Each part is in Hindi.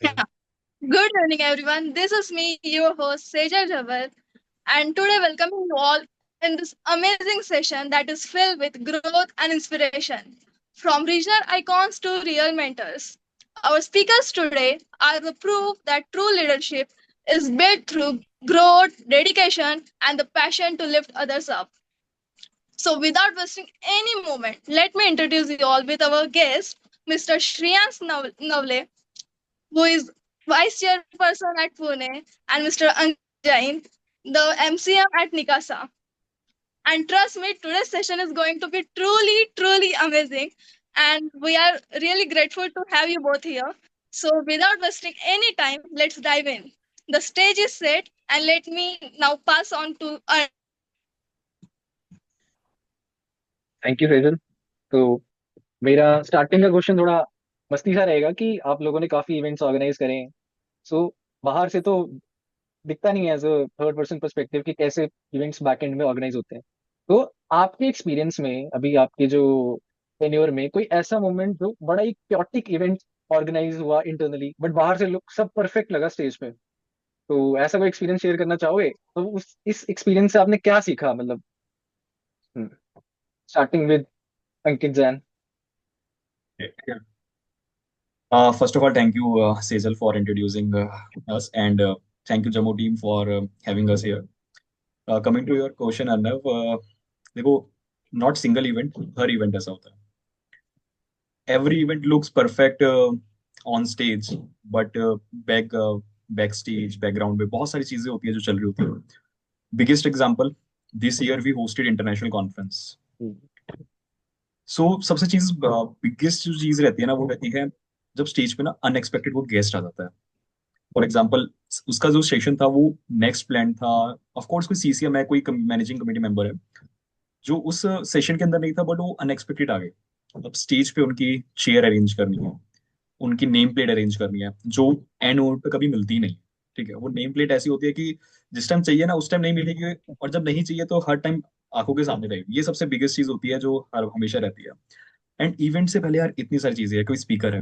Yeah. Good evening, everyone. This is me, your host, Sejal Jawar, and today welcoming you all in this amazing session that is filled with growth and inspiration. From regional icons to real mentors. Our speakers today are the proof that true leadership is built through growth, dedication, and the passion to lift others up. So, without wasting any moment, let me introduce you all with our guest, Mr. Shriyans Navle, who is Vice Chairperson at Pune, and Mr. Ankit Jain, the MCM at Nikasa. And trust me, today's session is going to be truly amazing. And we are really grateful to have you both here. So, without wasting any time, let's dive in. The stage is set, and let me now pass on to. Thank you Faisal. तो मेरा स्टार्टिंग का क्वेश्चन थोड़ा मस्ती सा रहेगा कि आप लोगों ने काफी इवेंट्स ऑर्गेनाइज करे हैं। सो बाहर से तो दिखता नहीं है as a third person perspective कि कैसे इवेंट्स बैक एंड में ऑर्गेनाइज होते हैं। तो आपके एक्सपीरियंस में अभी आपके जो टेन्योर में कोई ऐसा मोमेंट जो बड़ा ही क्योटिक इवेंट ऑर्गेनाइज हुआ इंटरनली बट बाहर से लोग सब परफेक्ट लगा स्टेज पे, तो ऐसा कोई एक्सपीरियंस शेयर करना चाहोगे? तो उस इस एक्सपीरियंस से आपने क्या सीखा, मतलब starting with Ankit Jain. Yeah. First of all, thank you, Sejal, for introducing us, and thank you, Jammu team, for having us here. Coming to your question, Arnav, देखो, not single event, her event ऐसा होता है. Every event looks perfect on stage, but backstage, background में बहुत सारी चीजें होती है जो चल रही होती है. Biggest example, this year we hosted international conference. सो सबसे चीज बिगेस्ट जो चीज रहती है ना वो रहती है जब स्टेज पे ना अनएक्सपेक्टेड वो गेस्ट आ जाता है. फॉर एग्जाम्पल, उसका जो सेशन था वो नेक्स्ट प्लान था. ऑफ कोर्स कोई सीसीएम है, कोई मैनेजिंग कमेटी मेंबर है जो उस सेशन के अंदर नहीं था, बट वो अनएक्सपेक्टेड आ गए. अब स्टेज पे उनकी चेयर अरेंज करनी है, उनकी नेम प्लेट अरेंज करनी है जो एंड मोड पे कभी मिलती ही नहीं. ठीक है, वो नेम प्लेट ऐसी होती है कि जिस टाइम चाहिए ना उस टाइम नहीं मिलेगी, और जब नहीं चाहिए तो हर टाइम आंखों के सामने रहेगी. ये सबसे बिगेस्ट चीज होती है जो हर हमेशा रहती है. एंड इवेंट से पहले यार इतनी सारी चीजें हैं, कोई स्पीकर है,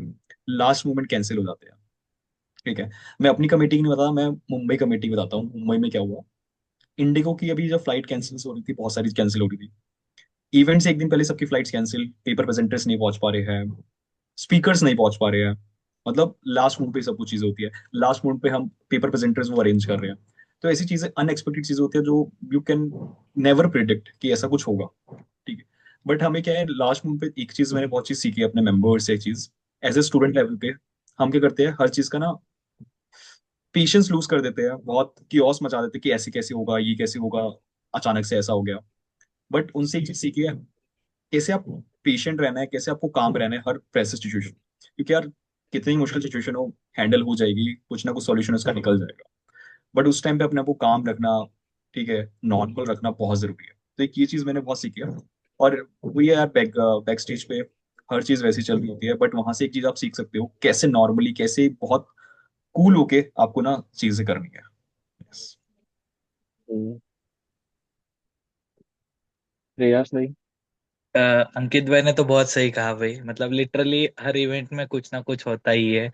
लास्ट मोमेंट कैंसिल हो जाते हैं. ठीक है, मैं अपनी कमेटी की नहीं बताता, मैं मुंबई कमेटी की बताता हूँ. मुंबई में क्या हुआ, इंडिगो की अभी जब फ्लाइट कैंसिल हो रही थी, बहुत सारी कैंसिल हो रही थी. इवेंट से एक दिन पहले सबकी फ्लाइट्स कैंसिल, पेपर प्रेजेंटर्स नहीं पहुंच पा रहे हैं, स्पीकर्स नहीं पहुंच पा रहे हैं. मतलब लास्ट मोमेंट पे सब कुछ चीजें होती है. लास्ट मोमेंट पे हम पेपर प्रेजेंटर्स वो अरेंज कर रहे हैं. तो ऐसी चीजें अनएक्सपेक्टेड चीजें होती है जो यू कैन नेवर प्रिडिक्ट कि ऐसा कुछ होगा. ठीक है, बट हमें क्या है, लास्ट मोमेंट पे एक चीज मैंने बहुत चीज सीखी है अपने मेंबर्स से. एक चीज एज ए स्टूडेंट लेवल पे हम क्या करते हैं, हर चीज का ना पेशेंस लूज कर देते हैं, बहुत कियोस मचा देते हैं कि ऐसे कैसे होगा, ये कैसे होगा, अचानक से ऐसा हो गया. बट उनसे एक चीज सीखी है, कैसे आप पेशेंट रहना है, कैसे आपको काम रहना है हर प्रेशर सिचुएशन. क्योंकि यार कितनी मुश्किल सिचुएशन हो, हैंडल हो जाएगी, कुछ ना कुछ सॉल्यूशन उसका निकल जाएगा. बट उस टाइम पे अपने आप को काम रखना, ठीक है, नॉर्मल रखना बहुत जरूरी है. तो एक ये चीज मैंने बहुत सीखी है. और वही है यार, बैक स्टेज पे हर चीज वैसी चल रही होती है, बट वहां से एक चीज आप सीख सकते हो, कैसे नॉर्मली, कैसे बहुत कूल होके आपको ना चीजें करनी है. Yes. प्रयास नहीं। अंकित भाई ने तो बहुत सही कहा भाई, मतलब लिटरली हर इवेंट में कुछ ना कुछ होता ही है.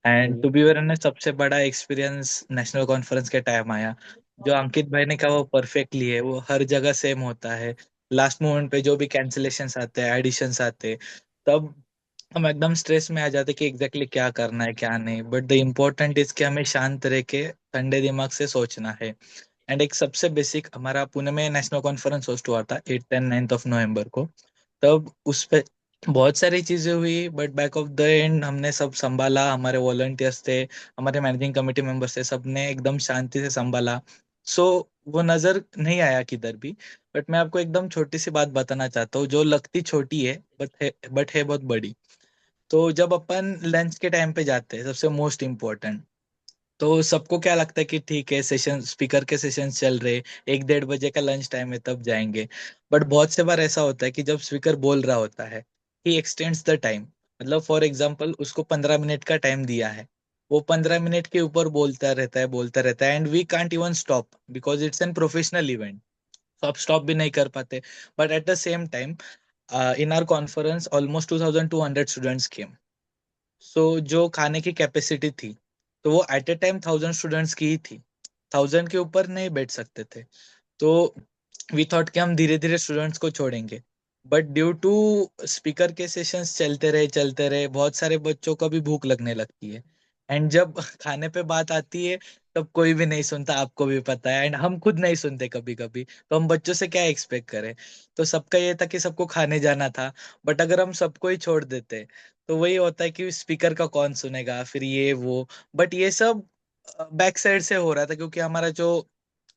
एंड टू बी वेरी सबसे बड़ा एक्सपीरियंस नेशनल कॉन्फ्रेंस के टाइम आया. जो अंकित भाई ने कहा वो परफेक्टली है, वो हर जगह सेम होता है. लास्ट मोमेंट पे जो भी कैंसिलेशंस आते हैं, एडिशंस आते हैं, तब हम एकदम स्ट्रेस में आ जाते हैं कि एग्जैक्टली क्या करना है क्या नहीं. बट द इम्पोर्टेंट इज कि हमें शांत रह के ठंडे दिमाग से सोचना है. एंड एक सबसे बेसिक, हमारा पुणे में नेशनल कॉन्फ्रेंस होस्ट हुआ था 8 10 9 नवंबर को. तब उस पे बहुत सारी चीजें हुई, but back of the end हमने सब संभाला. हमारे वॉलंटियर्स थे, हमारे मैनेजिंग कमेटी मेंबर्स थे, सबने एकदम शांति से संभाला. सो वो नजर नहीं आया किधर भी. बट मैं आपको एकदम छोटी सी बात बताना चाहता हूँ, जो लगती छोटी है बट है बहुत बड़ी. तो जब अपन लंच के टाइम पे जाते हैं, सबसे मोस्ट इम्पोर्टेंट, तो सबको क्या लगता है कि ठीक है, सेशन स्पीकर के सेशन चल रहे, 1 1:30 बजे का लंच टाइम है तब जाएंगे. बट बहुत से बार ऐसा होता है कि जब स्पीकर बोल रहा होता है, ही एक्सटेंड्स द टाइम. मतलब फॉर एग्जाम्पल उसको 15 मिनट का टाइम दिया है, वो 15 मिनट के ऊपर बोलता रहता है and we can't even stop because it's an professional event. तो आप स्टॉप भी नहीं कर पाते. But at the same time, in our conference almost 2200 students came. So जो खाने की कैपेसिटी थी, तो वो एट ए टाइम 1000 स्टूडेंट्स की ही थी, 1000 के ऊपर नहीं बैठ सकते थे। तो वी थॉट कि हम धीरे धीरे स्टूडेंट्स को छोड़ेंगे, बट ड्यू टू स्पीकर के सेशंस चलते रहे, बहुत सारे बच्चों को भी भूख लगने लगती है। एंड जब खाने पे बात आती है, तब कोई भी नहीं सुनता, आपको भी पता है, एंड हम खुद नहीं सुनते कभी कभी, तो हम बच्चों से क्या एक्सपेक्ट करें। तो सबका ये था कि सबको खाने जाना था, बट अगर हम सबको ही छोड़ देते, तो वही होता है कि स्पीकर का कौन सुनेगा, फिर ये वो। बट ये सब बैक साइड से हो रहा था, क्योंकि हमारा जो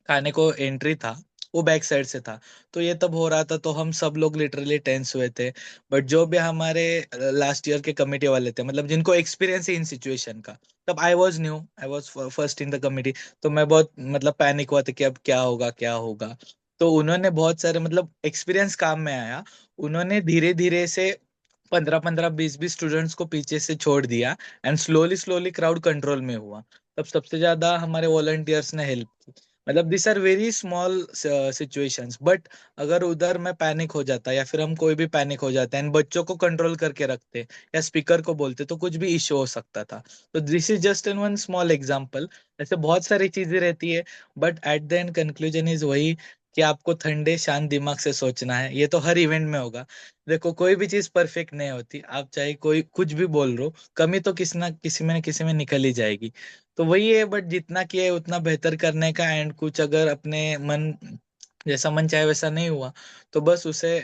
खाने को एंट्री था वो बैक साइड से था। तो ये तब हो रहा था, तो हम सब लोग लिटरली टेंस हुए थे। बट जो भी हमारे लास्ट ईयर के कमिटी वाले थे, मतलब जिनको एक्सपीरियंस है इन सिचुएशन का, तब I was new, I was first in the committee. तो मैं बहुत मतलब पैनिक हुआ था कि अब क्या होगा क्या होगा। तो उन्होंने बहुत सारे मतलब एक्सपीरियंस काम में आया। उन्होंने धीरे धीरे से 15-15 20-20 स्टूडेंट्स को पीछे से छोड़ दिया, and slowly slowly crowd control में हुआ। तब सबसे ज्यादा हमारे वॉलंटियर्स ने हेल्प की। मतलब this are very small situations, but अगर उधर मैं पैनिक हो जाता, या फिर हम कोई भी पैनिक हो जाता एंड बच्चों को कंट्रोल करके रखते या स्पीकर को बोलते, तो कुछ भी इश्यू हो सकता था। तो this is just an one small example. ऐसे बहुत सारी चीजें रहती है, but at the and conclusion is वही, कि आपको ठंडे शांत दिमाग से सोचना है। ये तो हर इवेंट में होगा। देखो, कोई भी चीज परफेक्ट नहीं होती, आप चाहे कोई कुछ भी बोल रहे हो, कमी तो किसी में निकल ही जाएगी। तो वही है, बट जितना किया है उतना बेहतर करने का। एंड कुछ अगर अपने मन जैसा मन चाहे वैसा नहीं हुआ, तो बस उसे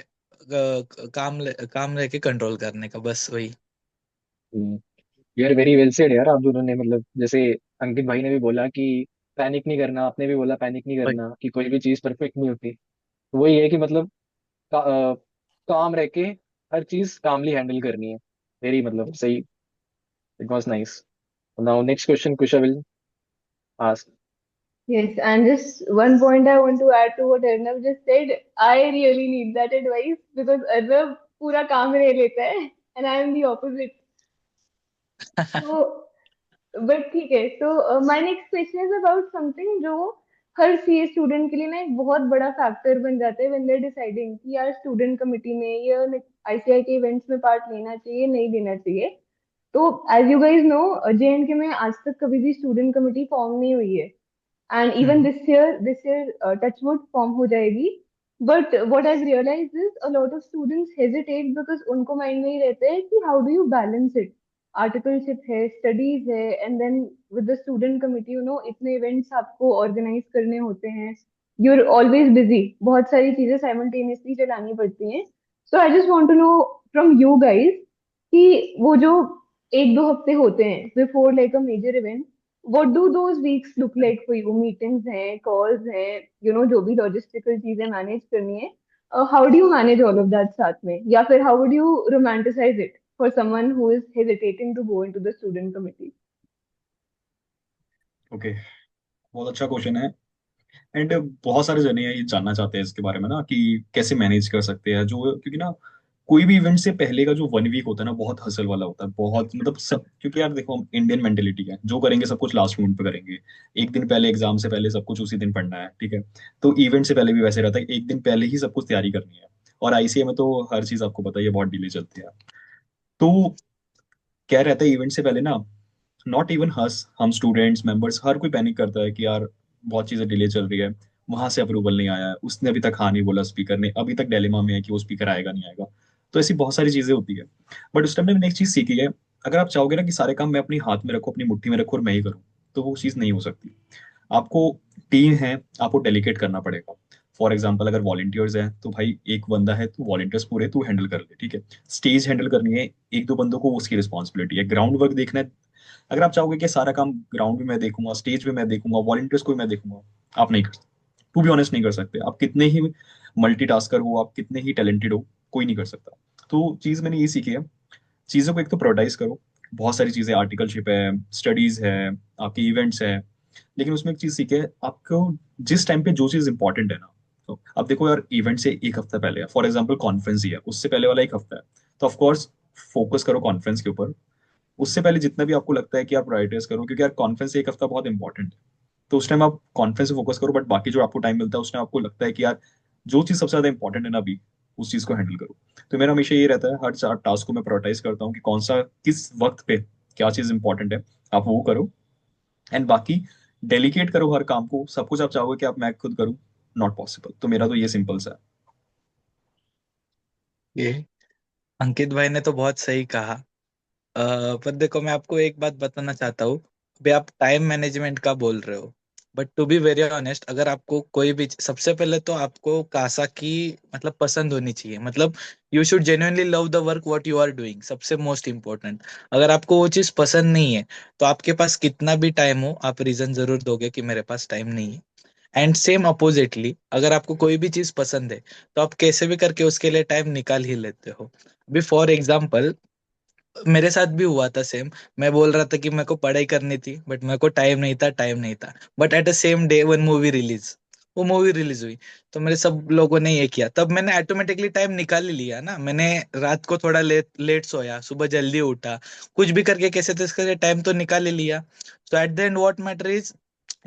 काम लेके कंट्रोल करने का, बस वही। You are very well said यार। आप दोनों ने मतलब जैसे अंकित भाई ने भी बोला कि पैनिक नहीं करना, आपने भी बोला पैनिक नहीं वही। करना, कि कोई भी चीज़ परफेक्ट नहीं होती। तो वही है कि मतलब काम रह के हर चीज़ कामली हैंडल करनी है। वेरी मतलब सही। It was nice. Now next question Kusha will ask. Yes, and just one point I want to add to what Arnav just said. I really need that advice because Arnav पूरा काम ले लेता है and I am the opposite. So, but ठीक है. So my next question is about something जो हर सीए स्टूडेंट के लिए ना एक बहुत बड़ा फैक्टर बन जाता है when they're deciding कि यार स्टूडेंट कमिटी में या आईसीआई के इवेंट्स में पार्ट लेना चाहिए नहीं लेना चाहिए. तो as you guys know, JNK में आज तक कभी भी स्टूडेंट कमिटी फॉर्म नहीं हुई है. And even hmm. this year touchwood form हो जाएगी. But what I've realized is a lot of students hesitate because उनको mind में ही रहता है कि how do you balance it. Articleship है, स्टडीज है, and then with the student committee इतने इवेंट्स आपको ऑर्गेनाइज करने होते हैं. यू आर ऑलवेज बिजी, बहुत सारी चीजें साइमल्टेनियसली चलानी पड़ती हैं. So I just want to know from you guys कि वो जो एक दो हफ्ते होते हैं before like a major event, what do those weeks look like for you? Meetings हैं, कॉल्स हैं, जो भी लॉजिस्टिकल चीजें मैनेज करनी है. How do you manage all of that साथ में, या फिर how would you romanticise it for someone who is hesitating to go into the student committee? Okay, बहुत अच्छा क्वेश्चन है। एंड बहुत सारे जने हैं ये जानना चाहते हैं इसके बारे में ना, कि कैसे मैनेज कर सकते हैं, जो क्योंकि ना कोई भी इवेंट से पहले का जो 1 वीक होता है ना, बहुत हसल वाला होता है, बहुत मतलब सब। क्योंकि यार देखो, हम इंडियन मेंटेलिटी है, जो करेंगे सब कुछ लास्ट मोमेंट पे करेंगे। एक दिन पहले, एग्जाम से पहले सब कुछ उसी दिन पढ़ना है, ठीक है। तो इवेंट से पहले भी वैसे रहता है, एक दिन पहले ही सब कुछ तैयारी करनी है। और आईसीए में तो हर चीज आपको पता ही है, बहुत डिले चलती है। तो क्या रहता है इवेंट से पहले ना, नॉट इवन हस, हम स्टूडेंट्स मेंबर्स हर कोई पैनिक करता है कि यार बहुत चीजें डिले चल रही है, वहां से अप्रूवल नहीं आया है, उसने अभी तक हाँ नहीं बोला, स्पीकर ने अभी तक डिलेमा में है कि वो स्पीकर आएगा नहीं आएगा। तो ऐसी बहुत सारी चीजें होती है। बट उस टाइम मैंने एक चीज सीखी है, अगर आप चाहोगे ना कि सारे काम मैं अपनी हाथ में रखूं, अपनी मुट्ठी में रखूं और मैं ही करूं, तो वो चीज नहीं हो सकती। आपको टीम है, आपको डेलीकेट करना पड़ेगा। फॉर एग्जाम्पल, अगर वॉलंटियर्स है तो भाई एक बंदा है, तो वॉलंटियर्स पूरे तू हैंडल कर ले, ठीक है। स्टेज हैंडल करनी है, एक दो बंदों को उसकी रिस्पॉन्सिबिलिटी है। ग्राउंड वर्क देखना है, अगर आप चाहोगे कि सारा काम ग्राउंड में मैं देखूंगा, स्टेज पे मैं देखूंगा, वॉलंटियर्स को भी मैं देखूंगा, आप नहीं कर सकते। टू बी ऑनेस्ट नहीं कर सकते। आप कितने ही मल्टीटास्कर हो, आप कितने ही टैलेंटेड हो, कोई नहीं कर सकता। तो चीज मैंने ये सीखी है, चीजों को एक तो प्रायोरिटाइज करो। बहुत सारी चीजें, आर्टिकलशिप है, स्टडीज है, आपके इवेंट्स है, लेकिन उसमें एक चीज सीखे, आपको जिस टाइम पे जो चीज इंपॉर्टेंट है ना, तो अब देखो यार, इवेंट से एक हफ्ता पहले है, फॉर एग्जाम्पल कॉन्फ्रेंस ही है, उससे पहले वाला एक हफ्ता है, तो ऑफकोर्स फोकस करो कॉन्फ्रेंस के ऊपर। उससे पहले जितना भी आपको लगता है कि आप प्रायोरिटाइज करो, क्योंकि यार कॉन्फ्रेंस एक हफ्ता बहुत इंपॉर्टेंट है, तो उस टाइम आप कॉन्फ्रेंस पे फोकस करो। बट बाकी जो आपको टाइम मिलता है, उसमें आपको लगता है कि यार जो चीज सबसे ज्यादा इंपॉर्टेंट है ना अभी, उस चीज को हैंडल करो। तो मेरा हमेशा ये रहता है, हर चार टास्क को मैं प्रायोरिटाइज करता हूँ कि कौन सा किस वक्त पे क्या चीज इंपॉर्टेंट है, आप वो करो। एंड बाकी डेलीकेट करो हर काम को। सब कुछ आप चाहोगे कि आप मैं खुद करूँ, नॉट पॉसिबल। तो मेरा तो ये सिंपल सा है। ये अंकित भाई ने तो बहुत सही कहा। पर देखो, मैं आपको एक बात बताना चाहता हूँ। अभी आप टाइम मैनेजमेंट का बोल रहे हो, but to be very honest, अगर आपको कोई भी सबसे पहले तो आपको कासा की मतलब पसंद होनी चाहिए। मतलब you should genuinely love the work what you are doing, सबसे मोस्ट इम्पोर्टेंट। अगर आपको वो चीज पसंद नहीं है, तो आपके पास कितना भी टाइम हो, आप रीजन जरूर दोगे कि मेरे पास टाइम नहीं है। एंड सेम अपोजिटली, अगर आपको कोई भी चीज पसंद है, तो आप कैसे भी करके उसके लिए टाइम निकाल ही लेते हो। अभी फॉर एग्जाम्पल, मेरे साथ भी हुआ था सेम। मैं बोल रहा था कि मेरे को पढ़ाई करनी थी, बट मेरे को टाइम नहीं था। But at the same day one movie release, वो मूवी रिलीज हुई, तो मेरे सब लोगों ने ये किया, तब मैंने ऑटोमेटिकली टाइम निकाल ही लिया ना। मैंने रात को थोड़ा लेट लेट सोया, सुबह जल्दी उठा, कुछ भी करके कैसे तो इसके टाइम तो निकाल ही लिया। So at the end what matter is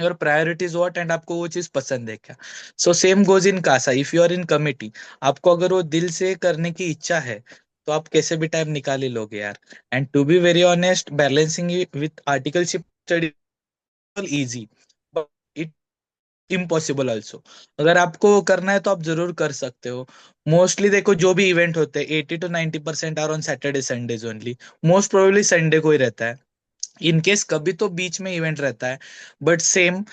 your priorities what, and आपको वो चीज पसंद है क्या। So same goes in CASA, if you are in committee, आपको अगर वो दिल से करने की इच्छा है, तो आप कैसे भी टाइम निकाल ही लोगे यार। And to be very honest, balancing with articleship study easy, but it impossible also. अगर आपको करना है तो आप जरूर कर सकते हो। मोस्टली देखो, जो भी इवेंट होते हैं 80 to 90% are on Saturday Sundays only. Most probably Sunday को ही रहता है। इन केस कभी तो बीच में इवेंट रहता है, but same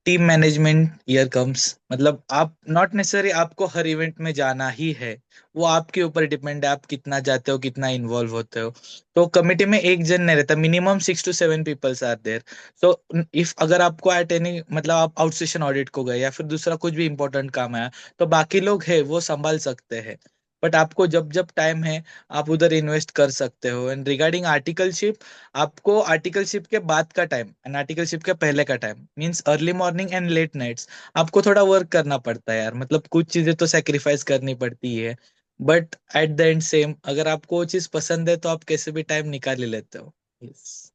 team management year comes, मतलब आप नॉट नेसेसरी आपको हर इवेंट में जाना ही है। वो आपके ऊपर डिपेंड है, आप कितना जाते हो, कितना इन्वॉल्व होते हो। तो कमिटी में एक जन नहीं रहता, minimum 6 to 7 peoples are there. So if अगर आपको एट एनी मतलब आप आउटस्टेशन ऑडिट को गए या फिर दूसरा कुछ भी इंपॉर्टेंट काम है, तो बाकी लोग है वो संभाल सकते हैं। बट आपको जब जब टाइम है, आप उधर इन्वेस्ट कर सकते हो। एंड रिगार्डिंग आर्टिकलशिप, आपको आर्टिकलशिप के बाद का टाइम एंड आर्टिकलशिप के पहले का time means early morning and late nights, आपको थोड़ा वर्क करना पड़ता है यार। मतलब कुछ चीजें तो सेक्रीफाइस करनी पड़ती है, but at the and same, अगर आपको वो चीज पसंद है, तो आप कैसे भी टाइम निकाल ही लेते हो। यस।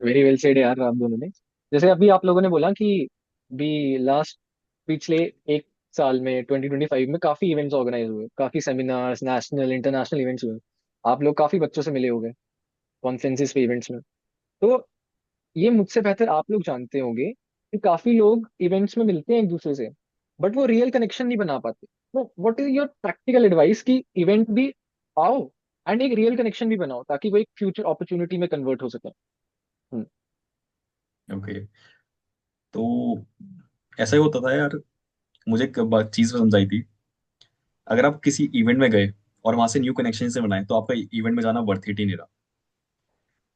वेरी वेल सेड यार आप दोनों ने। जैसे अभी आप लोगों ने बोला कि भी लास्ट पिछले एक साल में 2025 में काफी इवेंट्स ऑर्गेनाइज हुए, काफी सेमिनार्स, नेशनल इंटरनेशनल इवेंट्स हुए। आप लोग काफी बच्चों से मिले होंगे कॉन्फ्रेंसिस पे, इवेंट्स में। तो ये मुझसे बेहतर आप लोग जानते होंगे कि काफी लोग इवेंट्स में मिलते हैं एक दूसरे से, बट वो रियल कनेक्शन नहीं बना पाते। तो what is your practical advice कि इवेंट भी आओ एंड एक रियल कनेक्शन भी बनाओ, ताकि वो एक फ्यूचर अपॉर्चुनिटी में कन्वर्ट हो सके। हम्म। ओके। तो ऐसा ही होता था यार। मुझे एक बात चीज समझाई थी। अगर आप किसी इवेंट में गए और वहां से न्यू कनेक्शन से बनाए, तो आपका इवेंट में जाना वर्थ इट ही नहीं रहा।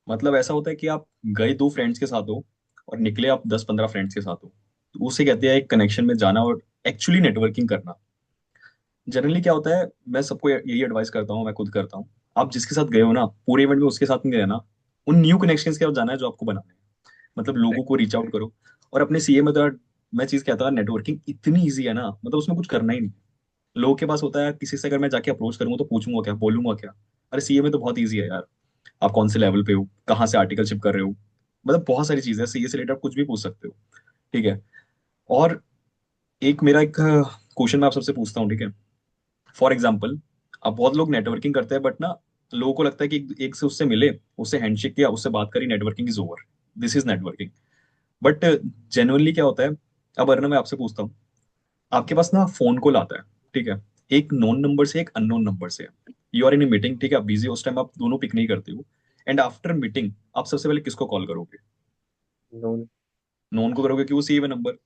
मतलब ऐसा होता है कि आप गए दो फ्रेंड्स के साथ हो और निकले आप 10-15 फ्रेंड्स के साथ हो, तो उसे कहते हैं एक कनेक्शन में जाना और एक्चुअली नेटवर्किंग करना। जनरली क्या होता है, मैं सबको यही एडवाइस करता हूँ, मैं खुद करता हूँ। आप जिसके साथ गए हो ना, पूरे इवेंट में उसके साथ नहीं गए ना, उन न्यू कनेक्शंस के साथ जाना है जो आपको बनाने हैं। मतलब लोगों को रीच आउट करो। और अपने सीए में तो मैं चीज कहता हूँ, नेटवर्किंग इतनी ईजी है ना, मतलब उसमें कुछ करना ही नहीं। लोगों के पास होता है, किसी से अगर मैं जाके अप्रोच करूंगा तो पूछूंगा क्या, बोलूंगा क्या। अरे सीए में तो बहुत ईजी है यार। आप कौन से लेवल पे हो, कहाँ से आर्टिकलशिप कर रहे हो, मतलब बहुत सारी चीजें सीए से रिलेटेड आप कुछ भी पूछ सकते हो। ठीक है। और एक क्वेश्चन मैं आप सबसे पूछता हूँ, ठीक है। फॉर एग्जाम्पल, अब बहुत लोग नेटवर्किंग करते हैं, बट ना लोगों को लगता है कि एक से उससे मिले, उससे हैंडशेक किया, उससे बात करी, networking is over, this is networking. But genuinely क्या होता है, अब अरना मैं आपसे पूछता हूँ, आपके पास ना फोन कॉल आता है, ठीक है, एक नोन नंबर से एक अननोन नंबर से। You are in a meeting, ठीक है, आप बिजी हो, उस टाइम आप दोनों पिक नहीं करते हो। एंड आफ्टर मीटिंग आप सबसे पहले किसको कॉल करोगे? नोन। नोन को करोगे कि वो सेव है नंबर।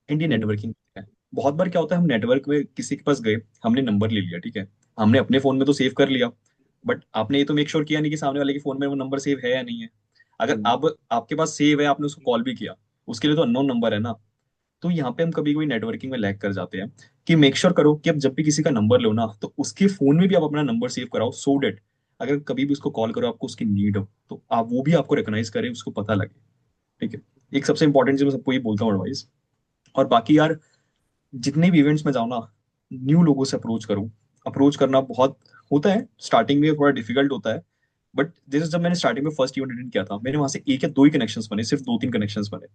एंड ये हम्म। नेटवर्किंग है। बहुत बार क्या होता है, हम नेटवर्क में किसी के पास गए, हमने नंबर ले लिया, ठीक है, हमने अपने फोन में तो सेव कर लिया, बट आपने ये तो मेक श्योर किया नहीं कि सामने वाले के फोन में वो नंबर सेव है या नहीं है। अगर हम्म। अब आपके पास सेव है, आपने उसको कॉल भी किया, उसके लिए तो अननोन नंबर है ना। तो यहाँ पे हम कभी कभी नेटवर्किंग में लैग कर जाते हैं। कि मेक श्योर करो कि अब जब भी किसी का नंबर लो ना, तो उसके फोन में भी आप अपना नंबर सेव कराओ, सो डेट अगर कभी भी उसको कॉल करो, आपको उसकी नीड हो, तो आप वो भी आपको रिकॉग्नाइज करे, उसको पता लगे। ठीक है। एक सबसे इंपॉर्टेंट चीज मैं सबको ये बोलता हूँ एडवाइस। और बाकी यार, जितने भी इवेंट्स में जाओ ना, न्यू लोगों से अप्रोच करो। अप्रोच करना बहुत होता है स्टार्टिंग में, थोड़ा डिफिकल्ट होता है। बट जैसे जब मैंने स्टार्टिंग में फर्स्ट इवेंट अटेंड किया था, मेरे वहां से एक या दो ही कनेक्शंस बने, सिर्फ 2-3 कनेक्शंस बने।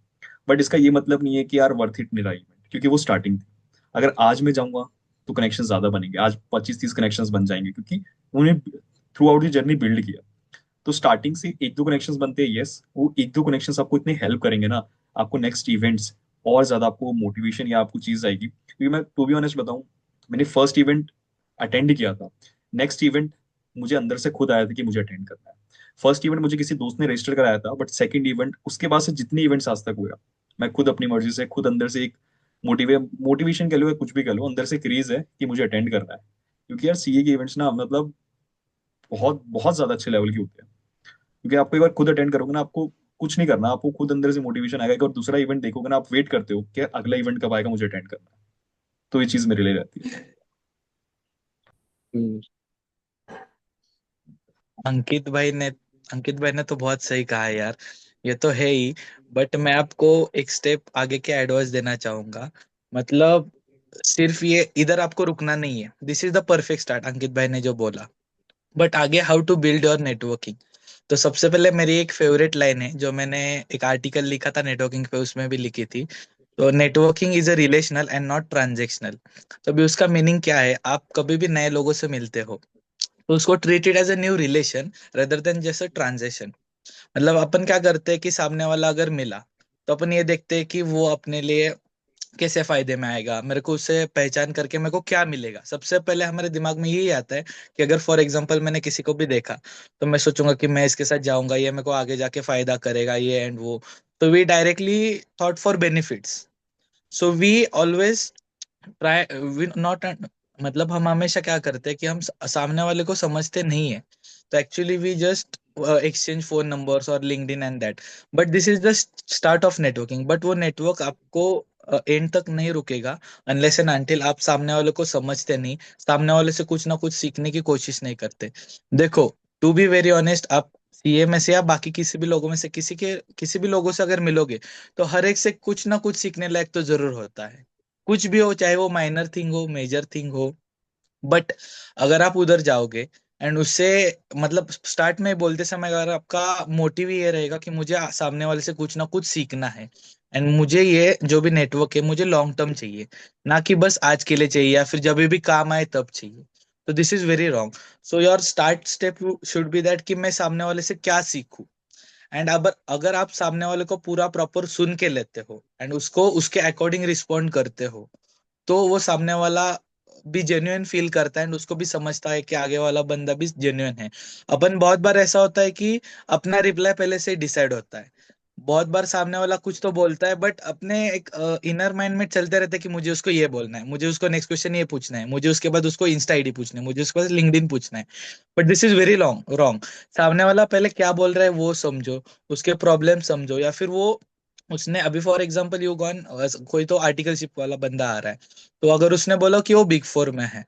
बट इसका ये मतलब नहीं है कि यार वर्थ इट नहीं रहा इवेंट, क्योंकि वो स्टार्टिंग थी। अगर आज मैं जाऊंगा तो कनेक्शन ज्यादा बनेंगे, आज 25-30 कनेक्शंस बन जाएंगे, क्योंकि उन्हें through out the journey build किया। तो स्टार्टिंग से एक दो कनेक्शंस बनते हैं, यस, वो एक दो कनेक्शंस आपको इतने हेल्प करेंगे ना, आपको नेक्स्ट इवेंट्स और ज्यादा आपको मोटिवेशन या आपको चीज आएगी। क्योंकि मैं टू बी ऑनेस्ट बताऊं, मैंने फर्स्ट इवेंट अटेंड किया था, नेक्स्ट इवेंट मुझे अंदर से खुद आया था कि मुझे अटेंड करना है। फर्स्ट इवेंट मुझे किसी दोस्त ने रजिस्टर कराया था, बट सेकंड इवेंट, उसके बाद से जितने इवेंट्स आज तक हुए, मैं खुद अपनी मर्जी से, खुद अंदर से एक मोटिवेशन कह लो या कुछ भी कह लो, अंदर से क्रेज है कि मुझे अटेंड करना है। क्योंकि यार सीए के इवेंट्स ना, मतलब बहुत बहुत ज्यादा अच्छे लेवल के होते हैं। क्योंकि आपको एक बार खुद अटेंड करोगे ना, आपको कुछ नहीं करना, आपको खुद अंदर से मोटिवेशन आएगा। एक और दूसरा इवेंट देखोगे ना, आप वेट करते हो कि अगला इवेंट कब आएगा, मुझे अटेंड करना है। तो ये चीज मेरे लिए रहती है। हम्म, अंकित भाई ने अंकित भाई ने तो बहुत सही कहा है यार, ये तो है ही। बट मैं आपको एक स्टेप आगे के एडवाइस देना चाहूंगा। मतलब सिर्फ ये इधर आपको रुकना नहीं है, this is the perfect start Ankit भाई ने जो बोला। बट आगे how to build your networking. तो सबसे पहले मेरी एक फेवरेट लाइन है जो मैंने एक आर्टिकल लिखा था नेटवर्किंग पे, उसमें भी लिखी थी। तो networking is a relational and not transactional. तो अभी उसका मीनिंग क्या है, आप कभी भी नए लोगों से मिलते हो तो उसको treat it as a new relation rather than जैसे ट्रांजेक्शन। मतलब अपन क्या करते हैं कि सामने वाला अगर मिला तो अपन ये देखते हैं कि वो अपने लिए कैसे फायदे में आएगा, मेरे को उससे पहचान करके मेरे को क्या मिलेगा। सबसे पहले हमारे दिमाग में यही आता है कि अगर फॉर एग्जांपल मैंने किसी को भी देखा तो मैं सोचूंगा कि मैं इसके साथ जाऊंगा, ये मेरे को आगे जाके फायदा करेगा, ये एंड वो। तो we directly thought for benefits. So we always try we not, मतलब हम हमेशा क्या करते हैं कि हम सामने वाले को समझते नहीं है। तो actually we just exchange phone numbers और LinkedIn and that. But this is the start of networking. But वो नेटवर्क आपको एंड तक नहीं रुकेगा अनलेस एंड अनटिल आप सामने वाले को समझते नहीं, सामने वाले से कुछ ना कुछ सीखने की कोशिश नहीं करते। देखो, टू बी वेरी ऑनेस्ट, आप सीए में से या बाकी किसी भी लोगों में से किसी भी लोगों से अगर मिलोगे तो हर एक से कुछ ना कुछ सीखने लायक तो जरूर होता है। कुछ भी हो, चाहे वो माइनर थिंग हो मेजर थिंग हो। बट अगर आप उधर जाओगे एंड उससे, मतलब स्टार्ट में बोलते समय अगर आपका मोटिव ये रहेगा कि मुझे सामने वाले से कुछ ना कुछ सीखना है एंड मुझे ये जो भी नेटवर्क है मुझे लॉन्ग टर्म चाहिए, ना कि बस आज के लिए चाहिए या फिर जब भी काम आए तब चाहिए, तो this is very wrong. So your start step should be that कि मैं सामने वाले से क्या सीखूं। एंड अब अगर आप सामने वाले को पूरा प्रॉपर सुन के लेते हो एंड उसको उसके अकॉर्डिंग रिस्पॉन्ड करते हो तो वो सामने वाला भी जेन्युइन फील करता है एंड उसको भी समझता है कि आगे वाला बंदा भी जेन्युइन है। अपन बहुत बार ऐसा होता है कि अपना रिप्लाई पहले से ही डिसाइड होता है। बहुत बार सामने वाला कुछ तो बोलता है बट अपने एक इनर माइंड में चलते रहते हैं कि मुझे उसको ये बोलना है, मुझे उसको नेक्स्ट क्वेश्चन ये पूछना है, मुझे उसके बाद उसको इंस्टा आईडी पूछना है, मुझे उसके बाद लिंक्डइन पूछना है। But this is very long wrong. सामने वाला पहले क्या बोल रहा है वो समझो, उसके प्रॉब्लम समझो, या फिर वो उसने अभी फॉर एग्जांपल यू गॉन, कोई तो आर्टिकलशिप वाला बंदा आ रहा है, तो अगर उसने बोला कि वो बिग फोर में है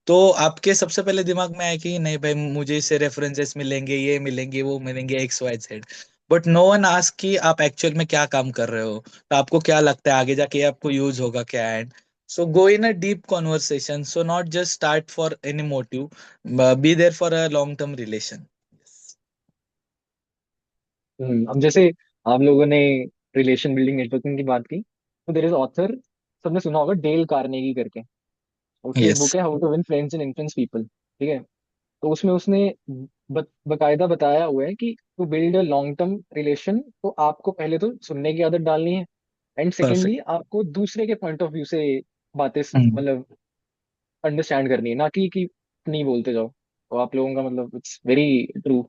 तो आपके सबसे पहले दिमाग में आए कि नहीं भाई मुझे इससे रेफरेंसेस मिलेंगे, ये मिलेंगे, वो मिलेंगे, X Y Z. But no one ask कि आप एक्चुअल में क्या काम कर रहे हो, तो आपको क्या लगता है आगे जाके ये आपको यूज होगा क्या। And so go in a deep conversation, so not just start for any motive, be there for a long term relation. अब जैसे आप लोगों ने रिलेशन बिल्डिंग नेटवर्किंग की बात की, तो देयर इज ऑथर, सबने सुना होगा, डेल कार्नेगी करके। उसकी एक यस, बुक है, how to win friends and influence people, ठीक है। तो उसमें उसने बकायदा बताया हुआ है कि to build a long term relation, तो आपको पहले तो सुनने की आदत डालनी है, एंड परफेक्ट। सेकेंडली आपको दूसरे के पॉइंट ऑफ व्यू से बातें मतलब अंडरस्टैंड करनी है, ना कि नहीं बोलते जाओ। तो आप लोगों का मतलब इट्स वेरी ट्रू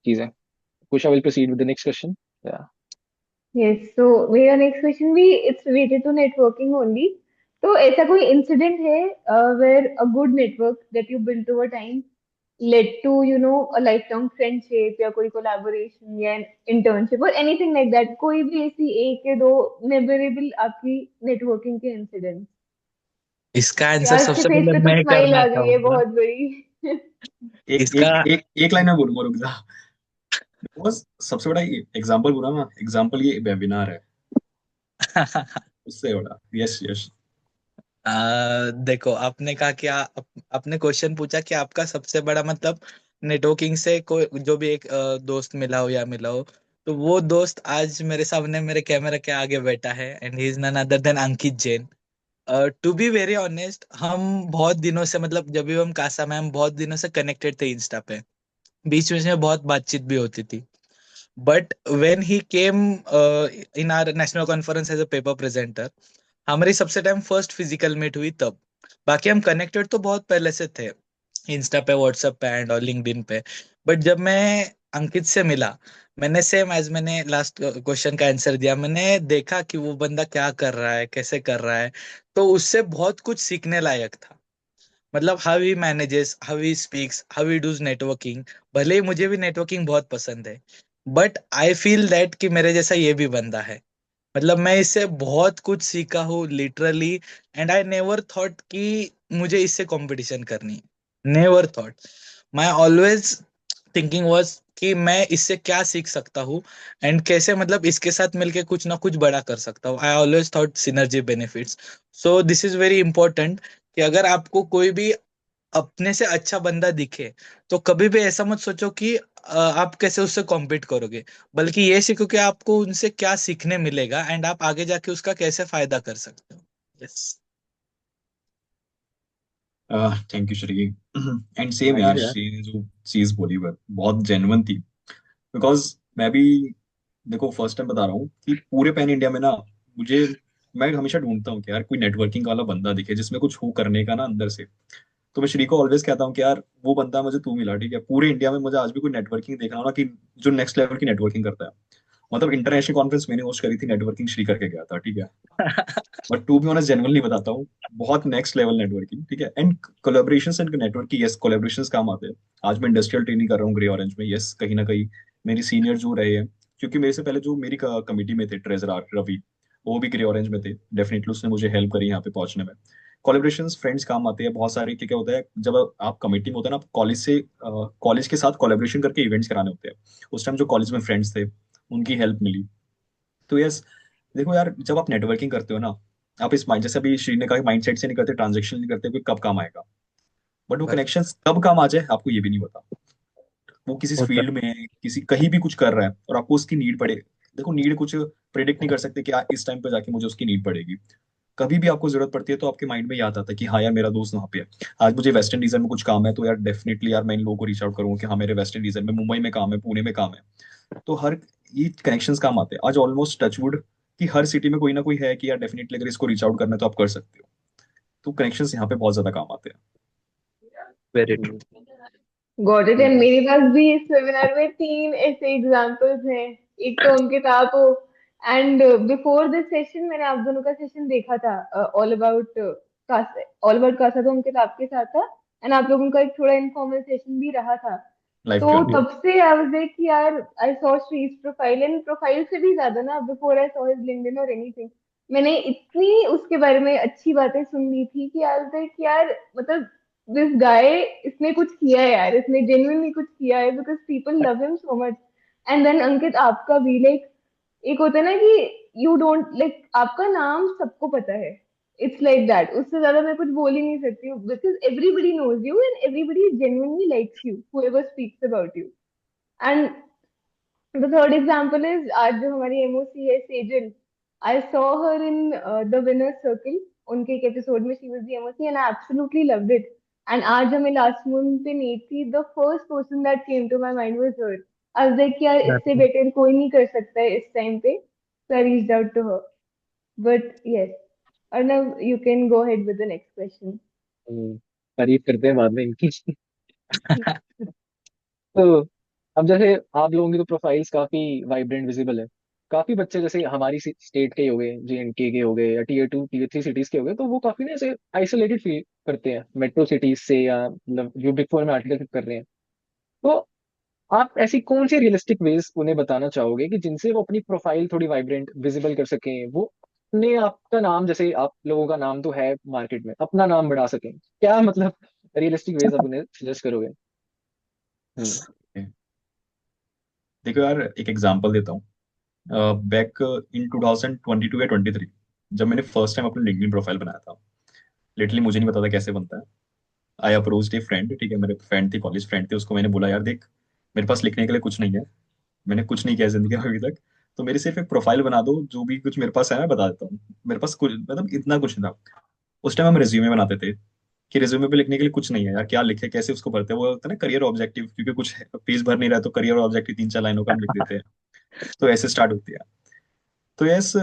चीज है। Kush, I will proceed with the next question. Yes, तो मेरा नेक्स्ट क्वेश्चन भी it's related to networking only. तो ऐसा कोई इंसिडेंट है where a good network that you built over time led to a lifelong friendship या कोई collaboration या internship और anything like that, कोई भी ऐसी एक या दो मेमोरेबल आपकी नेटवर्किंग के इंसिडेंट। इसका आंसर यार के सबसे फेस पहले पे तो मैं स्माइल करना आ गई है चाहूंगा। बहुत बड़ी। एक इसका एक एक एक लाइन में बोलूंगा, रुक जा। बस सबसे बड़ा एग्जांपल बोला ना, एग्जांपल ये वेबिनार है, उससे बड़ा। Yes yes. देखो, आपने कहा कि आपने क्वेश्चन पूछा कि आपका सबसे बड़ा मतलब नेटवर्किंग से कोई जो भी एक दोस्त मिला हो या मिला हो, तो वो दोस्त आज मेरे सामने मेरे कैमरा के आगे बैठा है and he is none other than Ankit Jain. To be very honest, हम बहुत दिनों से, मतलब जब भी हम कासा में, हम बहुत दिनों से कनेक्टेड थे इंस्टा पे, बीच बीच में बहुत बातचीत भी होती थी। But when he came international conference as a paper presenter, हमारी सबसे टाइम फर्स्ट फिजिकल मीट हुई तब। बाकी हम कनेक्टेड तो बहुत पहले से थे, इंस्टा पे, व्हाट्सएप पे एंड और लिंक्डइन पे। बट जब मैं अंकित से मिला, मैंने सेम एज मैंने लास्ट क्वेश्चन का आंसर दिया, मैंने देखा कि वो बंदा क्या कर रहा है, कैसे कर रहा है। तो उससे बहुत कुछ सीखने लायक था। मतलब how he manages, how he speaks, how he does networking. भले ही मुझे भी नेटवर्किंग बहुत पसंद है, बट आई फील दैट कि मेरे जैसा ये भी बंदा है। मतलब मैं इससे बहुत कुछ सीखा हूँ literally. And I never thought कि मुझे इससे कंपटीशन करनी है, never thought. My always thinking was कि मैं इससे क्या सीख सकता हूँ एंड कैसे, मतलब इसके साथ मिलके कुछ ना कुछ बड़ा कर सकता हूँ। I always thought synergy benefits. So this is very important कि अगर आपको कोई भी अपने से अच्छा बंदा दिखे, तो कभी भी ऐसा मत सोचो कि आप कैसे उससे कॉम्पीट करोगे, बल्कि ये सीखो कि आपको उनसे क्या सीखने मिलेगा एंड आप आगे जाके उसका कैसे फायदा कर सकते हो। Yes. Thank you Shri. And same thank यार, यू यार। श्री ने जो चीज बोली वो बहुत जेन्युइन थी। बिकॉज मैं भी, देखो फर्स्ट टाइम बता रहा हूँ कि पूरे पैन इंडिया में ना, मुझे, मैं हमेशा ढूंढता हूँ कि यार कोई नेटवर्किंग वाला बंदा दिखे जिसमें कुछ हो करने का ना अंदर से। तो मैं श्री को ऑलवेज कहता हूँ कि यार वो बंदा मुझे तू मिला, ठीक है। पूरे इंडिया में मुझे आज भी कोई नेटवर्किंग देखना हो ना, कि जो नेक्स्ट लेवल की नेटवर्किंग करता है। मतलब इंटरनेशनल कॉन्फ्रेंस मैंने होस्ट करी थी, नेटवर्किंग श्री करके गया था, ठीक है। But to be honest, genuinely बताता हूँ, बहुत नेक्स्ट लेवल नेटवर्किंग, ठीक है। And collaborations and networking, yes collaborations काम आते हैं। आज मैं इंडस्ट्रियल ट्रेनिंग कर रहा हूँ ग्रे ऑरेंज में, यस कहीं ना कहीं मेरी सीनियर जो रहे हैं, क्योंकि मेरे से पहले जो मेरी कमिटी में थे ट्रेजरर रवि, वो भी ग्रे ऑरेंज में थे। डेफिनेटली उसने मुझे हेल्प करी यहाँ पे पहुंचने में। कोलेबोरेशंस फ्रेंड्स काम आते हैं बहुत सारे, क्या होता है जब आप कमेटी में होता है ना, कॉलेज से कॉलेज के साथ कोलेबोरेशन करके इवेंट्स कराने होते हैं। उस टाइम जो कॉलेज में फ्रेंड्स थे, उनकी हेल्प मिली। तो यस, देखो यार, जब आप नेटवर्किंग करते हो ना, आप इस माइंड, जैसे अभी श्री ने कहा, माइंड सेट से नहीं करते, ट्रांजेक्शन नहीं करते, कोई कब काम आएगा। बट वो कनेक्शन कब काम आ जाए आपको ये भी नहीं पता। वो किसी होता फील्ड में, किसी कहीं भी कुछ कर रहा है और आपको उसकी नीड पड़े। देखो नीड कुछ प्रिडिक्ट नहीं कर सकते कि इस टाइम पे जाके मुझे उसकी नीड पड़ेगी। कभी भी आपको जरूरत पड़ती है तो आपके माइंड में याद आता है कि हाँ यार, मेरा दोस्त वहाँ पे है। आज मुझे वेस्ट इंडीज में कुछ काम है, तो यार डेफिनेटली यार मैं इन लोगों को रीच आउट करूंगा कि हाँ, मेरे वेस्ट इंडीज में, मुंबई में काम है, पुणे में काम है। तो हर, ये कनेक्शंस काम आते हैं। आज ऑलमोस्ट टचवुड कि हर सिटी में कोई ना कोई है कि यार डेफिनेटली अगर इसको रीच आउट करना है तो आप कर सकते हो। तो कनेक्शंस यहाँ पे बहुत ज्यादा काम आते very true. Hmm, got it. And hmm, मेरे पास भी इस वेबिनार में तीन ऐसे एग्जांपल्स हैं। एक तो अंकित आप हो, एंड बिफोर दिस सेशन मैंने आप दोनों का सेशन देखा था, all about CASA. All about CASA तो अंकित आपके साथ था, एंड आप लोगों का एक थोड़ा इनफॉर्मल सेशन भी रहा था। लाइफ तो क्यों। तब से आई वाज लाइक कि यार, I saw Shri's profile, and profile से भी ज्यादा ना, before I saw his LinkedIn और एनीथिंग, मैंने इतनी उसके बारे में अच्छी बातें सुन ली थी कि आई वाज लाइक यार, मतलब दिस गाय, इसने कुछ किया है यार, इसने जेन्युइनली कुछ किया है, because people love him so much. And then Ankit आपका भी लाइक, एक होता है ना कि यू डोंट लाइक, आपका नाम सबको पता है। इट्स लाइक दैट, उससे ज्यादा मैं कुछ बोल ही नहीं सकती हूँ, because everybody knows you and everybody genuinely likes you, whoever speaks about you. And the third example is, आज जो हमारी एमओसी है Sejal, I saw her in the winner circle. उनके एक एपिसोड में she was the MOC and I absolutely loved it. And आज हमें लास्ट मून पे मीट थी, the first person that came to my mind was her. I was like यार, इससे बेटर कोई नहीं कर सकता है इस टाइम पे, so I reached out to her. But yes, Arnav, you can go ahead with the next question. तारीफ करते हैं बाद में इनकी। तो अब जैसे आप लोगों की तो प्रोफाइल्स काफी वाइब्रेंट विजिबल है। काफी बच्चे जैसे हमारी स्टेट के ही हो गए, JNK के हो गए, या Tier 2 Tier 3 सिटीज के हो गए, तो वो काफी ना ऐसे आइसोलेटेड फील करते हैं मेट्रो सिटीज से, या मतलब जो Big 4 में आर्टिकल कर रहे हैं। तो आप ऐसी कौन सी रियलिस्टिक वेज उन्हें बताना चाहोगे कि जिनसे वो अपनी प्रोफाइल थोड़ी वाइब्रेंट विजिबल कर सकें, वो अपने आपका नाम, जैसे आप लोगों का नाम तो है मार्केट में, अपना नाम बढ़ा सकें? क्या मतलब रियलिस्टिक वेज आप उन्हें सजेस्ट करोगे? हम्म। है। देखो यार, एक एग्जांपल देता हूँ। बैक इन 2022 या 23, जब मैंने फर्स्ट टाइम अपनी लिंक्डइन प्रोफाइल बनाया था, लिटरली मुझे नहीं पता था कैसे बनता है। आई अप्रोच्ड ए फ्रेंड, ठीक है, मेरे फ्रेंड थी, कॉलेज फ्रेंड थी, उसको मैंने बोला यार देख, मेरे पास लिखने के लिए कुछ नहीं है, मैंने कुछ नहीं किया जिंदगी में अभी तक, तो मेरी सिर्फ एक प्रोफाइल बना दो, जो भी कुछ मेरे पास है मैं बता देता हूँ। मेरे पास कुछ, मतलब इतना कुछ नहीं था। उस टाइम हम रिज्यूमे बनाते थे कि रिज्यूमे पे लिखने के लिए कुछ नहीं है यार, क्या लिखे कैसे उसको भरते हैं, वो होता है ना करियर ऑब्जेक्टिव, क्योंकि कुछ पेज भर नहीं रहा है, तो करियर ऑब्जेक्टिव 3-4 लाइनों का हम लिख देते हैं। तो ऐसे स्टार्ट होती है। तो यस,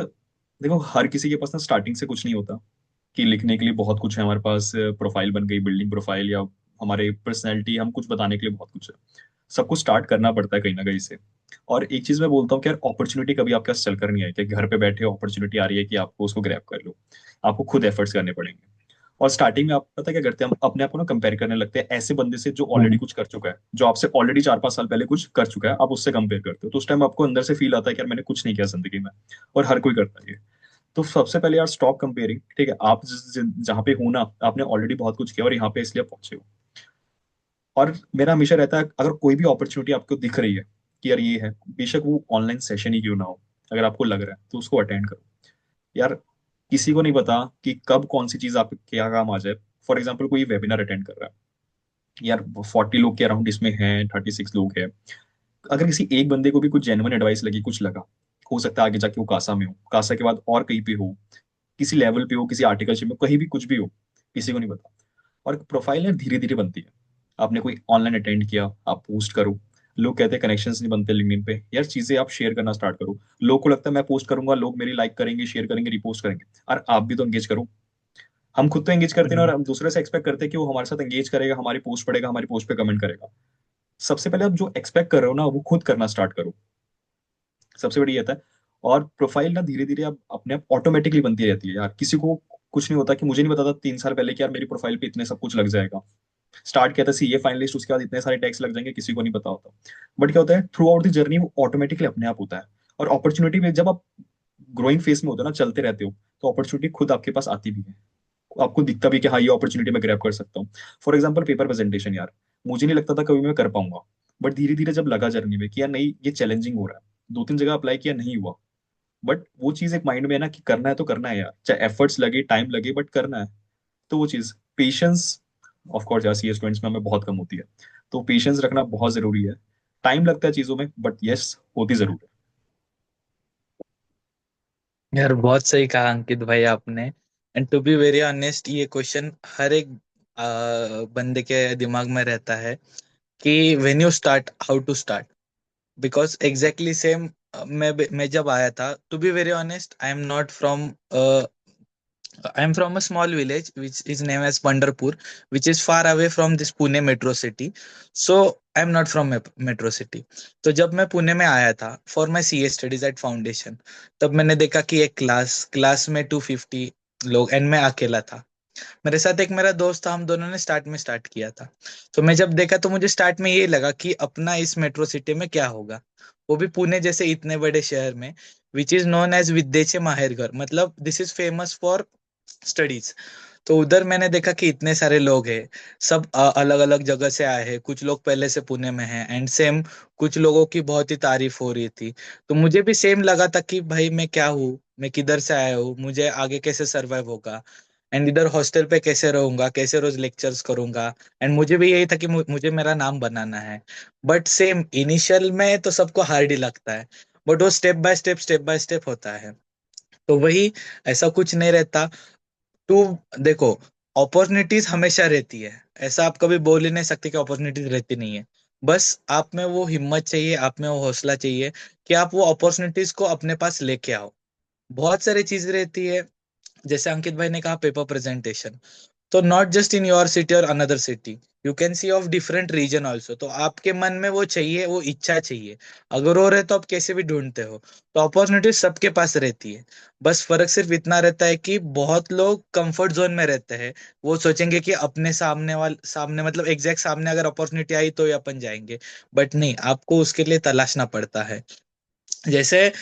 देखो हर किसी के पास ना स्टार्टिंग से कुछ नहीं होता कि लिखने के लिए बहुत कुछ है हमारे पास, प्रोफाइल बन गई, बिल्डिंग प्रोफाइल, या हमारे पर्सनैलिटी, हम कुछ बताने के लिए बहुत कुछ है। सबको स्टार्ट करना पड़ता है कहीं ना कहीं से। और एक चीज मैं बोलता हूँ कि यार अपॉर्चुनिटी कभी आपके पास चलकर नहीं आई कि घर पे बैठे अपॉर्चुनिटी आ रही है कि आपको उसको ग्रैब कर लो। आपको खुद एफर्ट्स करने पड़ेंगे। और स्टार्टिंग में आप पता क्या करते हैं, हम अपने आप को ना कंपेयर करने लगते हैं ऐसे बंदे से जो ऑलरेडी कुछ कर चुका है, जो आपसे ऑलरेडी 4-5 साल पहले कुछ कर चुका है, आप उससे कंपेयर करते हो, तो उस टाइम आपको अंदर से फील आता है कि यार मैंने कुछ नहीं किया जिंदगी में। और हर कोई करता है ये। तो सबसे पहले यार स्टॉप कंपेयरिंग, ठीक है? आप जहाँ पे हो ना, आपने ऑलरेडी बहुत कुछ किया और यहाँ पे इसलिए पहुंचे हो। और मेरा हमेशा रहता है, अगर कोई भी अपॉर्चुनिटी आपको दिख रही है कि यार ये है, बेशक वो ऑनलाइन सेशन ही क्यों ना हो, अगर आपको लग रहा है तो उसको अटेंड करो। यार किसी को नहीं पता कि कब कौन सी चीज आपके क्या काम आ जाए। फॉर एग्जाम्पल कोई वेबिनार अटेंड कर रहा है यार, 40 लोग के अराउंड इसमें हैं, 36 लोग हैं। अगर किसी एक बंदे को भी कुछ जेन्युइन एडवाइस लगी, कुछ लगा, हो सकता है आगे जाके वो कासा में हो, कासा के बाद और कहीं पे हो, किसी लेवल पे हो, किसी आर्टिकलशिप में, कहीं भी कुछ भी हो, किसी को नहीं पता। और प्रोफाइल है धीरे धीरे बनती है। आपने कोई ऑनलाइन अटेंड किया, आप पोस्ट करो। लोग कहते हैं कनेक्शंस नहीं बनते लिंक्डइन पे, यार चीजें आप शेयर करना स्टार्ट करो। लोग को लगता है मैं पोस्ट करूंगा, लोग मेरी लाइक करेंगे, शेयर करेंगे, रिपोस्ट करेंगे। और आप भी तो एंगेज करो। हम खुद तो एंगेज करते हैं और हम दूसरे से एक्सपेक्ट करते हैं कि वो हमारे साथ एंगेज करेगा, हमारी पोस्ट पढ़ेगा, हमारी पोस्ट पे कमेंट करेगा। सबसे पहले आप जो एक्सपेक्ट कर रहे हो ना, वो खुद करना स्टार्ट करो। सबसे बड़ी ये था। और प्रोफाइल ना धीरे धीरे अब अपने आप ऑटोमेटिकली बनती रहती है यार। किसी को कुछ नहीं होता कि मुझे नहीं पता था 3 साल पहले कि यार मेरी प्रोफाइल पे इतने सब कुछ लग जाएगा। स्टार्ट किया था सीए फाइनलिस्ट, उसके बाद इतने सारे टैक्स लग जाएंगे, किसी को नहीं पता होता। बट क्या होता है, थ्रू आउट द जर्नी वो ऑटोमेटिकली अपने आप होता है। और अपॉर्चुनिटी में जब आप ग्रोइंग फेस में होते हो ना, चलते रहते हो, तो अपॉर्चुनिटी खुद आपके पास आती भी है। आपको दिखता भी है कि हाँ ये अपॉर्चुनिटी मैं ग्रैब कर सकता हूँ। फॉर एग्जाम्पल पेपर प्रेजेंटेशन, यार मुझे नहीं लगता था कभी मैं कर पाऊंगा। बट धीरे धीरे जब लगा जर्नी में कि यार नहीं ये चैलेंजिंग हो रहा है, 2-3 जगह अप्लाई किया, नहीं हुआ। बट वो चीज एक माइंड में है ना कि करना है तो करना है यार, चाहे एफर्ट्स लगे, टाइम लगे, बट करना है। तो वो चीज पेशेंस, ऑफ कोर्स यार सीए स्टूडेंट्स में हमें बहुत कम होती है, तो पेशेंस रखना बहुत जरूरी है। टाइम लगता है चीजों में, बट यस होती जरूर है। यार बहुत सही कहा अंकित भाई आपने। And to be very honest, ये क्वेश्चन हर एक बंदे के दिमाग में रहता है कि when you start, how to start. Because exactly same, मैं जब आया था, to be very honest, I am from a small village which is named as Pandarpur, which is far away from this Pune metro city. So I am not from metro city. तो जब मैं पुणे में आया था for my C A studies at foundation, तब मैंने देखा कि एक क्लास में 250 लोग एंड मैं अकेला था। मेरे साथ एक मेरा दोस्त था, हम दोनों ने स्टार्ट किया था। तो मैं जब देखा तो मुझे स्टार्ट में ये लगा कि अपना इस मेट्रो सिटी में क्या होगा, वो भी पुणे जैसे इतने बड़े शहर में, विच इज नोन एज विद्येचे माहेरघर, मतलब this is famous for studies. तो उधर मैंने देखा कि इतने सारे लोग हैं, सब अलग अलग जगह से आए हैं, कुछ लोग पहले से पुणे में हैं एंड सेम, कुछ लोगों की बहुत ही तारीफ हो रही थी। तो मुझे भी सेम लगा था कि भाई मैं क्या हूँ, मैं किधर से आया हूँ, मुझे आगे कैसे सरवाइव होगा, एंड इधर हॉस्टल पे कैसे रहूंगा, कैसे रोज लेक्चर्स करूंगा। एंड मुझे भी यही था कि मुझे मेरा नाम बनाना है। बट सेम इनिशियल में तो सबको हार्ड ही लगता है, बट वो स्टेप बाय स्टेप होता है। तो वही, ऐसा कुछ नहीं रहता। टू, देखो, अपॉर्चुनिटीज हमेशा रहती है, ऐसा आप कभी बोल ही नहीं सकते कि अपॉर्चुनिटीज रहती नहीं है। बस आप में वो हिम्मत चाहिए, आप में वो हौसला चाहिए कि आप वो अपॉर्चुनिटीज को अपने पास लेके आओ। बहुत सारी चीजें रहती है, जैसे अंकित भाई ने कहा पेपर प्रेजेंटेशन, तो not just in your city और another city, you can see of different region also. तो आपके मन में वो चाहिए, वो इच्छा चाहिए। अगर वो रहे तो आप कैसे भी ढूंढते हो। तो अपॉर्चुनिटी सबके पास रहती है। बस फर्क सिर्फ इतना रहता है कि बहुत लोग कंफर्ट जोन में रहते हैं। वो सोचेंगे कि अपने सामने मतलब एग्जैक्ट सामने अगर अपॉर्चुनिटी आई तो ही अपन जाएंगे। बट नहीं, आपको उसके लिए तलाशना पड़ता है। जैसे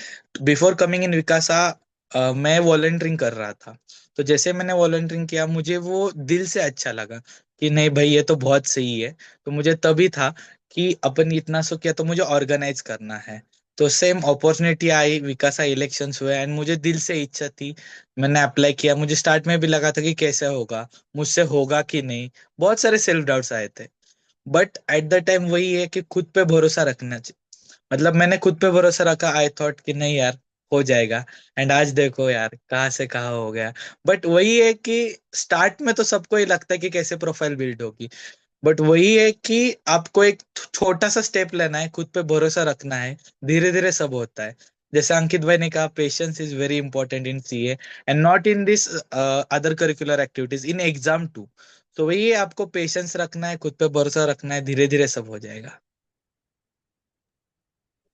बिफोर कमिंग इन विकासा, मैं वॉलंटियरिंग कर रहा था। तो जैसे मैंने वॉलंटियरिंग किया, मुझे वो दिल से अच्छा लगा कि नहीं भाई ये तो बहुत सही है। तो मुझे तभी था कि अपन इतना सो किया तो मुझे ऑर्गेनाइज करना है। तो सेम अपॉर्चुनिटी आई, विकासा इलेक्शंस हुए एंड मुझे दिल से इच्छा थी। मैंने अप्लाई किया, मुझे स्टार्ट में भी लगा था कि कैसे होगा, मुझसे होगा कि नहीं, बहुत सारे सेल्फ डाउट्स आए थे। बट एट द टाइम वही है कि खुद पे भरोसा रखना चाहिए। मतलब मैंने खुद पे भरोसा रखा, आई थॉट कि नहीं यार, हो जाएगा। एंड आज देखो यार कहाँ से कहाँ हो गया। बट वही है कि स्टार्ट में तो सबको ही लगता है कि कैसे प्रोफाइल बिल्ड होगी, बट वही है कि आपको एक छोटा सा स्टेप लेना है, खुद पे भरोसा रखना है, धीरे धीरे सब होता है। जैसे अंकित भाई ने कहा, patience is very important in CA and not in this other curricular activities, in exam too. तो वही है, आपको पेशेंस रखना है, खुद पे भरोसा रखना है, धीरे धीरे सब हो जाएगा।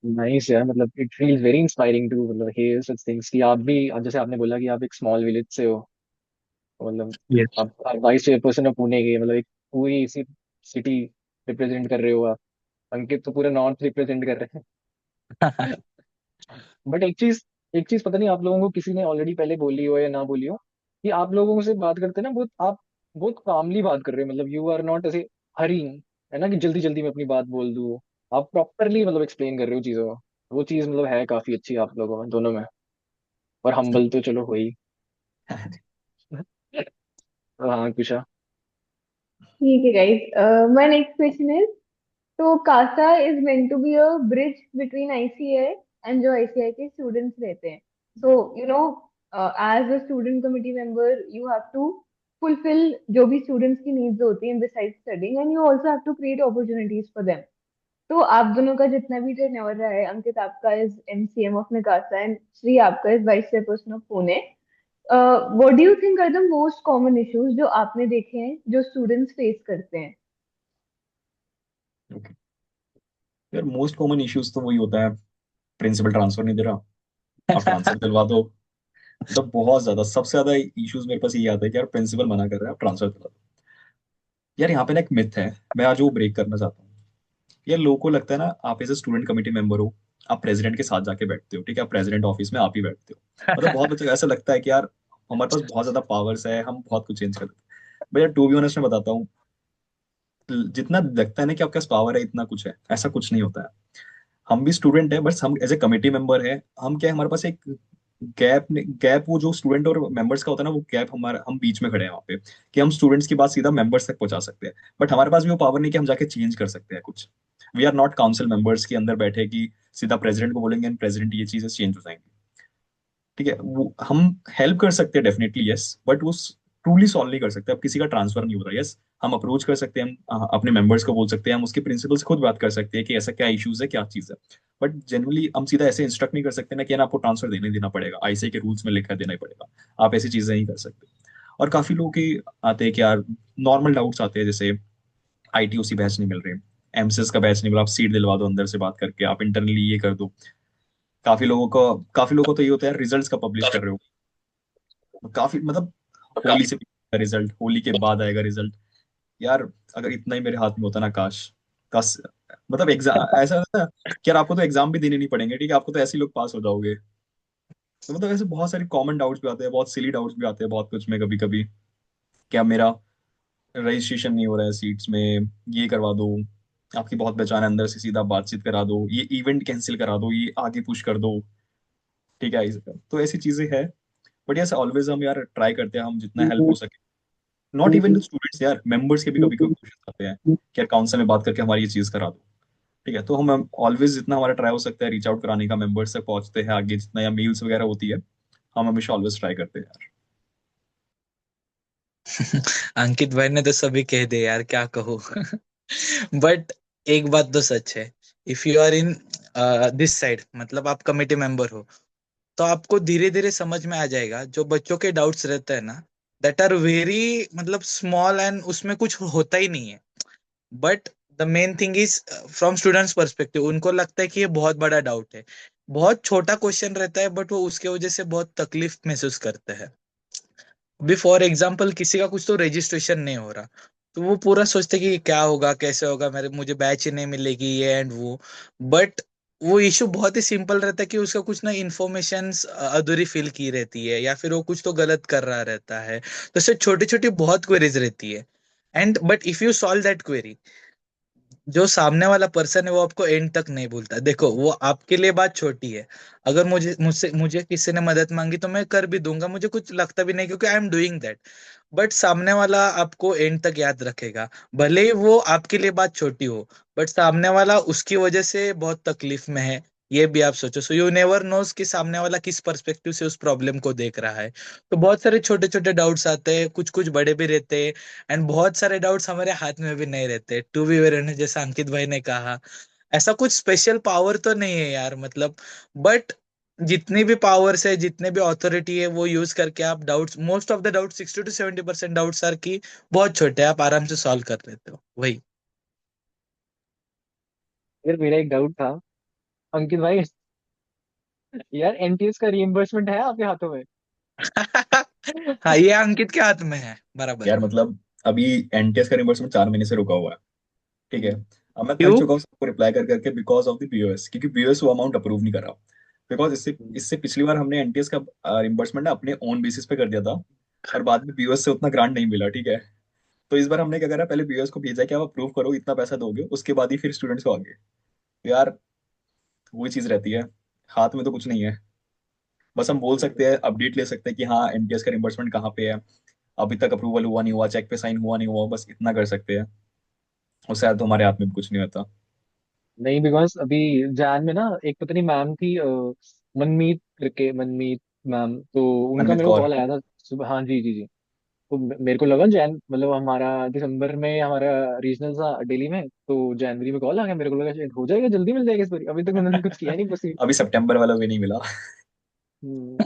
नाइस यार, मतलब it feels very inspiring to मतलब हियर सच थिंग्स कि आप भी, जैसे आपने बोला कि आप एक स्मॉल विलेज से हो, मतलब यस। आप वाइस चेयरपर्सन ऑफ पुणे के, मतलब एक पूरी इसी सिटी रिप्रेजेंट कर रहे हो आप। अंकित तो पूरा नॉर्थ रिप्रेजेंट कर रहे हैं। बट एक चीज पता नहीं आप लोगों को किसी ने ऑलरेडी पहले बोली हो या ना बोली हो, कि आप लोगों से बात करते हैं ना, बहुत आप बहुत कामली बात कर रहे हो, मतलब यू आर नॉट ऐसे हरी, है ना, कि जल्दी जल्दी में अपनी बात बोल दूं। आप प्रॉपरली मतलब एक्सप्लेन कर रहे हो चीजों को। वो चीज मतलब है काफी अच्छी आप लोगों में दोनों में। और हम्बल तो चलो हो ही। तो हाँ कुशा। ठीक है guys, my next question is, तो CASA is meant to be a bridge between ICAI and जो आईसीएआई के स्टूडेंट्स रहते हैं। So you know, as a student committee member you have to fulfil जो भी स्टूडेंट्स की नीड्स होती हैं besides studying, and you also have to create opportunities for them. तो आप दोनों का जितना भी टेन्योर रहा है, अंकित आपका is MCM of NICASA and Shri आपका is vice chairperson of Pune, what do you think are the most common issues जो आपने देखे हैं जो स्टूडेंट्स फेस करते हैं? ओके। यार मोस्ट कॉमन इश्यूज तो वही होता है, प्रिंसिपल ट्रांसफर नहीं दे रहा, आप ट्रांसफर दिलवा दो। मतलब बहुत ज्यादा, सबसे ज्यादा इश्यूज मेरे पास ये आता है कि यार प्रिंसिपल मना कर रहा है, आप ट्रांसफर दिलवा दो। यार यहाँ पे ना एक मिथ है, मैं आज वो ब्रेक करना चाहता हूँ। यार लोगों को लगता है ना, आप as a student committee member हो, आप प्रेसिडेंट के साथ जाके बैठते हो, ठीक है, आप प्रेसिडेंट ऑफिस में आप ही बैठते हो। मतलब बहुत बच्चों को ऐसा लगता है कि यार हमारे पास बहुत ज्यादा पावर्स है, हम बहुत कुछ चेंज कर देते हैं। भैया टू बी ऑनेस्ट मैं बताता हूँ, जितना लगता है ना कि आपके पास पावर है, इतना कुछ है, ऐसा कुछ नहीं होता है। हम भी स्टूडेंट है, बस हम एज ए कमेटी मेंबर है, हम क्या है, हमारे पास एक गैप वो जो स्टूडेंट और मेंबर्स का होता है ना, वो गैप हमारा, हम बीच में खड़े हैं वहाँ पे, कि हम स्टूडेंट्स की बात सीधा मेंबर्स तक पहुंचा सकते हैं। बट हमारे पास भी वो पावर नहीं कि हम जाके चेंज कर सकते हैं कुछ। We are not council members के अंदर बैठे कि सीधा प्रेसिडेंट को बोलेंगे एंड प्रेसिडेंट ये चीजें चेंज हो जाएंगी। ठीक है, वो हम हेल्प कर सकते हैं डेफिनेटली, यस, बट वो ट्रूली सॉल्व नहीं कर सकते। अब किसी का ट्रांसफर नहीं हो रहा, यस, हम अप्रोच कर सकते हैं, हम अपने मेंबर्स को बोल सकते हैं, हम उसके प्रिंसिपल से खुद बात कर सकते हैं कि ऐसा क्या इश्यूज है, क्या चीज है। बट जनरली हम सीधा ऐसे इंस्ट्रक्ट नहीं कर सकते ना कि ना आपको ट्रांसफर देने देना पड़ेगा, आईसीए के रूल्स में लिखा देना ही पड़ेगा। आप ऐसी चीजें नहीं कर सकते। और काफी लोग के आते हैं कि यार नॉर्मल डाउट्स आते हैं, जैसे आईटीओसी बैच नहीं मिल रहे, एमसीएस का बैच नहीं मिला, आप सीट दिलवा दो अंदर से बात करके, आप इंटरनली ये कर दो। काफी लोगों को तो ये होता है, रिजल्ट्स का पब्लिश कर रहे हो, काफी मतलब होली से रिजल्ट, होली के बाद आएगा रिजल्ट। यार अगर इतना ही मेरे हाथ में होता ना, काश मतलब एग्जाम ऐसा होता है कि यार आपको तो एग्जाम भी देने नहीं पड़ेंगे, ठीक है, आपको तो ऐसे ही लोग पास हो जाओगे। तो मतलब ऐसे बहुत सारे कॉमन डाउट्स भी आते हैं, बहुत सिली डाउट्स भी आते हैं बहुत कुछ में कभी कभी। क्या मेरा रजिस्ट्रेशन नहीं हो रहा है सीट्स में, ये करवा दो, आपकी बहुत पहचान है अंदर से, सीधा बातचीत करा दो, ये इवेंट कैंसिल करा दो, ये आगे पुश कर दो। ठीक है, तो ऐसी चीजें हैं। बट यस ऑलवेज हम यार ट्राई करते हैं, हम जितना हेल्प हो सके। नॉट इवन द स्टूडेंट्स, यार मेंबर्स के भी कभी कभी क्वेश्चन आते हैं कि यार काउंसिल में बात करके हमारी ये चीज करा दो। ठीक है, तो हम ऑलवेज जितना हमारा ट्राई हो सकता है रीच आउट कराने का, मेंबर्स तक पहुंचते हैं आगे जितना, या मेल्स वगैरह होती है, हम हमेशा ऑलवेज ट्राई करते हैं यार। अंकित भाई ने तो सभी कह दिया यार, क्या कहूँ। बट एक बात तो सच है, if you are in this side, मतलब आप कमेटी मेंबर हो, तो आपको धीरे धीरे समझ में आ जाएगा जो बच्चों के डाउट्स रहते हैं ना, दैट आर वेरी मतलब स्मॉल एंड उसमें कुछ होता ही नहीं है। But the main thing is from students perspective, उनको लगता है कि ये बहुत बड़ा डाउट है, बहुत छोटा क्वेश्चन रहता है, बट वो उसके वजह से बहुत तकलीफ महसूस करते हैं। अभी फॉर एग्जाम्पल किसी का कुछ तो रजिस्ट्रेशन नहीं हो रहा, तो वो पूरा सोचते कि क्या होगा, कैसे होगा, मेरे मुझे बैच ही नहीं मिलेगी, ये एंड वो। बट वो इशू बहुत ही सिंपल रहता है कि उसका कुछ ना इंफॉर्मेशन अधूरी फिल की रहती है, या फिर वो कुछ तो गलत कर रहा रहता है। तो इससे छोटी छोटी बहुत क्वेरीज रहती है। And but if you solve that query, जो सामने वाला पर्सन है वो आपको एंड तक नहीं भूलता। देखो वो आपके लिए बात छोटी है, अगर मुझे किसी ने मदद मांगी तो मैं कर भी दूंगा, मुझे कुछ लगता भी नहीं, क्योंकि I am doing that. But सामने वाला आपको एंड तक याद रखेगा, भले ही वो आपके लिए बात छोटी हो, बट सामने वाला उसकी वजह से बहुत तकलीफ में है, ये भी आप सोचो। सो यू नेवर नोस कि सामने वाला किस पर्सपेक्टिव से उस प्रॉब्लम को देख रहा है। तो बहुत सारे छोटे छोटे डाउट्स आते हैं, कुछ कुछ बड़े भी रहते हैं, एंड बहुत सारे डाउट्स हमारे हाथ में भी नहीं रहते। टू बी वेरी ऑनेस्ट, जैसा अंकित भाई ने कहा, ऐसा कुछ स्पेशल पावर तो नहीं है यार, मतलब। बट जितनी भी पावर्स है, जितने भी अथॉरिटी है, वो यूज करके आप doubts, most of the doubt 60 to 70% doubts are की बहुत छोटे हैं, आप आराम से सॉल्व कर लेते हो वही। यार मेरा एक डाउट था, अंकित भाई, यार एनटीएस का रिइम्बर्समेंट है आपके हाथों में? हाँ, ये अंकित के हाथ में है बराबर। यार मतलब अभी एनटीएस का रिimbursement 4 महीने से रुका हुआ है, ठीक है। अब मैं थक क्यों? चुका हूँ सबको रिप्लाई कर करके, बिकॉज ऑफ द पीओएस, क्योंकि पीओएस वो अमाउंट अप्रूव नहीं कर रहा। बिकॉज इससे इससे पिछली बार हमने एनटीएस का रिimbursement ना अपने ओन बेसिस पे कर दिया था, और बाद में पीओएस से उतना ग्रांट नहीं मिला, ठीक है। तो इस बार हमने क्या करा, पहले पीओएस को भेजा कि आप अप्रूव करो, इतना पैसा दोगे, उसके बाद ही फिर स्टूडेंट्स को आगे। तो यार वही चीज रहती है, हाथ में तो कुछ नहीं है। बस हम बोल सकते हैं, अपडेट ले सकते हैं कि हाँ एनटीएस का रिimbursement कहाँ पे है, अभी तक अप्रूवल हुआ नहीं हुआ, चेक पे साइन हुआ नहीं हुआ, बस इतना कर सकते हैं। और शायद तो हमारे हाथ में भी कुछ नहीं होता। नहीं, बिकॉज अभी जैन में ना एक पता नहीं मैम थी, मनमीत करके, मनमीत मैम, तो उनका मनमित मेरे को कौर। कॉल आया था सुबह। हाँ जी जी जी। तो मेरे को लगा जैन, मतलब हमारा दिसंबर में हमारा रीजनल था दिल्ली में, तो जनवरी में कॉल आ गया, मेरे को लगा शायद हो जाएगा, जल्दी मिल जाएगा इस बार। अभी तक उन्होंने कुछ किया नहीं बस। अभी सितंबर वाला भी नहीं मिला। हम्म।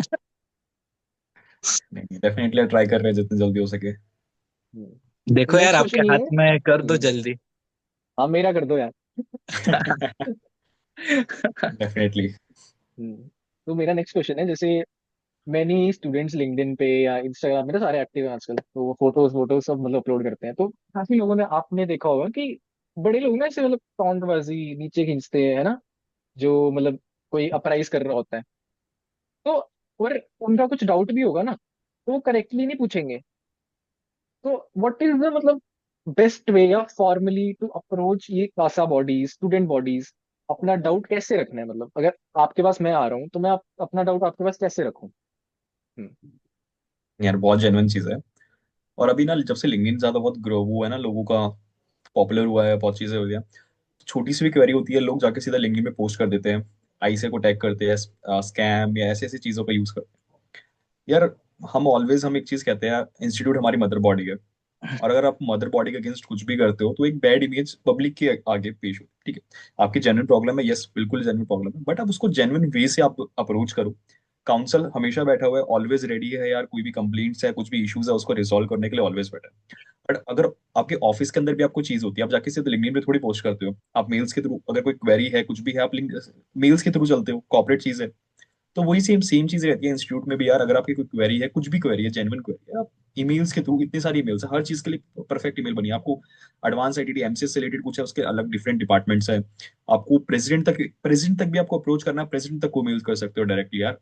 नहीं, डेफिनेटली ट्राई कर रहे हैं जितनी जल्दी हो सके। तो देखो यार, नेक्स्ट आपके क्वेश्चन ये हाथ है। में कर दो जल्दी। हाँ, मेरा कर दो यार। डेफिनेटली। तो मेरा नेक्स्ट क्वेश्चन है, जैसे मैनी स्टूडेंट्स लिंक्डइन पे या इंस्टाग्राम में तो सारे एक्टिव हैं आजकल, तो वो फोटोज वोटोज सब मतलब अपलोड करते हैं, तो काफी लोगों ने, आपने देखा होगा कि बड़े लोग ना ऐसे मतलब टॉन्टबाजी नीचे खींचते हैं, है ना, जो मतलब कोई अपराइज कर रहा होता है, तो और उनका कुछ डाउट भी होगा ना, तो वो करेक्टली नहीं पूछेंगे। तो व्हाट इज द मतलब बेस्ट वे या फॉर्मली टू अप्रोच ये कासा बॉडीज, स्टूडेंट बॉडीज, अपना डाउट कैसे रखना है? मतलब अगर आपके पास मैं आ रहा हूँ तो मैं अपना डाउट आपके पास कैसे रखूँ? हम्म। यार बहुत जेन्युइन चीज है। और अभी ना जब से लिंक्डइन ज्यादा बहुत ग्रो हुआ है ना, लोगों का पॉपुलर हुआ है, बहुत चीजें हो गई हैं, छोटी सी भी क्वेरी होती है, लोग जाके सीधा लिंक्डइन में पोस्ट कर देते हैं, आईसे को टैग करते हैं, स्कैम या ऐसी ऐसी चीजों का यूज करते हैं। यार हम एक चीज कहते हैं, इंस्टीट्यूट हमारी मदर बॉडी है। और अगर आप मदर बॉडी के अगेंस्ट कुछ भी करते हो, तो एक बैड इमेज पब्लिक के आगे पेश हो, ठीक है। आपकी जेन्युइन प्रॉब्लम है, यस बिल्कुल जेन्युइन प्रॉब्लम है, बट आप उसको जेन्युइन वे से आप अप्रोच करो। काउंसल हमेशा बैठा हुआ है, ऑलवेज रेडी है यार, कोई भी कंप्लेंट्स है, कुछ भी इश्यूज है, उसको रिजॉल्व करने के लिए ऑलवेज बैठा है। बट अगर आपके ऑफिस के अंदर भी आपको चीज होती है, आप जाके सिर्फ लिंक्डइन पे थोड़ी पोस्ट करते हो, आप मेल्स के थ्रू, अगर कोई क्वेरी है कुछ भी है, आप लिंक मेल्स के थ्रू चलते हो, कॉर्पोरेट चीज है। तो वही सेम सेम चीज रहती है इंस्टीट्यूट में भी यार, अगर आपकी कोई क्वेरी है, कुछ भी क्वेरी है, जेन्युइन क्वेरी है, आप ईमेल्स के थ्रू, इतनी सारी ईमेल्स है, हर चीज के लिए परफेक्ट ईमेल बनी है आपको। एडवांस आईटीडी एमसीएस से रिलेटेड कुछ है, उसके अलग डिफरेंट डिपार्टमेंट्स है। आपको प्रेसिडेंट तक भी आपको अप्रोच करना है, प्रेसिडेंट तक को मेल कर सकते हो डायरेक्टली यार,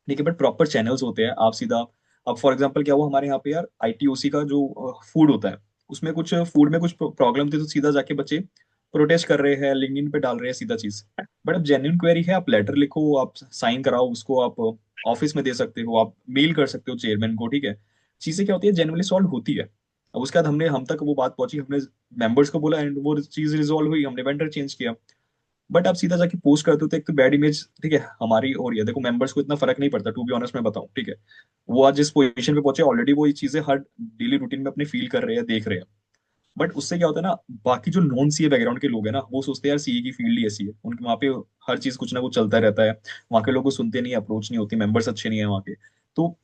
ठीक है। बट प्रॉपर चैनल्स होते हैं, आप सीधा, अब फॉर एग्जाम्पल क्या हुआ हमारे यहाँ पे यार, आईटीओसी का जो फूड होता है, उसमें कुछ फूड में कुछ प्रॉब्लम थी, तो सीधा जाके बच्चे प्रोटेस्ट कर रहे हैं, लिंक्डइन पे डाल रहे हैं सीधा चीज। बट अब जेन्युइन क्वेरी है, आप लेटर लिखो, आप साइन कराओ उसको, आप ऑफिस में दे सकते हो, आप मेल कर सकते हो चेयरमैन को, ठीक है। चीजें क्या होती है, जेन्युइनली सॉल्व होती है। अब उसके बाद हम तक वो बात पहुंची, हमने मेंबर्स को बोला, एंड वो चीज रिजॉल्व हुई, हमने वेंडर चेंज किया। बट आप सीधा जाके पोस्ट करते हो तो एक तो बैड इमेज, ठीक है, हमारी हो रही है। देखो मेंबर्स को इतना फर्क नहीं पड़ता, टू बी ऑनेस्ट मैं बताऊं, ठीक है। वो आज जिस पोजीशन पे पहुंचे, ऑलरेडी वो ये चीजें हर डेली रूटीन में अपने फील कर रहे हैं, देख रहे हैं। बट उससे क्या होता है ना, बाकी जो नॉन सीए बैकग्राउंड के लोग हैं ना, वो सोचते हैं यार सीए की फील्ड ही ऐसी है, उनके वहाँ पे हर चीज कुछ ना कुछ चलता रहता है, वहाँ के लोग को सुनते नहीं, अप्रोच नहीं होती, मेंबर्स अच्छे नहीं है वहाँ के। तो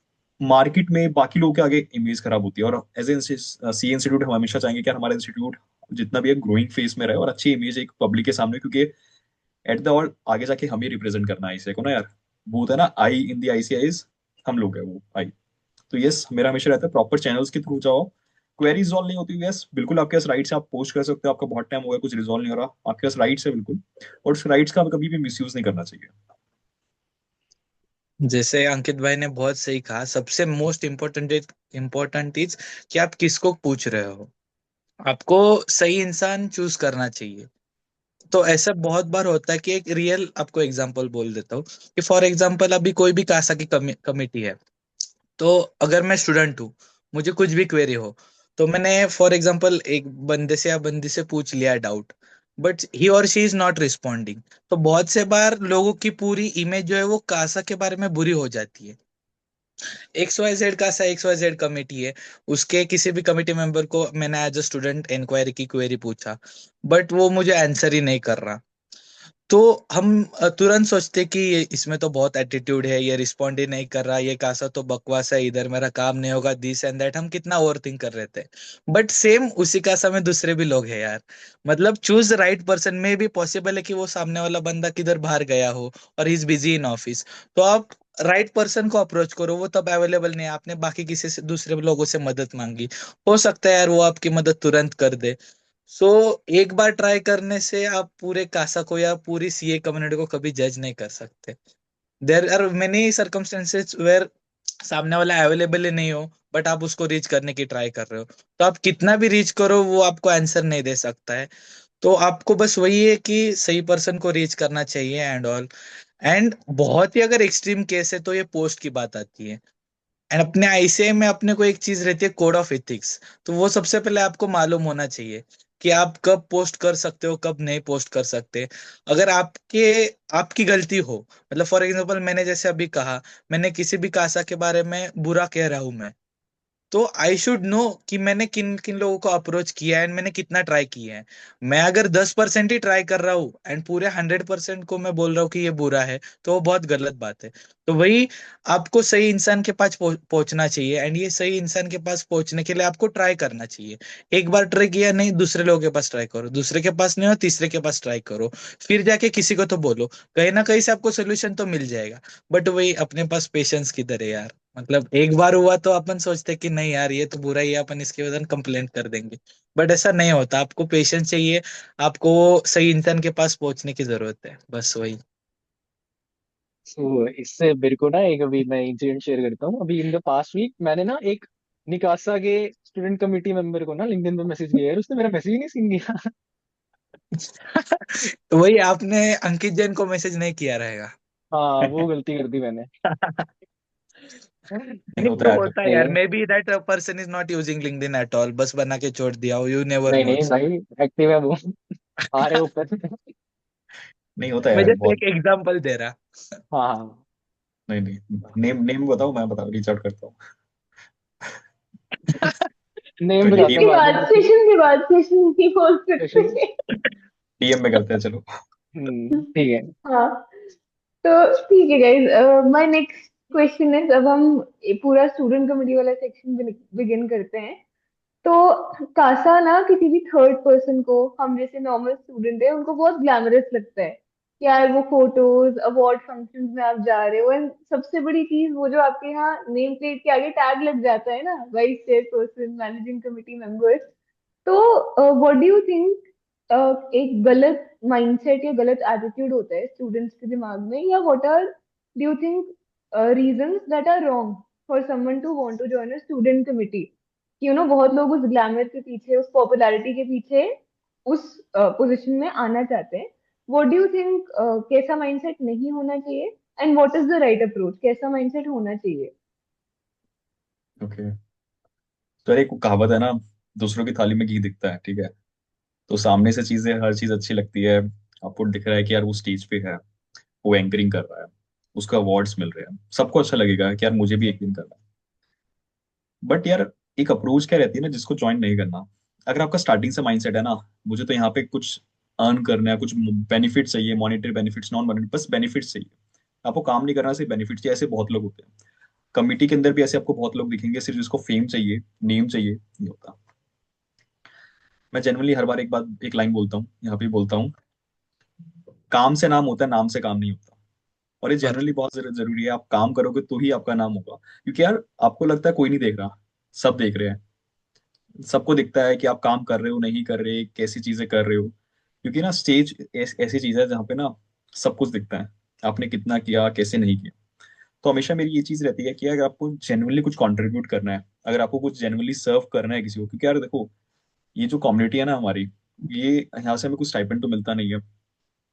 मार्केट में बाकी लोगों के आगे इमेज खराब होती है। और एज ए सी इंस्टीट्यूट हम हमेशा चाहेंगे कि यार हमारा इंस्टीट्यूट जितना भी है ग्रोइंग फेस में रहे, और अच्छी इमेज एक पब्लिक के सामने, क्योंकि एट द ऑल आगे जाके हम ही रिप्रेजेंट करना है इसे को ना यार। वो होता है ना, आई इन दी आईसीआईज, हम लोग है वो आई। तो यस, मेरा हमेशा रहता है प्रॉपर चैनल्स के थ्रू जाओ। क्वेरी रिजॉल्व नहीं होती, यस बिल्कुल आपके पास राइट्स है, आप पोस्ट कर सकते हो, आपका बहुत टाइम हो गया कुछ रिजॉल्व नहीं हो रहा, आपके पास राइट्स है बिल्कुल। और उस राइट्स का कभी भी मिसयूज नहीं करना चाहिए। जैसे अंकित भाई ने बहुत सही कहा, सबसे मोस्ट इम्पोर्टेंट इज कि आप किसको पूछ रहे हो। आपको सही इंसान चूज करना चाहिए। तो ऐसा बहुत बार होता है कि एक रियल आपको एग्जांपल बोल देता हूँ कि फॉर एग्जांपल अभी कोई भी कासा की कमिटी है। तो अगर मैं स्टूडेंट हूँ, मुझे कुछ भी क्वेरी हो, तो मैंने फॉर एग्जांपल एक बंदे से या बंदी से पूछ लिया डाउट, बट ही और शी इज नॉट रिस्पॉन्डिंग। तो बहुत से बार लोगों की पूरी इमेज जो है वो कासा के बारे में बुरी हो जाती है। XYZ का सा XYZ कमेटी है, उसके किसी भी कमेटी मेंबर को मैंने एज अ स्टूडेंट इंक्वायरी की क्वेरी पूछा, बट वो मुझे आंसर ही नहीं कर रहा। तो हम तुरंत सोचते कि ये इसमें तो बहुत एटीट्यूड है, ये रिस्पॉन्ड ही नहीं कर रहा, ये कासा तो बकवास है, इधर मेरा काम नहीं होगा, दिस एंड दैट, हम कितना ओवर थिंक कर रहे थे। बट सेम उसी कासा में दूसरे भी लोग हैं यार। मतलब चूज राइट पर्सन में भी पॉसिबल है कि वो सामने वाला बंदा किधर बाहर गया हो और इज बिजी इन ऑफिस, तो आप राइट पर्सन को अप्रोच करो, वो तब अवेलेबल नहीं है, आपने बाकी किसी से दूसरे लोगों से मदद मांगी, हो सकता है यार वो आपकी मदद तुरंत कर दे। सो एक बार ट्राई करने से आप पूरे कासा को या पूरी सीए कम्युनिटी को कभी जज नहीं कर सकते। There are many circumstances where सामने वाला अवेलेबल ही नहीं हो, बट आप उसको रीच करने की ट्राई कर रहे हो, तो आप कितना भी रीच करो वो आपको आंसर नहीं दे सकता है। तो आपको बस वही है कि सही पर्सन को रीच करना चाहिए एंड ऑल। एंड बहुत ही अगर एक्सट्रीम केस है तो ये पोस्ट की बात आती है। एंड अपने आईसीआई में अपने को एक चीज रहती है, कोड ऑफ एथिक्स। तो वो सबसे पहले आपको मालूम होना चाहिए कि आप कब पोस्ट कर सकते हो, कब नहीं पोस्ट कर सकते। अगर आपकी गलती हो, मतलब फॉर एग्जांपल मैंने जैसे अभी कहा, मैंने किसी भी कासा के बारे में बुरा कह रहा हूं मैं, तो आई शुड नो कि मैंने किन किन लोगों को अप्रोच किया है एंड मैंने कितना ट्राई किया है। मैं अगर 10% ही ट्राई कर रहा हूँ एंड पूरे 100% को मैं बोल रहा हूँ कि ये बुरा है, तो वो बहुत गलत बात है। तो वही, आपको सही इंसान के पास पहुंचना चाहिए, एंड ये सही इंसान के पास पहुंचने के लिए आपको ट्राई करना चाहिए। एक बार ट्राई किया नहीं, दूसरे लोगों के पास ट्राई करो, दूसरे के पास नहीं हो तीसरे के पास ट्राई करो, फिर जाके किसी को तो बोलो, कहीं ना कहीं से आपको सोल्यूशन तो मिल जाएगा। बट वही, अपने पास पेशेंस किधर है यार। मतलब एक बार हुआ तो अपन सोचते कि नहीं यार ये तो बुरा ही है, अपन इसके वजह कंप्लेंट कर देंगे, बट ऐसा नहीं होता। आपको पेशेंस चाहिए, आपको सही इंसान के पास पहुंचने की जरूरत है, बस वही। तो इससे मेरे को ना एक अभी मैं इंसिडेंट शेयर करता हूँ। अभी इन द पास्ट वीक मैंने ना एक निकासा के स्टूडेंट कमेटी मेंबर को ना लिंक्डइन पे मैसेज किया है, उसने मेरा मैसेज ही नहीं सीन किया। तो वही, आपने अंकित जैन को मैसेज नहीं किया रहेगा। हाँ, वो गलती कर दी मैंने। नहीं नहीं, होता तो है यार होता है नहीं यार, नहीं, may be that person is not using LinkedIn at all, बस बना के छोड़ दिया हो, यू नेवर नहीं नहीं नोस। भाई, एक्टिव है वो, आ रहे ऊपर। नहीं होता है मैं यार जस्ट बहुत। एक एग्जांपल दे रहा। हाँ हाँ। नहीं नहीं, नेम नेम बताओ, मैं बताओ रीच आउट करता हूँ। नेम चलिए बताते हैं डीएम, बाद में। के बाद सेशन नहीं बोल सेशन। सकते। डीएम में करते हैं चलो। ठीक है। हाँ, तो ठीक है guys, my next question is, अब हम ये पूरा स्टूडेंट कमेटी वाला सेक्शन बिगिन करते हैं। तो कासा ना किसी भी थर्ड पर्सन को, हम जैसे नॉर्मल स्टूडेंट है उनको बहुत ग्लैमरस लगता है कि यार वो फोटोज अवार्ड फंक्शंस में आप जा रहे हो, एंड सबसे बड़ी चीज वो जो आपके यहाँ नेम प्लेट के आगे टैग लग जाता है ना, vice chairperson managing committee members. तो व्हाट डू यू थिंक, एक गलत माइंडसेट या गलत एटीट्यूड होता है स्टूडेंट्स के दिमाग में, या what are do you think reasons that are wrong for someone to want to join a student committee? बहुत लोग उस ग्लैमर के पीछे, उस पॉपुलैरिटी के पीछे, उस पोजीशन में आना चाहते हैं। व्हाट डू यू थिंक, कैसा माइंडसेट नहीं होना चाहिए, and what is the right approach, कैसा माइंडसेट होना चाहिए? ओके, तो यार एक कहावत है ना, दूसरों की थाली में घी दिखता है, ठीक है। तो सामने से चीजें, हर चीज अच्छी लगती है, आपको दिख रहा है कि यार वो स्टेज पे है, वो एंकरिंग कर रहा है, उसका अवार्ड्स मिल रहे हैं, सबको अच्छा लगेगा कि यार मुझे भी एक दिन करना है। बट यार एक अप्रोच क्या रहती है ना, जिसको ज्वाइन नहीं करना। अगर आपका स्टार्टिंग से माइंडसेट है ना, मुझे तो यहाँ पे कुछ अर्न करना है, कुछ बेनिफिट चाहिए, मॉनेटरी बेनिफिट्स, नॉन मॉनेटरी, बस बेनिफिट्स चाहिए, आपको काम नहीं करना, सिर्फ बेनिफिट्स चाहिए, ऐसे बहुत लोग होते हैं। कमिटी के अंदर भी ऐसे आपको बहुत लोग दिखेंगे, सिर्फ जिसको फेम चाहिए, नेम चाहिए, नहीं होता। मैं जनरली हर बार एक बात, एक लाइन बोलता हूँ, यहाँ पे बोलता हूँ, काम से नाम होता है, नाम से काम नहीं होता। और ये पर जनरली बहुत जरूरी है, आप काम करोगे तो ही आपका नाम होगा। क्योंकि यार आपको लगता है कोई नहीं देख रहा, सब देख रहे हैं, सबको दिखता है कि आप काम कर रहे हो नहीं कर रहे, कैसी चीजें कर रहे हो। क्योंकि ना स्टेज ऐसी चीज है जहाँ पे ना सब कुछ दिखता है, आपने कितना किया कैसे नहीं किया। तो हमेशा मेरी ये चीज रहती है कि अगर आपको जेन्युइनली कुछ कंट्रीब्यूट करना है, अगर आपको कुछ जेन्युइनली सर्व करना है किसी को, क्योंकि यार देखो, ये जो कम्युनिटी है ना हमारी, ये यहाँ से हमें कुछ स्टाइपेंड तो मिलता नहीं है,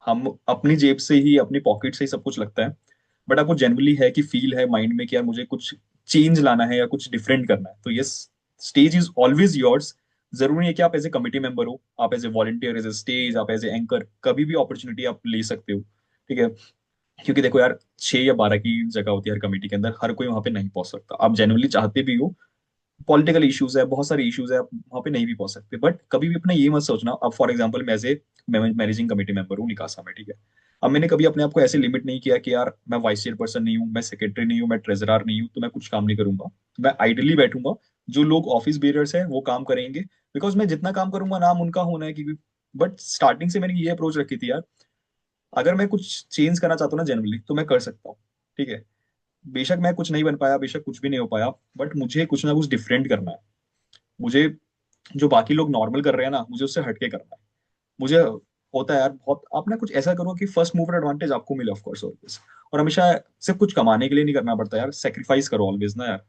हम अपनी जेब से ही, अपनी पॉकेट से ही सब कुछ लगता है। बट आपको जेन्युइनली है कि फील है माइंड में कि यार मुझे कुछ चेंज लाना है या कुछ डिफरेंट करना है, तो yes, stage is always yours. जरूरी नहीं है कि आप एज ए कमिटी मेंबर हो, आप as a volunteer, as a stage, as as ए एंकर, कभी भी अपॉर्चुनिटी आप ले सकते हो। ठीक है, क्योंकि देखो यार, 6 या 12 की जगह होती है हर कमेटी के अंदर, हर कोई वहां पे नहीं पहुंच सकता। आप जेन्युइनली चाहते भी हो, पॉलिटिकल इश्यूज है, बहुत सारे इश्यूज है, आप वहां पे नहीं भी पहुंच सकते, बट कभी भी अपना ये मत सोचना। अब फॉर एग्जांपल मैं as a managing committee member हूँ निकासा में, ठीक है। अब मैंने कभी अपने आप को ऐसे लिमिट नहीं किया कि यार मैं वाइस चेयरपर्सन नहीं हूँ, मैं सेक्रेटरी नहीं हूँ, मैं ट्रेजरर नहीं हूँ, तो मैं कुछ काम नहीं करूंगा। मैं आइडली बैठूंगा, जो लोग ऑफिस बेरर्स हैं वो काम करेंगे, बिकॉज मैं जितना काम करूंगा नाम उनका होना है। क्योंकि बट स्टार्टिंग से मैंने ये अप्रोच रखी थी यार, अगर मैं कुछ चेंज करना चाहता हूँ ना जनरली, तो मैं कर सकता हूँ। ठीक है, बेशक मैं कुछ नहीं बन पाया, बेशक कुछ भी नहीं हो पाया, बट मुझे कुछ ना कुछ डिफरेंट करना है। मुझे जो बाकी लोग नॉर्मल कर रहे हैं ना, मुझे उससे हटके करना है। मुझे होता है यार बहुत, आप ना कुछ ऐसा करो कि फर्स्ट मूवर एडवांटेज आपको मिले, ऑफ कोर्स ऑलवेज। और हमेशा सिर्फ कुछ कमाने के लिए नहीं करना पड़ता यार, सेक्रीफाइस करो ऑलवेज ना यार।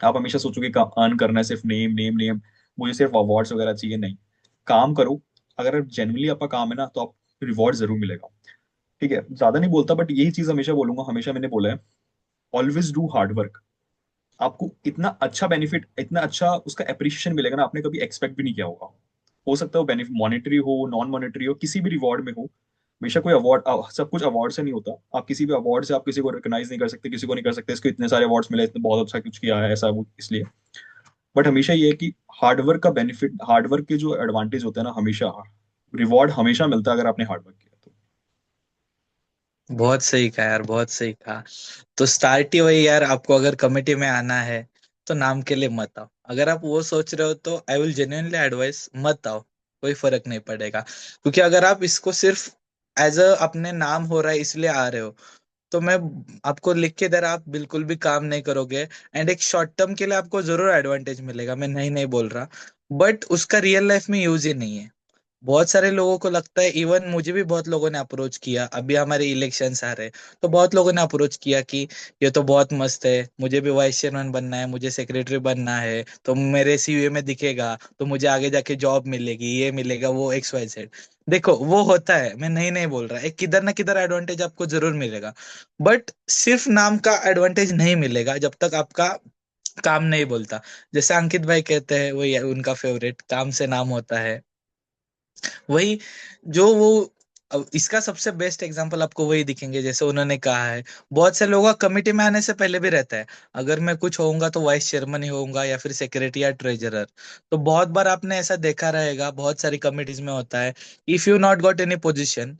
आप हमेशा सोचोगे कि अर्न करना है सिर्फ नेम नेम नेम, मुझे सिर्फ अवार्ड्स वगैरह चाहिए, नहीं। काम करो, अगर जेन्युइनली आपका काम है ना, तो आप रिवॉर्ड जरूर मिलेगा। ठीक है, ज्यादा नहीं बोलता, बट यही चीज हमेशा बोलूंगा, हमेशा मैंने बोला है, ऑलवेज डू हार्ड वर्क। आपको इतना अच्छा बेनिफिट, इतना अच्छा उसका एप्रिसिएशन मिलेगा ना, आपने कभी एक्सपेक्ट भी नहीं किया होगा। हो सकता है वो बेनिफिट मॉनेटरी हो, नॉन मॉनेटरी हो, किसी भी रिवॉर्ड में हो। बेशक कोई अवार्ड, सब कुछ अवार्ड से नहीं होता। आप किसी भी अवार्ड से आप किसी को रिकॉग्नाइज नहीं कर सकते, किसी को नहीं कर सकते इसको इतने सारे अवार्ड्स मिले, इतने बहुत अच्छा कुछ किया है, ऐसा वो इसलिए। बट हमेशा ये है कि हार्डवर्क का बेनिफिट, हार्डवर्क के जो एडवांटेज होता है ना, हमेशा रिवॉर्ड हमेशा मिलता है अगर आपने हार्डवर्क किया तो। बहुत सही कहा यार, बहुत सही कहा। तो स्टार्ट ही वही यार, आपको अगर कमेटी में आना है तो नाम के लिए मत आओ। अगर आप वो सोच रहे हो तो आई विल जेन्युइनली एडवाइस मत आओ, कोई फर्क नहीं पड़ेगा। क्योंकि अगर आप इसको सिर्फ एज अ अपने नाम हो रहा है इसलिए आ रहे हो, तो मैं आपको लिख के दे रहा, आप बिल्कुल भी काम नहीं करोगे। एंड एक शॉर्ट टर्म के लिए आपको जरूर एडवांटेज मिलेगा, मैं नहीं नहीं बोल रहा, बट उसका रियल लाइफ में यूज ही नहीं है। बहुत सारे लोगों को लगता है, इवन मुझे भी बहुत लोगों ने अप्रोच किया, अभी हमारे इलेक्शंस आ रहे हैं तो बहुत लोगों ने अप्रोच किया कि ये तो बहुत मस्त है, मुझे भी वाइस चेयरमैन बनना है, मुझे सेक्रेटरी बनना है, तो मेरे सीवी में दिखेगा तो मुझे आगे जाके जॉब मिलेगी, ये मिलेगा, वो एक्स वाई जेड। देखो वो होता है, मैं नहीं नहीं बोल रहा, एक किधर ना किधर एडवांटेज आपको जरूर मिलेगा, बट सिर्फ नाम का एडवांटेज नहीं मिलेगा जब तक आपका काम नहीं बोलता। जैसे अंकित भाई कहते हैं, वही है उनका फेवरेट, काम से नाम होता है। वही जो वो, अब इसका सबसे बेस्ट एग्जांपल आपको वही दिखेंगे जैसे उन्होंने कहा है। बहुत से लोगों का कमिटी में आने से पहले भी रहता है, अगर मैं कुछ होऊंगा तो वाइस चेयरमैन ही होऊंगा या फिर सेक्रेटरी या ट्रेजरर। तो बहुत बार आपने ऐसा देखा रहेगा, बहुत सारी कमिटीज में होता है, if you not got any position,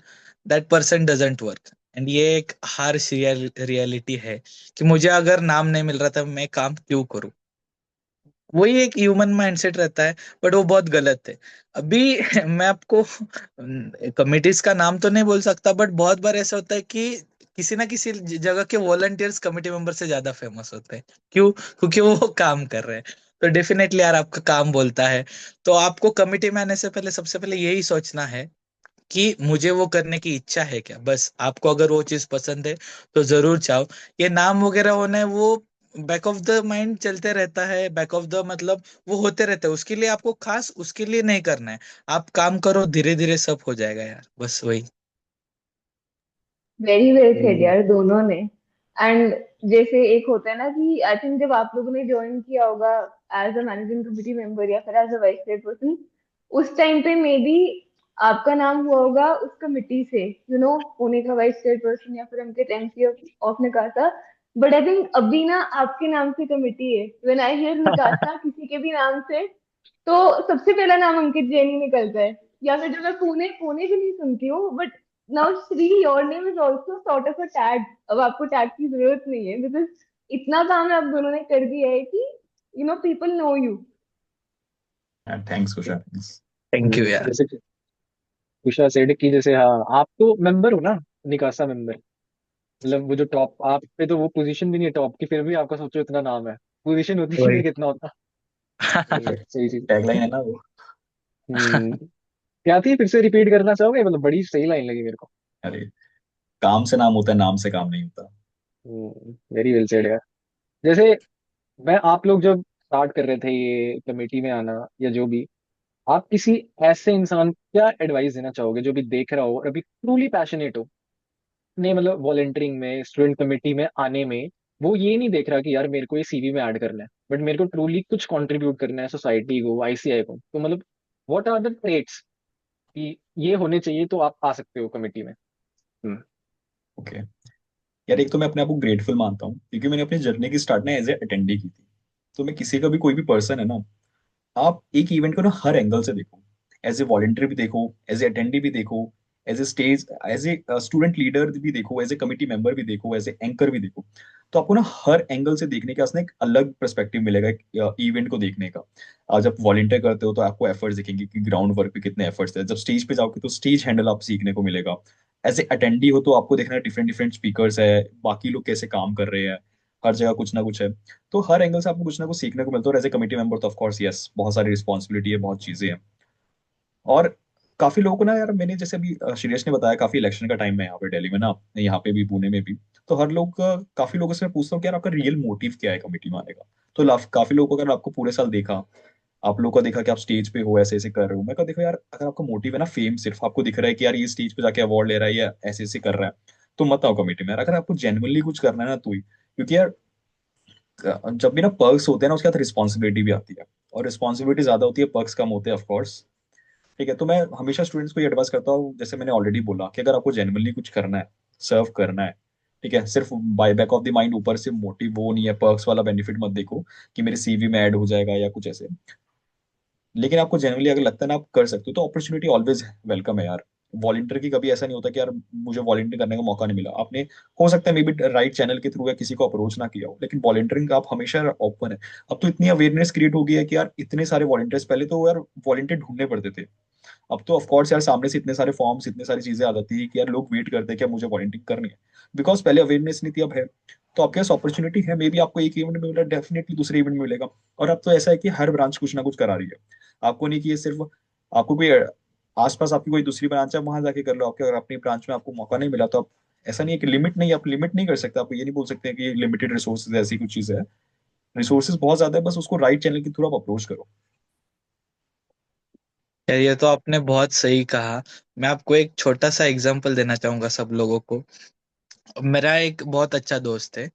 that person doesn't work. And ये एक हार्श रियलिटी है कि मुझे अगर नाम नहीं मिल रहा था मैं काम क्यों करूं। वही एक ह्यूमन माइंडसेट रहता है, बट वो बहुत गलत है। अभी मैं आपको कमिटीज का नाम तो नहीं बोल सकता, बट बहुत बार ऐसा होता है कि किसी ना किसी जगह के वॉलंटियर्स कमिटी मेंबर से ज्यादा फेमस होते हैं। क्यों? क्योंकि वो काम कर रहे हैं। तो डेफिनेटली यार आपका काम बोलता है। तो आपको कमिटी में आने से पहले सबसे पहले यही सोचना है कि मुझे वो करने की इच्छा है क्या। बस आपको अगर वो चीज पसंद है तो जरूर चाहो। ये नाम वगैरह होना है वो बैक ऑफ द माइंड चलते रहता है, बैक ऑफ द मतलब वो होते रहते हैं, उसके लिए आपको खास उसके लिए नहीं करना है। आप काम करो, धीरे धीरे सब हो जाएगा यार, बस वही। वेरी वेल सेड हम्म, यार दोनों ने। एंड जैसे एक होता है ना कि आई थिंक जब आप लोगों ने ज्वाइन किया होगा as a managing committee member या फिर एज अ वाइस चेयरपर्सन, उस टाइम पे मे बी आपका नाम हुआ होगा उस कमिटी से, होने का वाइस चेयरपर्सन, या फिर उनके MC of NICASA. But I think अभी ना आपके नाम से कमिटी है। व्हेन आई हियर निकासा किसी के भी नाम से, तो सबसे पहला नाम अंकित जैन ही निकलता है। या फिर जब मैं पुणे पुणे भी नहीं सुनती हूँ, but now Shri your name is also sort of a tag. अब आपको टैग की जरूरत नहीं है, बिकॉज इतना काम आप दोनों ने कर दिया है कि people know you. Thanks Kusha. Thank you यार। जैसे कि उषा सेठ की, जैसे हाँ आप तो मेंबर हो ना, निकासा मेंबर, मतलब वो जो टॉप आप पे, तो वो पोजीशन भी नहीं है टॉप की, फिर भी आपका सोचो इतना नाम है, पोजीशन होती है वही। फिर कितना होता। सही चीज। टैगलाइन है ना वो। हम्म। क्या थी, फिर से रिपीट करना चाहोगे, मतलब बड़ी सही लाइन लगी मेरे को। अरे, काम से नाम होता है, नाम से काम नहीं होता। वेरी वेल सेड यार। जैसे मैं, आप लोग जब स्टार्ट कर रहे थे ये कमेटी में आना या जो भी, आप किसी ऐसे इंसान को क्या एडवाइस देना चाहोगे जो भी देख रहा हो और अभी ट्रूली पैशनेट हो, नहीं मतलब वॉलंटियरिंग में, स्टूडेंट कमेटी में आने में, वो ये नहीं देख रहा कि यार मेरे को ये सीवी में ऐड करना है, बट मेरे को ट्रूली कुछ कंट्रीब्यूट करना है सोसाइटी को, आईसीआई को। तो मतलब व्हाट आर द ट्रेट्स कि ये होने चाहिए तो आप आ सकते हो कमेटी में। हम्म। ओके यार, एक तो मैं अपने आप को ग्रेटफुल मानता हूँ क्योंकि मैंने अपनी जर्नी की स्टार्ट ना एज ए अटेंडी की थी। तो मैं किसी का भी कोई भी पर्सन है ना, आप एक इवेंट को ना हर एंगल से देखो। एज ए वॉलेंटियर भी देखो, एज ए अटेंडी भी देखो, as a stage, as a student leader भी देखो, एज ए कमिटी मेंबर भी देखो, एज ए एंकर भी देखो। तो आपको ना हर एंगल से देखने का उसने एक अलग पर्सपेक्टिव मिलेगा इवेंट को देखने का। आज जब वॉलेंटियर करते हो तो आपको एफर्ट्स दिखेंगे कि ग्राउंड वर्क पे कितने एफर्ट्स है। जब स्टेज पे जाओगे तो स्टेज हैंडल आप सीखने को मिलेगा। एज ए अटेंडी हो तो आपको देखना डिफरेंट डिफरेंट स्पीकर्स है, बाकी लोग कैसे काम कर रहे हैं, हर जगह कुछ ना कुछ है। तो हर एंगल से आपको कुछ ना कुछ सीखने को मिलता है। और एज ए कमेटी मेंबर तो ऑफ कोर्स यस, बहुत सारी रिस्पॉन्सिबिलिटी है, बहुत चीजें हैं। और काफी लोगों को ना यार, मैंने जैसे अभी श्रेयस ने बताया, काफी इलेक्शन का टाइम है यहाँ पे दिल्ली में ना, यहाँ पे भी, पुणे में भी। तो हर लोग काफी लोगों से मैं पूछता हूँ कि यार आपका रियल मोटिव क्या है कमेटी में आने का। तो काफी लोगों को, अगर आपको पूरे साल देखा, आप लोगों को देखा कि आप स्टेज पे हो, ऐसे ऐसे कर रहे हो, मैं कहा देखो यार, अगर आपका मोटिव है ना फेम, सिर्फ आपको दिख रहा है कि यार ये स्टेज पे जाके अवार्ड ले रहा है या ऐसे ऐसे कर रहा है, तो मत आओ कमेटी में यार। अगर आपको जेन्युइनली कुछ करना है ना, तो ही, क्योंकि यार जब भी ना पर्क्स होते हैं ना, उसके साथ रिस्पॉन्सिबिलिटी भी आती है। और रिस्पॉन्सिबिलिटी ज्यादा होती है, पर्क्स कम होते हैं ऑफकोर्स। ठीक है, तो मैं हमेशा स्टूडेंट्स को ये एडवाइस करता हूँ, जैसे मैंने ऑलरेडी बोला, कि अगर आपको जेन्युइनली कुछ करना है, सर्व करना है, ठीक है, सिर्फ buy back of the mind ऊपर से मोटिव वो नहीं है, पर्क्स वाला बेनिफिट मत देखो कि मेरे सीवी में ऐड हो जाएगा या कुछ ऐसे। लेकिन आपको जनरली अगर लगता है ना आप कर सकते हो, तो अपॉर्चुनिटी ऑलवेज वेलकम है यार। वॉलंटियर की कभी ऐसा नहीं होता कि यार मुझे वॉलंटियर करने का मौका नहीं मिला। आपने, हो सकता है मे बी राइट चैनल के थ्रू या किसी को अप्रोच ना किया हो, लेकिन वॉलंटियरिंग आप हमेशा ओपन है। अब तो इतनी अवेयरनेस क्रिएट हो गई है कि यार इतने सारे वॉलंटियर्स, पहले तो यार वॉलंटियर ढूंढने पड़ते थे। अब तो ऑफ कोर्स यार सामने से इतने सारे फॉर्म्स, इतने सारी चीजें आ जाती है कि यार लोग वेट करते हैं कि अब मुझे वॉलंटियरिंग करनी है। बिकॉज पहले अवेयरनेस नहीं थी, अब है। तो आपके पास अपॉर्चुनिटी है, मे बी आपको एक इवेंट में मिला, डेफिनेटली दूसरे इवेंट में मिलेगा। और अब तो ऐसा है कि हर ब्रांच कुछ ना कुछ करा रही है। आपको नहीं कि ये सिर्फ आपको कोई आसपास आपकी कोई दूसरी ब्रांच है वहां जाके कर लो। आपके अगर अपनी ब्रांच में आपको मौका नहीं मिला, तो आप, ऐसा नहीं है कि लिमिट नहीं है, आप लिमिट नहीं कर सकते। आप ये नहीं बोल सकते कि लिमिटेड रिसोर्सेज, ऐसी कुछ चीज है। रिसोर्सेज बहुत ज्यादा है, बस उसको राइट चैनल के थ्रू आप अप्रोच करो। यार ये तो आपने बहुत सही कहा। मैं आपको एक छोटा सा एग्जांपल देना चाहूंगा सब लोगों को। मेरा एक बहुत अच्छा दोस्त है,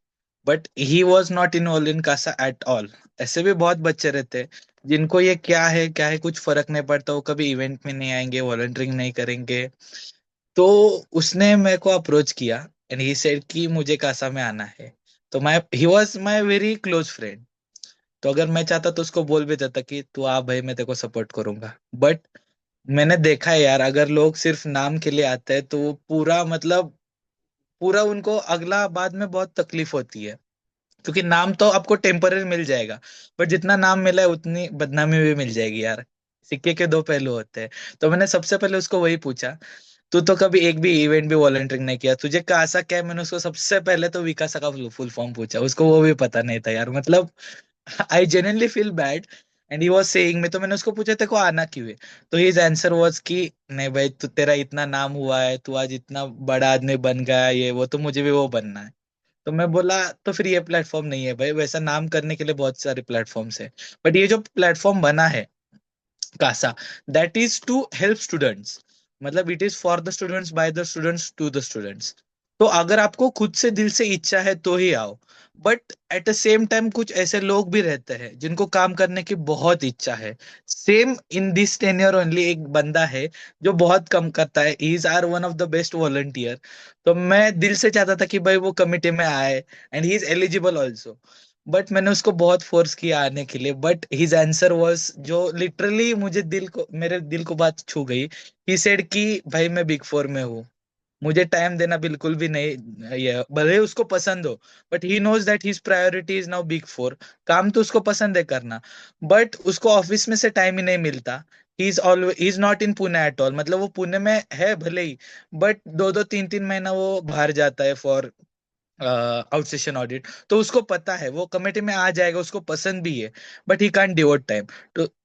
but he was not involve in CASA at all. ऐसे भी बहुत बच्चे रहते हैं जिनको ये क्या है कुछ फर्क नहीं पड़ता, वो कभी इवेंट में नहीं आएंगे, वॉलंटियरिंग नहीं करेंगे। तो उसने मेरे को अप्रोच किया एंड ही सेड कि मुझे कासा में आना है। तो मैं, he was my very close friend. तो अगर मैं चाहता तो उसको बोल भी देता कि तू आ भाई, मैं तेरे को सपोर्ट करूंगा। बट मैंने देखा है यार, अगर लोग सिर्फ नाम के लिए आते हैं तो वो पूरा मतलब पूरा उनको अगला बाद में बहुत तकलीफ होती है। क्योंकि नाम तो आपको टेम्पररी मिल जाएगा, बट जितना नाम मिला है उतनी बदनामी भी मिल जाएगी यार। सिक्के के दो पहलू होते हैं। तो मैंने सबसे पहले उसको वही पूछा, तू तो कभी एक भी इवेंट भी वॉलंटियरिंग नहीं किया, तुझे कासा क्या है? मैंने उसको सबसे पहले तो विकासा का फुल फॉर्म पूछा, उसको वो भी पता नहीं था यार। मतलब I genuinely feel bad. And he was saying, मैं तो मैंने उसको पूछा तेरे को आना क्यों है? तो हिज आंसर वाज कि नहीं भाई, तू, तेरा इतना नाम हुआ है, तू आज इतना बड़ा आदमी बन गया है, ये वो, तो मुझे भी वो बनना है। तो मैं बोला तो फिर ये प्लेटफॉर्म नहीं है भाई, वैसा नाम करने के लिए बहुत सारे प्लेटफॉर्म्स है। बट ये जो प्लेटफॉर्म बना है CASA, that is to help students. मतलब it is for the students, by the students, to the students. तो अगर आपको खुद से दिल से इच्छा है तो ही आओ। But at the same time कुछ ऐसे लोग भी रहते हैं जिनको काम करने की बहुत इच्छा है। Same in this tenure only एक बंदा है जो बहुत कम करता है, is our one of the best volunteer. तो मैं दिल से चाहता था कि भाई वो कमिटी में आए, and he is eligible also. But मैंने उसको बहुत फोर्स किया आने के लिए, बट हिज आंसर वाज जो लिटरली मुझे दिल को, मेरे दिल को बात छू गई। ही सेड कि भाई मैं बिग फोर में हूँ, मुझे टाइम देना बिल्कुल भी नहीं, ये भले ही उसको पसंद हो, but he knows that his priority is now big four. काम तो उसको पसंद है करना, बट उसको ऑफिस में से टाइम ही नहीं मिलता। He is always, he is not in Pune at all. मतलब वो पुणे में है भले ही, बट दो दो तीन तीन महीना वो बाहर जाता है फॉर आउटस्टेशन ऑडिट। तो उसको पता है वो कमेटी में आ जाएगा, उसको पसंद भी है, but he can't devote time.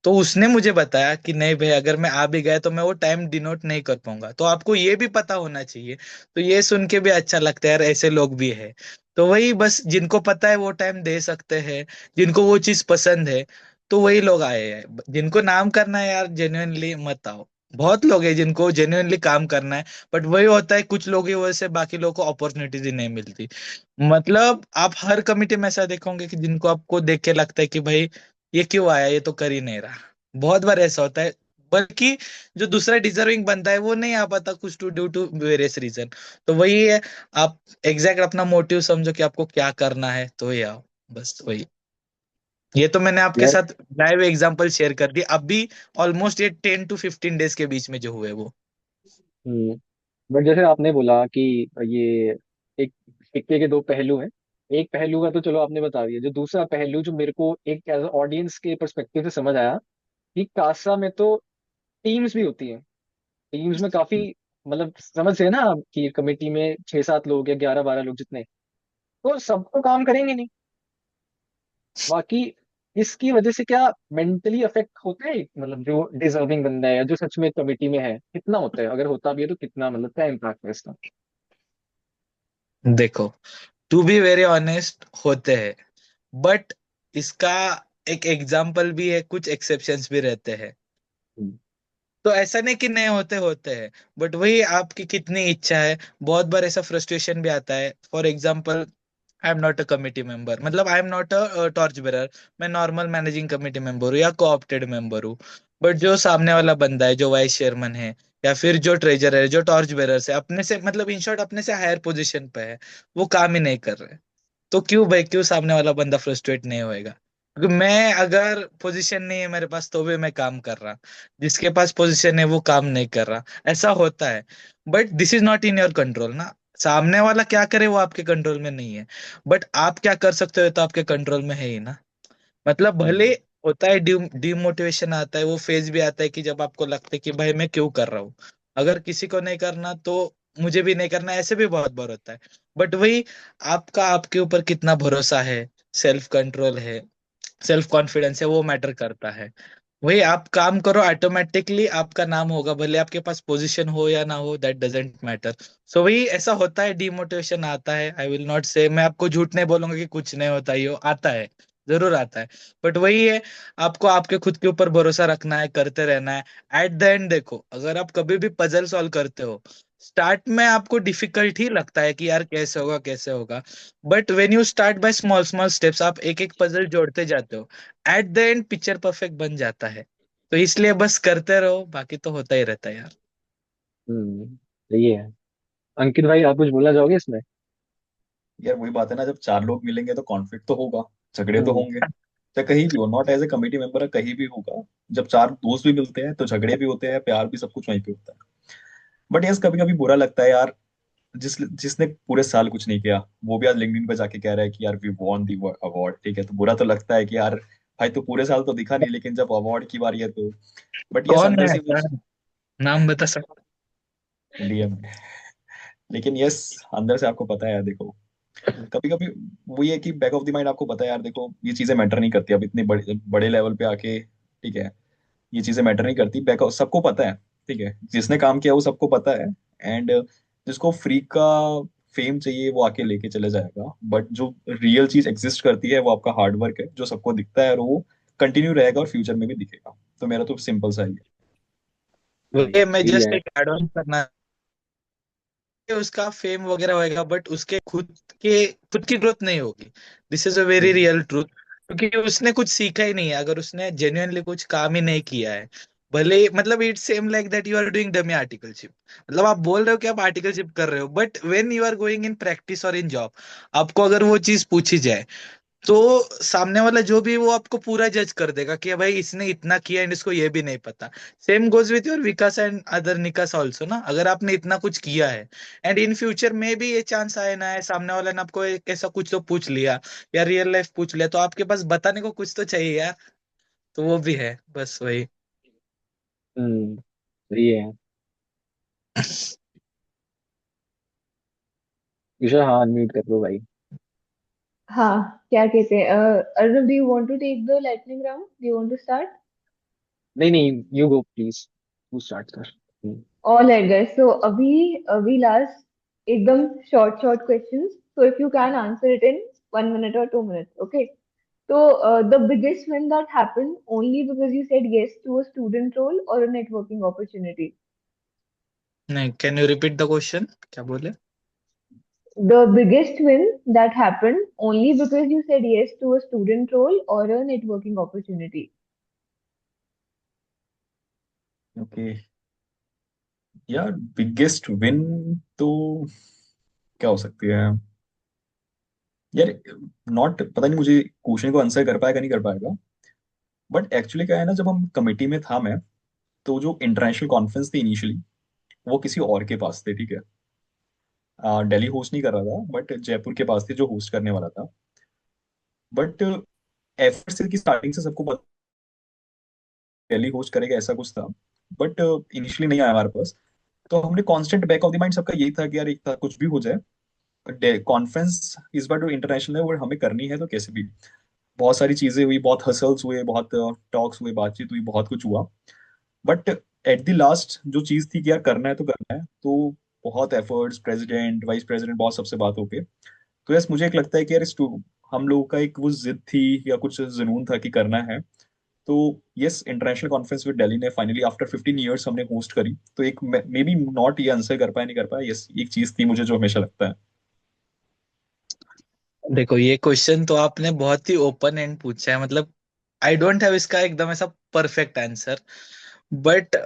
तो उसने मुझे बताया कि नहीं भाई, अगर मैं आ भी गया तो मैं वो टाइम डिनोट नहीं कर पाऊंगा। तो आपको ये भी पता होना चाहिए। तो ये सुन के भी अच्छा लगता है यार, ऐसे लोग भी है। तो वही बस, जिनको पता है वो टाइम दे सकते हैं, जिनको वो चीज पसंद है, तो वही लोग आए हैं। जिनको नाम करना है यार, जेन्युइनली मत आओ। बहुत लोग हैं जिनको जेन्युइनली काम करना है, बट वही होता है कुछ लोगों की वजह से बाकी लोगों को अपॉर्चुनिटीज ही नहीं मिलती। मतलब आप हर कमिटी में ऐसा देखोगे कि जिनको आपको देख के लगता है कि भाई ये क्यों आया, ये तो कर ही नहीं रहा। बहुत बार ऐसा होता है। बल्कि जो दूसरा डिजर्विंग बनता है वो नहीं आ पाता, कुछ to due to various reason. तो वही है, आप एग्जैक्ट अपना मोटिव समझो कि आपको क्या करना है तो ही आओ। बस वही। ये तो मैंने आपके यार साथ लाइव एग्जांपल शेयर कर दी अभी। ऑलमोस्ट ये 10 to 15 डेज के बीच में जो हुए वो। हम्म बट जैसे आपने बोला कि ये एक सिक्के के दो पहलू हैं। एक पहलू का तो चलो आपने बता दिया, जो दूसरा पहलू जो मेरे को एक एज ऑडियंस के परस्पेक्टिव से समझ आया कि कासा में तो टीम्स भी होती हैं। टीम्स में काफी, मतलब समझ से ना आप कि कमेटी में 6-7 लोग या 11-12 लोग जितने, तो सब तो काम करेंगे नहीं। बाकी इसकी वजह से क्या मेंटली अफेक्ट होता है, मतलब जो डिजर्विंग बंदा है या जो सच में कमेटी में है, कितना होता है, अगर होता भी है तो कितना, मतलब क्या इम्पैक्ट है इसका? देखो, टू बी वेरी ऑनेस्ट होते हैं, बट इसका एक एग्जाम्पल भी है, कुछ एक्सेप्शंस भी रहते हैं। हम्म, तो ऐसा नहीं कि नहीं होते, होते हैं, बट वही आपकी कितनी इच्छा है। बहुत बार ऐसा फ्रस्ट्रेशन भी आता है। For example, I am not a committee member, मतलब I am not a torch bearer. मैं नॉर्मल मैनेजिंग कमेटी मेंबर हूँ या कोऑप्टेड मेंबर हूँ। बट जो सामने वाला बंदा है, जो वाइस चेयरमैन है या फिर जो ट्रेजरर है, जो टॉर्च बेरर है, अपने से मतलब इन शॉर्ट अपने से हायर पोजीशन पे है, वो काम ही नहीं कर रहे। तो क्यों भाई, क्यों सामने वाला बंदा फ्रस्ट्रेट नहीं होएगा? क्योंकि मैं अगर पोजीशन नहीं है मेरे पास तो भी मैं काम कर रहा, जिसके पास पोजीशन है वो काम नहीं कर रहा। ऐसा होता है। But this is not in your control ना। सामने वाला क्या करे वो आपके कंट्रोल में नहीं है। बट आप क्या कर सकते हो तो आपके कंट्रोल में है ही ना। मतलब भले हम्म, होता है, डिमोटिवेशन आता है, वो फेज भी आता है कि जब आपको लगता है कि भाई मैं क्यों कर रहा हूँ, अगर किसी को नहीं करना तो मुझे भी नहीं करना, ऐसे भी बहुत बार होता है। बट वही, आपका आपके ऊपर कितना भरोसा है, सेल्फ कंट्रोल है, सेल्फ कॉन्फिडेंस है, वो मैटर करता है। वही आप काम करो, ऑटोमेटिकली आपका नाम होगा, भले आपके पास पोजीशन हो या ना हो, दैट डजेंट मैटर। सो वही ऐसा होता है, डिमोटिवेशन आता है। आई विल नॉट से, मैं आपको झूठ नहीं बोलूंगा कि कुछ नहीं होता, ये आता है, जरूर आता है। बट वही है, आपको आपके खुद के ऊपर भरोसा रखना है, करते रहना है। एट द एंड देखो, अगर आप कभी भी पजल सॉल्व करते हो, स्टार्ट में आपको डिफिकल्ट ही लगता है कि यार कैसे होगा कैसे होगा। But when you start by small small steps, आप एक एक पजल जोड़ते जाते हो, eight the and picture perfect बन जाता है। तो इसलिए बस करते रहो, बाकी तो होता ही रहता है यार। सही है। अंकित भाई, आप कुछ बोलना चाहोगे इसमें? यार वही बात है ना, जब चार लोग मिलेंगे तो कॉन्फ्लिक्ट तो होगा, झगड़े तो हम्म होंगे, चाहे कहीं भी हो, not as a committee member, कहीं भी होगा। जब चार दोस्त भी मिलते हैं तो झगड़े भी होते हैं, प्यार भी, सब कुछ वहीं पे होता है। बट यस, कभी कभी बुरा लगता है यार, जिसने पूरे साल कुछ नहीं किया, वो भी आज लिंक्डइन पे जाके कह रहा है कि यार वी वॉन दी अवार्ड। ठीक है, तो बुरा तो लगता है कि यार भाई तो पूरे साल तो दिखा नहीं, लेकिन जब अवार्ड की बारी है तो। बट यस, कौन अंदर है से वो ऐसा, नाम बता सकते? डीएम। लेकिन यस, अंदर से आपको पता है यार, देखो कभी कभी वो ये कि बैक ऑफ द माइंड आपको पता है यार, देखो ये चीजें मैटर नहीं करती अब इतने बड़े बड़े लेवल पे आके। ठीक है, ये चीजें मैटर नहीं करती, बैक सबको पता है। ठीक है, जिसने काम किया वो सबको पता है। एंड जिसको फ्री का फेम चाहिए वो आके लेके चले जाएगा, बट जो रियल चीज एग्जिस्ट करती है वो आपका हार्ड वर्क है, जो सबको दिखता है, और वो कंटिन्यू रहेगा और फ्यूचर में भी दिखेगा। तो मेरा तो सिंपल सा ही है। वही मैं सही जस्ट है। एक ऐड ऑन करना, उसका फेम वगैरह होएगा बट उसके खुद की ग्रोथ नहीं होगी। This is a very hmm real truth. क्योंकि उसने कुछ सीखा ही नहीं है, अगर उसने जेन्युइनली कुछ काम ही नहीं किया है। भले मतलब it same like that you are doing dummy articleship. मतलब आप बोल रहे हो कि आप आर्टिकलशिप कर रहे हो, but when you are going in practice और इन जॉब, आपको अगर वो चीज पूछी जाए तो सामने वाला जो भी, वो आपको पूरा जज कर देगा कि भाई इसने इतना किया एंड इसको ये भी नहीं पता। Same goes with your Vikas and other निकास ऑल्सो ना। अगर आपने इतना कुछ किया है एंड इन फ्यूचर में भी ये चांस आए ना है, सामने वाले ने आपको एक ऐसा कुछ तो पूछ लिया या रियल लाइफ पूछ लिया, तो आपके पास बताने को कुछ तो चाहिए यार। तो वो भी है, बस वही। सही है। ईशा, हाँ अनम्यूट कर लो भाई। हाँ, क्या कहते हैं, Arnab, do you want to take the lightning round? Do you want to start? नहीं नहीं, यू गो प्लीज, तू स्टार्ट कर। ऑल राइट गाइस, सो अभी लास्ट एकदम short short questions, so if you can answer it in 1 minute or 2 minutes, okay? So, the biggest win that happened only because you said yes to a student role or a networking opportunity. नहीं, can you repeat the question, क्या बोले? The biggest win that happened only because you said yes to a student role or a networking opportunity. Okay यार, बिगेस्ट विन तो क्या हो सकती है यार? नॉट पता नहीं मुझे क्वेश्चन को आंसर कर पाएगा नहीं कर पाएगा, बट एक्चुअली क्या है ना, जब हम कमेटी में था मैं, तो जो इंटरनेशनल कॉन्फ्रेंस थी इनिशियली, वो किसी और के पास थे, ठीक है। दिल्ली होस्ट नहीं कर रहा था, बट जयपुर के पास थे जो होस्ट करने वाला था। बट एफर्ट की स्टार्टिंग से सबको पता दिल्ली होस्ट करेगा ऐसा कुछ था, बट इनिशियली नहीं आया हमारे पास। तो हमने constant back of the mind सबका यही था कि यार एक था कुछ भी हो जाए, कॉन्फ्रेंस इस बार जो इंटरनेशनल है वो हमें करनी है, तो कैसे भी। बहुत सारी चीजें हुई, बहुत हसल्स हुए, बहुत टॉक्स हुए, बातचीत हुई, बहुत कुछ हुआ। बट एट द लास्ट जो चीज थी कि यार करना है तो करना है, तो बहुत एफर्ट्स, प्रेसिडेंट, वाइस प्रेसिडेंट, बहुत सबसे बात होके, तो यस मुझे एक लगता है कि यार हम लोगों का एक वो जिद थी या कुछ जुनून था कि करना है। तो yes, international conference with Delhi ने फाइनली आफ्टर 15 ईयर्स हमने होस्ट करी। तो एक मे बी नॉट ये आंसर कर पाया नहीं कर पाया, यस एक चीज थी मुझे जो हमेशा लगता है। देखो, ये क्वेश्चन तो आपने बहुत ही ओपन एंड पूछा है, मतलब आई डोंट हैव इसका एकदम ऐसा परफेक्ट आंसर, बट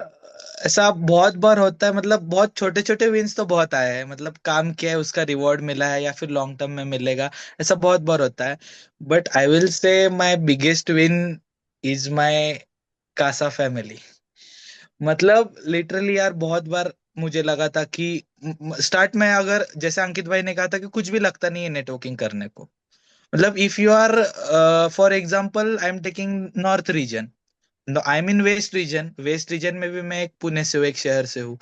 ऐसा बहुत बार होता है, मतलब बहुत छोटे छोटे विन्स तो बहुत आए हैं, मतलब काम किया है उसका रिवॉर्ड मिला है या फिर लॉन्ग टर्म में मिलेगा, ऐसा बहुत बार होता है। But I will say my biggest win is my CASA family. मतलब लिटरली यार बहुत बार मुझे लगा था कि स्टार्ट में, अगर जैसे अंकित भाई ने कहा था कि कुछ भी लगता नहीं है नेटवर्किंग करने को, मतलब if you are, for example I am taking north region, I am in west region, west region में भी मैं एक पुणे से हूँ, एक शहर से हूँ।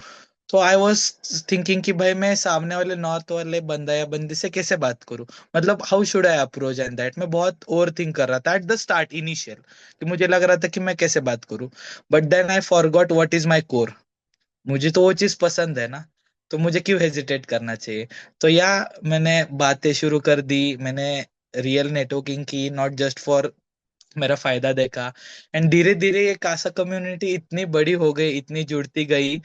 तो आई वॉज थिंकिंग कि भाई मैं सामने वाले नॉर्थ वाले बंदा या बंदी से कैसे बात करूं, मतलब how should I approach and that, मैं बहुत ओवर थिंक कर रहा था एट द स्टार्ट इनिशियल, कि मुझे लग रहा था कि मैं कैसे बात करूं। But then I forgot what is my core, मुझे तो वो चीज पसंद है ना, तो मुझे क्यों हेजिटेट करना चाहिए। तो या मैंने बातें शुरू कर दी, मैंने रियल नेटवर्किंग की, नॉट जस्ट फॉर मेरा फायदा देखा, एंड धीरे धीरे ये कासा कम्युनिटी इतनी बड़ी हो गई, इतनी जुड़ती गई।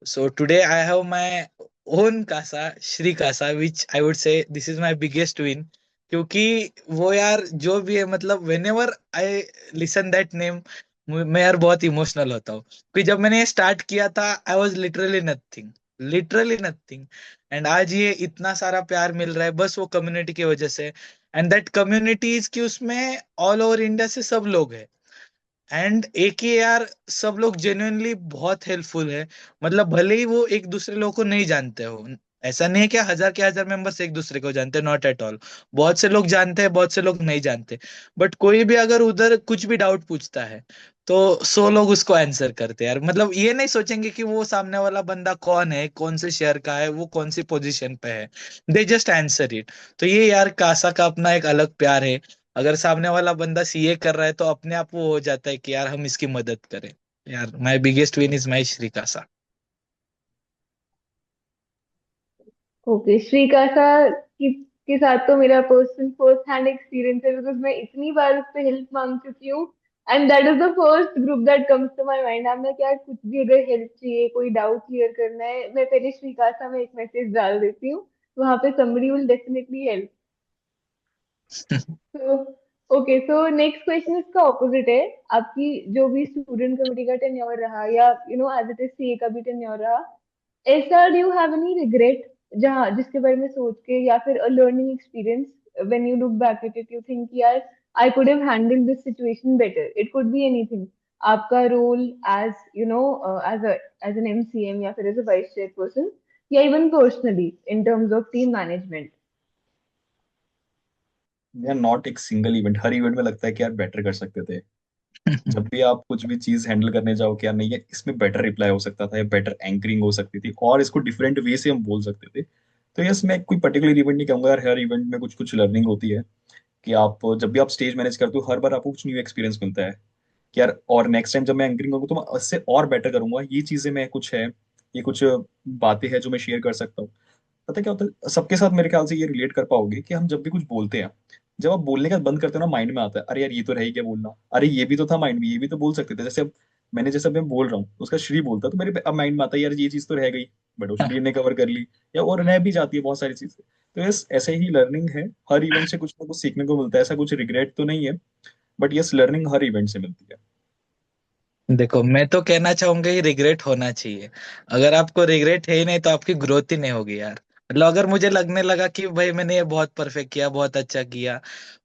So today I have my own CASA, Shri CASA, which I would say this is my biggest win. क्योंकि वो यार जो भी है, मतलब whenever I listen that name, मैं यार बहुत इमोशनल होता हूँ, क्योंकि जब मैंने ये स्टार्ट किया था I was literally nothing, literally nothing, and आज ये इतना सारा प्यार मिल रहा है बस वो कम्युनिटी की वजह से। एंड दैट कम्युनिटीज की उसमें ऑल ओवर इंडिया से सब लोग हैं, एंड एक ही यार, सब लोग जेन्युइनली बहुत हेल्पफुल है। मतलब भले ही वो एक दूसरे लोगों को नहीं जानते हो, ऐसा नहीं है कि हजार के हजार मेंबर्स एक दूसरे को जानते हैं, नॉट एट ऑल। बहुत से लोग जानते हैं, बहुत से लोग नहीं जानते, बट कोई भी अगर उधर कुछ भी डाउट पूछता है तो 100 लोग उसको आंसर करते हैं यार, मतलब ये नहीं सोचेंगे कि वो सामने वाला बंदा कौन है, कौन से शहर का है, वो कौन सी पोजीशन पे है, दे जस्ट आंसर इट। तो ये यार कासा का अपना एक अलग प्यार है। अगर सामने वाला बंदा सीए कर रहा है तो अपने आप वो हो जाता है कि यार हम इसकी मदद करें। यार my biggest win is my श्रीकासा। ओके, श्रीकासा के साथ तो मेरा पर्सनल फर्स्ट हैंड एक्सपीरियंस है, बिकॉज मैं इतनी बार उससे हेल्प मांग चुकी हूँ। And that is the first group that comes to my mind. मैं क्या, कुछ भी अगर हेल्प चाहिए, कोई डाउट क्लियर करना है, मैं पहले श्रीकासा में एक मैसेज डाल देती हूँ, वहां पे somebody will definitely help. तो ओके, सो नेक्स्ट क्वेश्चन इसका ऑपोजिट है। आपकी जो भी स्टूडेंट कमिटी का टेन्योर रहा, या एज इट इज सीए का भी टेन्योर रहा, ऐसा do you have any regret जहाँ जिसके बारे में सोच के, या फिर a learning experience, when you look back at it you think यार I could have handled this situation better? It could be anything, आपका role as as as an MCM, या फिर एज अ वाइस चेयरपर्सन, या even personally in terms of team management. यार नॉट एक सिंगल इवेंट, हर इवेंट में लगता है कि यार बेटर कर सकते थे। जब भी आप कुछ भी चीज हैंडल करने जाओ कि यार नहीं है, इसमें बेटर रिप्लाई हो सकता था या बेटर एंकरिंग हो सकती थी और इसको डिफरेंट वे से हम बोल सकते थे। तो यस, मैं कोई पर्टिकुलर इवेंट नहीं कहूंगा यार, हर इवेंट में कुछ कुछ लर्निंग होती है। कि आप जब भी आप स्टेज मैनेज करते हो, हर बार आपको कुछ न्यू एक्सपीरियंस मिलता है कि यार और नेक्स्ट टाइम जब मैं एंकरिंग करूंगा तो मैं उससे और बेटर करूंगा। ये चीजें मैं कुछ है, ये कुछ बातें हैं जो मैं शेयर कर सकता हूँ। पता है क्या होता है, सबके साथ मेरे ख्याल से ये रिलेट कर पाओगे कि हम जब भी कुछ बोलते हैं जब आप बोलने का बंद करते हो ना, माइंड में आता है अरे यार ये तो रह ही क्या बोलना, अरे ये भी तो था माइंड में, ये भी तो बोल सकते थे। जैसे अब मैं बोल रहा हूँ उसका श्री बोलता तो मेरे अब माइंड में आता है यार ये चीज तो रह गई, बट वो श्री ने कवर कर ली, या और रह भी जाती है बहुत सारी चीजें। तो यस, ऐसे ही लर्निंग है, हर इवेंट से कुछ ना कुछ सीखने को मिलता है, ऐसा कुछ रिग्रेट तो नहीं है, but yes learning her event से मिलती है। देखो, मैं तो कहना चाहूंगा कि रिग्रेट होना चाहिए। अगर आपको रिग्रेट है ही नहीं तो आपकी ग्रोथ ही नहीं होगी यार। मतलब अगर मुझे लगने लगा कि भाई मैंने ये बहुत परफेक्ट किया, बहुत अच्छा किया,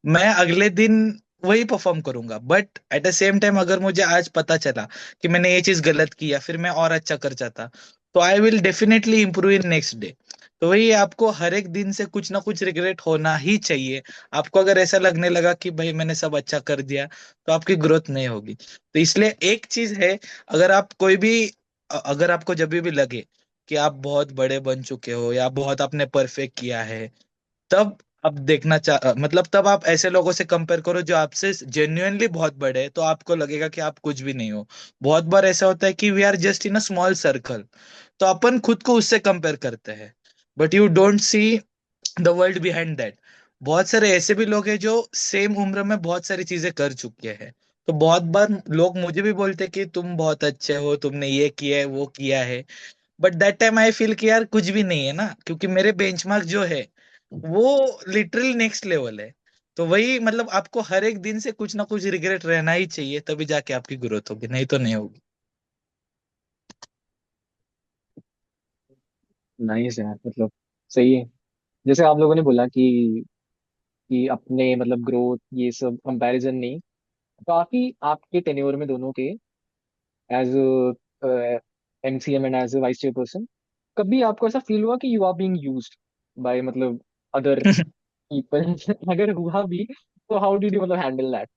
मैं अगले दिन वही परफॉर्म करूंगा। But at the same time अगर मुझे आज पता चला कि मैंने ये चीज गलत किया, फिर मैं और अच्छा कर जाता, तो I will definitely improve in next day. तो वही, आपको हर एक दिन से कुछ ना कुछ रिग्रेट होना ही चाहिए। आपको अगर ऐसा लगने लगा कि भाई मैंने सब अच्छा कर दिया, तो आपकी ग्रोथ नहीं होगी। तो इसलिए एक चीज है, अगर आप कोई भी अगर आपको जब भी लगे कि आप बहुत बड़े बन चुके हो या बहुत आपने परफेक्ट किया है, तब आप मतलब तब आप ऐसे लोगों से कंपेयर करो जो आपसे जेन्युइनली बहुत बड़े हैं, तो आपको लगेगा कि आप कुछ भी नहीं हो। बहुत बार ऐसा होता है कि we are just in a small circle, तो अपन खुद को उससे कंपेयर करते हैं, but you don't see the world behind that. बहुत सारे ऐसे भी लोग हैं जो सेम उम्र में बहुत सारी चीजें कर चुके हैं। तो बहुत बार लोग मुझे भी बोलते हैं कि तुम बहुत अच्छे हो, तुमने ये किया है, वो किया है। But that time I feel कि यार कुछ भी नहीं है ना, क्योंकि मेरे बेंचमार्क जो है वो लिटरली नेक्स्ट लेवल है। तो वही, मतलब आपको हर एक दिन से कुछ ना कुछ रिग्रेट रहना ही चाहिए, तभी जाके आपकी ग्रोथ होगी, नहीं तो नहीं होगी। नाइस यार, मतलब सही है। जैसे आप लोगों ने बोला कि अपने मतलब ग्रोथ ये सब कंपैरिजन नहीं, काफी आपके टेन्योर में दोनों के as MCM and as vice chairperson, कभी आपको ऐसा फील हुआ कि you are being used by मतलब अदर पीपल? अगर हुआ भी तो हाउ डिड यू मतलब हैंडल दैट?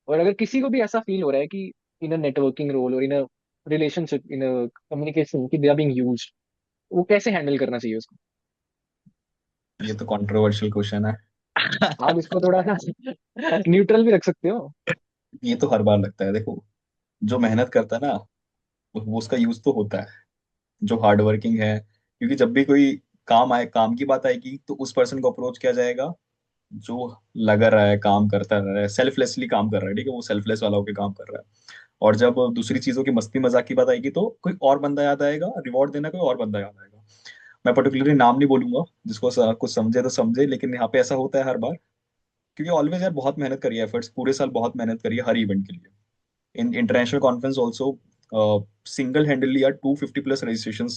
और अगर किसी को भी ऐसा फील हो रहा है कि इन अ नेटवर्किंग रोल और इन a relationship in a communication कि दे आर बीइंग यूज्ड, वो कैसे हैंडल करना चाहिए उसको? ये तो कंट्रोवर्शियल क्वेश्चन है। आप इसको थोड़ा सा न्यूट्रल भी रख सकते हो। ये तो हर बार लगता है, देखो जो मेहनत करता है ना वो उसका यूज तो होता है, जो हार्ड वर्किंग है, क्योंकि जब भी कोई काम आए, काम की बात आएगी तो उस पर्सन को अप्रोच किया जाएगा जो लगा रहा है, काम करता रहा है, सेल्फलेसली काम कर रहा है, ठीक है, वो सेल्फलेस वाला होकर काम कर रहा है। और जब दूसरी चीजों की मस्ती मजाक की बात आएगी तो कोई और बंदा याद आएगा, रिवॉर्ड देना कोई और बंदा याद आएगा। मैं पर्टिकुलरली नाम नहीं बोलूंगा, जिसको कुछ समझे तो समझे, लेकिन यहाँ पे ऐसा होता है हर बार, क्योंकि ऑलवेज यार बहुत मेहनत करी है, एफर्ट्स पूरे साल बहुत मेहनत करी है हर इवेंट के लिए। In international conference also single handedly यार 250 प्लस रजिस्ट्रेशन,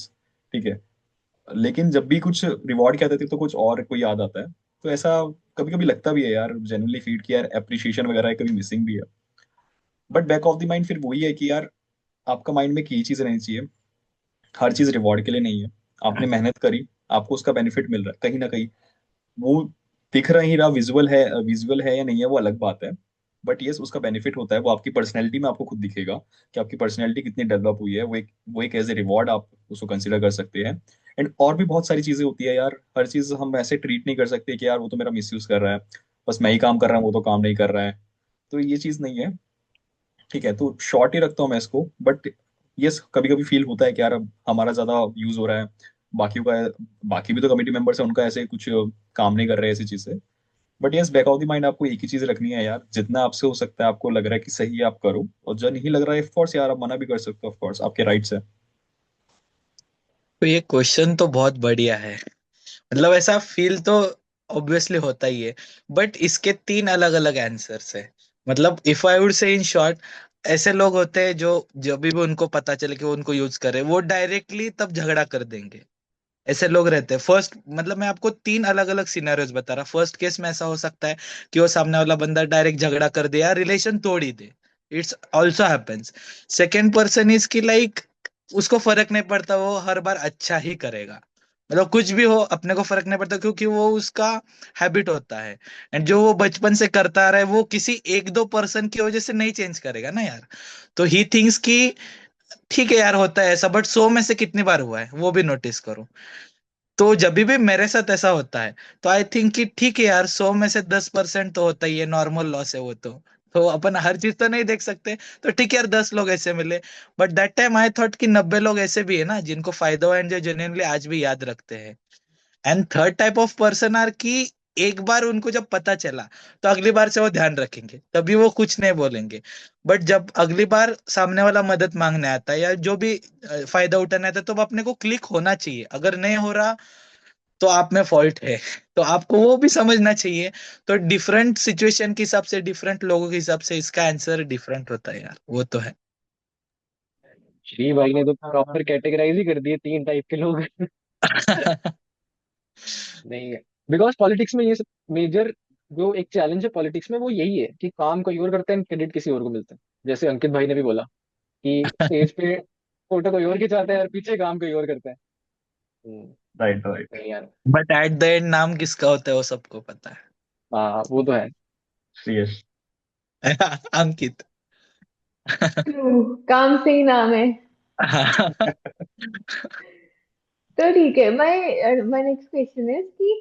ठीक है, लेकिन जब भी कुछ रिवॉर्ड की आती है तो कुछ और कोई याद आता है। तो ऐसा कभी कभी लगता भी है यार, जेनुअनली फील कि यार अप्रिशिएशन वगैरह है, कभी मिसिंग भी है। But back of the mind फिर वही है कि यार आपका माइंड में की चीज रहनी चाहिए, हर चीज रिवॉर्ड के लिए नहीं है। आपने मेहनत करी, आपको उसका बेनिफिट मिल रहा है कहीं ना कहीं, वो दिख रहा ही रहा, विजुअल है या नहीं है वो अलग बात है, बट यस उसका बेनिफिट होता है, वो आपकी पर्सनैलिटी में आपको खुद दिखेगा कि आपकी पर्सनैलिटी कितनी डेवलप हुई है, वो एक एज ए रिवॉर्ड आप उसको कंसिडर कर सकते हैं। एंड और भी बहुत सारी चीजें होती है यार, हर चीज हम ऐसे ट्रीट नहीं कर सकते कि यार वो तो मेरा मिसयूज कर रहा है, बस मैं ही काम कर रहा हूँ वो तो काम नहीं कर रहा है, तो ये चीज नहीं है। ठीक है, तो शॉर्ट ही रखता हूँ मैं इसको, बट यस कभी कभी फील होता है कि यार अब हमारा ज्यादा यूज हो रहा है, बाकियों का, बाकी भी तो कमिटी मेंबर्स है, उनका ऐसे कुछ काम नहीं कर रहे ऐसी चीज से। But yes back of the mind आपको एक ही चीज रखनी है यार, जितना आपसे हो सकता है, आपको लग रहा है कि सही है आप करो, और जो नहीं लग रहा है ऑफ कोर्स यार आप मना भी कर सकते हो, ऑफ कोर्स आपके राइट्स है। तो ये क्वेश्चन तो बहुत बढ़िया है। मतलब ऐसा फील तो ऑब्वियसली होता ही है, बट इसके तीन अलग अलग आंसर्स है। मतलब इफ आई वुड से इन शॉर्ट, ऐसे लोग होते हैं जो जब भी उनको पता चले कि वो उनको यूज करे, वो डायरेक्टली तब झगड़ा कर देंगे। ऐसे लोग रहते हैं। फर्स्ट, मतलब मैं आपको तीन अलग अलग सिनेरियोज बता रहा। फर्स्ट केस में ऐसा हो सकता है कि वो सामने वाला बंदा डायरेक्ट झगड़ा कर दे या रिलेशन तोड़ ही दे। It's also happens. Second person is की लाइक, उसको फर्क नहीं पड़ता, वो हर बार अच्छा ही करेगा। मतलब कुछ भी हो अपने को फर्क नहीं पड़ता, क्योंकि वो उसका हैबिट होता है। एंड जो वो बचपन से करता आ रहा है, वो किसी एक दो पर्सन की वजह से नहीं चेंज करेगा ना यार। तो ही थिंक्स कि ठीक है यार, होता है ऐसा, बट 100 में से कितनी बार हुआ है वो भी नोटिस करो। तो जब भी मेरे साथ ऐसा होता है, तो आई थिंक कि ठीक है यार, 100 में से 10% तो होता ही है, नॉर्मल लॉस है वो तो अपन हर चीज तो नहीं देख सकते। तो ठीक है यार, 10 लोग ऐसे मिले, but that time I thought कि 90 लोग ऐसे भी है ना जिनको फायदा हो, एंड जो जेन्युइनली आज भी याद रखते हैं। And third type of person are की एक बार उनको जब पता चला तो अगली बार से वो ध्यान रखेंगे, तभी वो कुछ नहीं बोलेंगे। बट जब अगली बार सामने वाला मदद मांगने आता है या जो भी फायदा उठाना आता है, तो वो अपने को क्लिक होना चाहिए। अगर नहीं हो रहा तो आप में फॉल्ट है, तो आपको वो भी समझना चाहिए। तो डिफरेंट सिचुएशन के हिसाब से, डिफरेंट लोगों के हिसाब से इसका आंसर डिफरेंट होता है यार, वो तो है। श्री भाई ने तो प्रॉपर कैटेगराइज ही कर दिए 3 टाइप के लोग। नहीं है, बिकॉज पॉलिटिक्स में ये सब मेजर जो एक चैलेंज है पॉलिटिक्स में वो यही है कि काम कोई और करता है, क्रेडिट किसी और को मिलता है। जैसे अंकित भाई ने भी बोला कि स्टेज पे फोटो कोई और खिंचाता है और पीछे काम कोई और करता है। Right right. नहीं यार। बट एट द एंड नाम किसका होता है वो सबको पता हाँ वो तो है। श्रेयस। है। अंकित। ट्रू, काम से ही नाम है। तो ठीक है, माय नेक्स्ट क्वेश्चन इज कि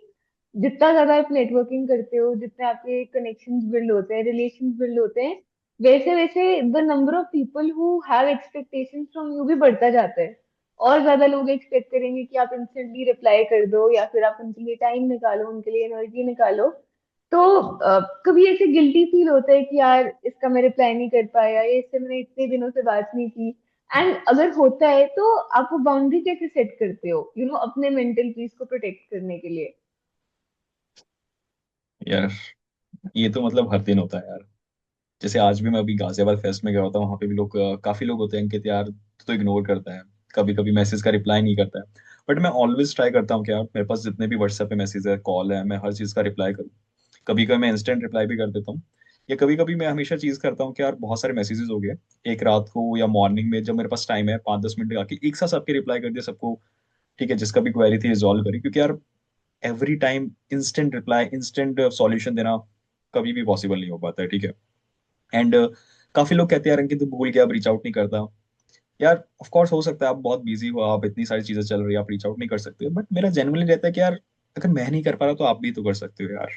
जितना ज्यादा आप नेटवर्किंग करते हो, जितने आपके कनेक्शंस बिल्ड होते हैं, रिलेशंस बिल्ड होते हैं, वैसे वैसे the number of people who have expectations from you भी बढ़ता जाता है। और ज्यादा लोग एक्सपेक्ट करेंगे कि आप इंस्टेंटली रिप्लाई कर दो, या फिर आप उनके लिए टाइम निकालो, उनके लिए एनर्जी निकालो। तो कभी ऐसे गिल्टी फील होता है कि यार इसका मैं रिप्लाई नहीं कर पाया, या इससे मैंने इतने दिनों से बात नहीं की। एंड अगर होता है तो आप वो बाउंड्री कैसे सेट करते हो, अपने मेंटल पीस को प्रोटेक्ट करने के लिए? यार ये तो मतलब हर दिन होता है यार। जैसे आज भी मैं अभी गाजियाबाद फेस्ट में गया होता हूँ, वहां पे भी लोग काफी लोग होते हैं कि यार तू तो इग्नोर करता है, कभी कभी मैसेज का रिप्लाई नहीं करता है। बट मैं ऑलवेज ट्राई करता हूँ कि यार मेरे पास जितने भी व्हाट्सएप पे मैसेज है, कॉल है, मैं हर चीज का रिप्लाई करूँ। कभी कभी मैं इंस्टेंट रिप्लाई भी कर देता हूँ। या कभी कभी मैं हमेशा चीज करता हूँ कि यार बहुत सारे मैसेजेस हो गए, एक रात को या मॉर्निंग में जब मेरे पास टाइम है 5-10 मिनट लगा के एक साथ सबके रिप्लाई कर दिया सबको। ठीक है, जिसका भी क्वेरी थी रिजॉल्व करी, क्योंकि यार every time instant reply, instant solution देना कभी भी पॉसिबल नहीं हो पाता है। ठीक है। एंड काफी लोग कहते हैं यार अंकित तू भूल गया, अब रीच आउट नहीं करता। यार ऑफ कोर्स हो सकता है आप बहुत बिजी हो, आप इतनी सारी चीजें चल रही है, आप रीच आउट नहीं कर सकते, बट मेरा जेन्युइनली रहता है कि यार अगर मैं नहीं कर पा रहा तो आप भी तो कर सकते हो यार।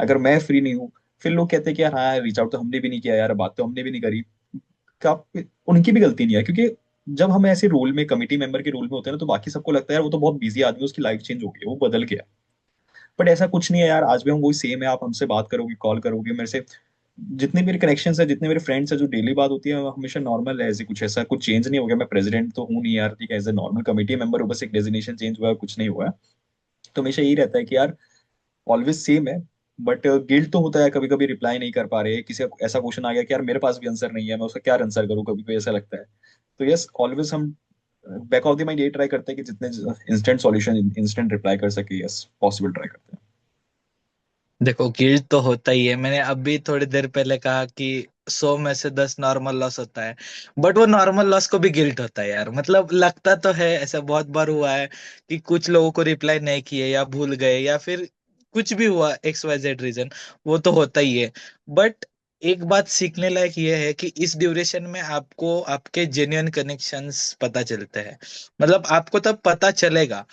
अगर मैं फ्री नहीं हूँ, फिर लोग कहते हैं कि यार हाँ रीच आउट तो हमने भी नहीं किया यार, बात तो हमने भी नहीं करी। का उनकी भी गलती नहीं है, क्योंकि जब हम ऐसे रोल में, कमिटी मेंबर के रोल में होते हैं ना, तो बाकी सबको लगता है यार वो तो बहुत बिजी आदमी है, उसकी लाइफ चेंज हो गई है, वो बदल गया। बट ऐसा कुछ नहीं है यार, आज भी हम वही सेम है। आप हमसे बात करोगे, कॉल करोगे मेरे से, जितने मेरे कनेक्शन है, जितने मेरे फ्रेंड्स है, जो डेली बात होती है वो हमेशा नॉर्मल है। ऐसे कुछ ऐसा कुछ चेंज नहीं हो गया। मैं प्रेसिडेंट तो हूँ नहीं यार, ठीक है, as a normal committee member हूँ, बस एक डेजिग्नेशन चेंज हुआ है, कुछ नहीं हुआ है। तो हमेशा यही रहता है कि यार ऑलवेज सेम है। बट गिल्ट तो होता है, कभी कभी रिप्लाई नहीं कर पा रहे, किसी का ऐसा क्वेश्चन आ गया कि यार मेरे पास भी आंसर नहीं है, मैं उसका क्या आंसर करूँ, कभी कभी ऐसा लगता है। तो यस, ऑलवेज हम बैक ऑफ द माइंड ये ट्राई करते हैं कि जितने इंस्टेंट सॉल्यूशन, इंस्टेंट रिप्लाई कर सके, यस पॉसिबल ट्राई करते हैं। देखो, गिल्ट तो होता ही है। मैंने अभी थोड़ी देर पहले कहा कि 100 में से 10 नॉर्मल लॉस होता है, बट वो नॉर्मल लॉस को भी गिल्ट होता है यार। मतलब लगता तो है, ऐसा बहुत बार हुआ है कि कुछ लोगों को रिप्लाई नहीं किए या भूल गए या फिर कुछ भी हुआ, XYZ रीजन, वो तो होता ही है। बट एक बात सीखने लायक ये है कि इस ड्यूरेशन में आपको आपके जेन्युइन कनेक्शंस पता चलते हैं। मतलब आपको तब पता चलेगा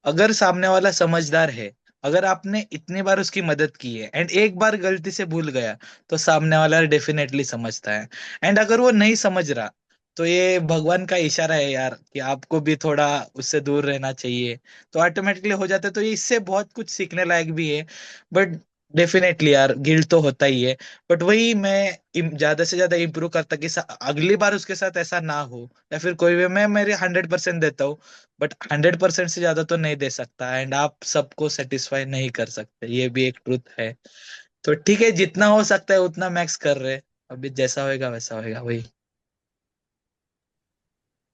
अगर सामने वाला समझदार है। अगर आपने इतनी बार उसकी मदद की है एंड एक बार गलती से भूल गया, तो सामने वाला डेफिनेटली समझता है। एंड अगर वो नहीं समझ रहा, तो ये भगवान का इशारा है यार कि आपको भी थोड़ा उससे दूर रहना चाहिए। तो ऑटोमेटिकली हो जाता है। तो ये इससे बहुत कुछ सीखने लायक भी है। बट डेफिनेटली यार, गिल्ट तो होता ही है। बट वही मैं ज्यादा से ज्यादा इम्प्रूव करता कि अगली बार उसके साथ ऐसा ना हो। या फिर कोई भी, मैं मेरे 100% देता हूँ, बट 100% से ज्यादा तो नहीं दे सकता। एंड आप सबको सेटिस्फाई नहीं कर सकते, ये भी एक ट्रुथ है। तो ठीक है, जितना हो सकता है उतना मैक्स कर रहे। अभी जैसा होएगा वैसा होएगा, वही।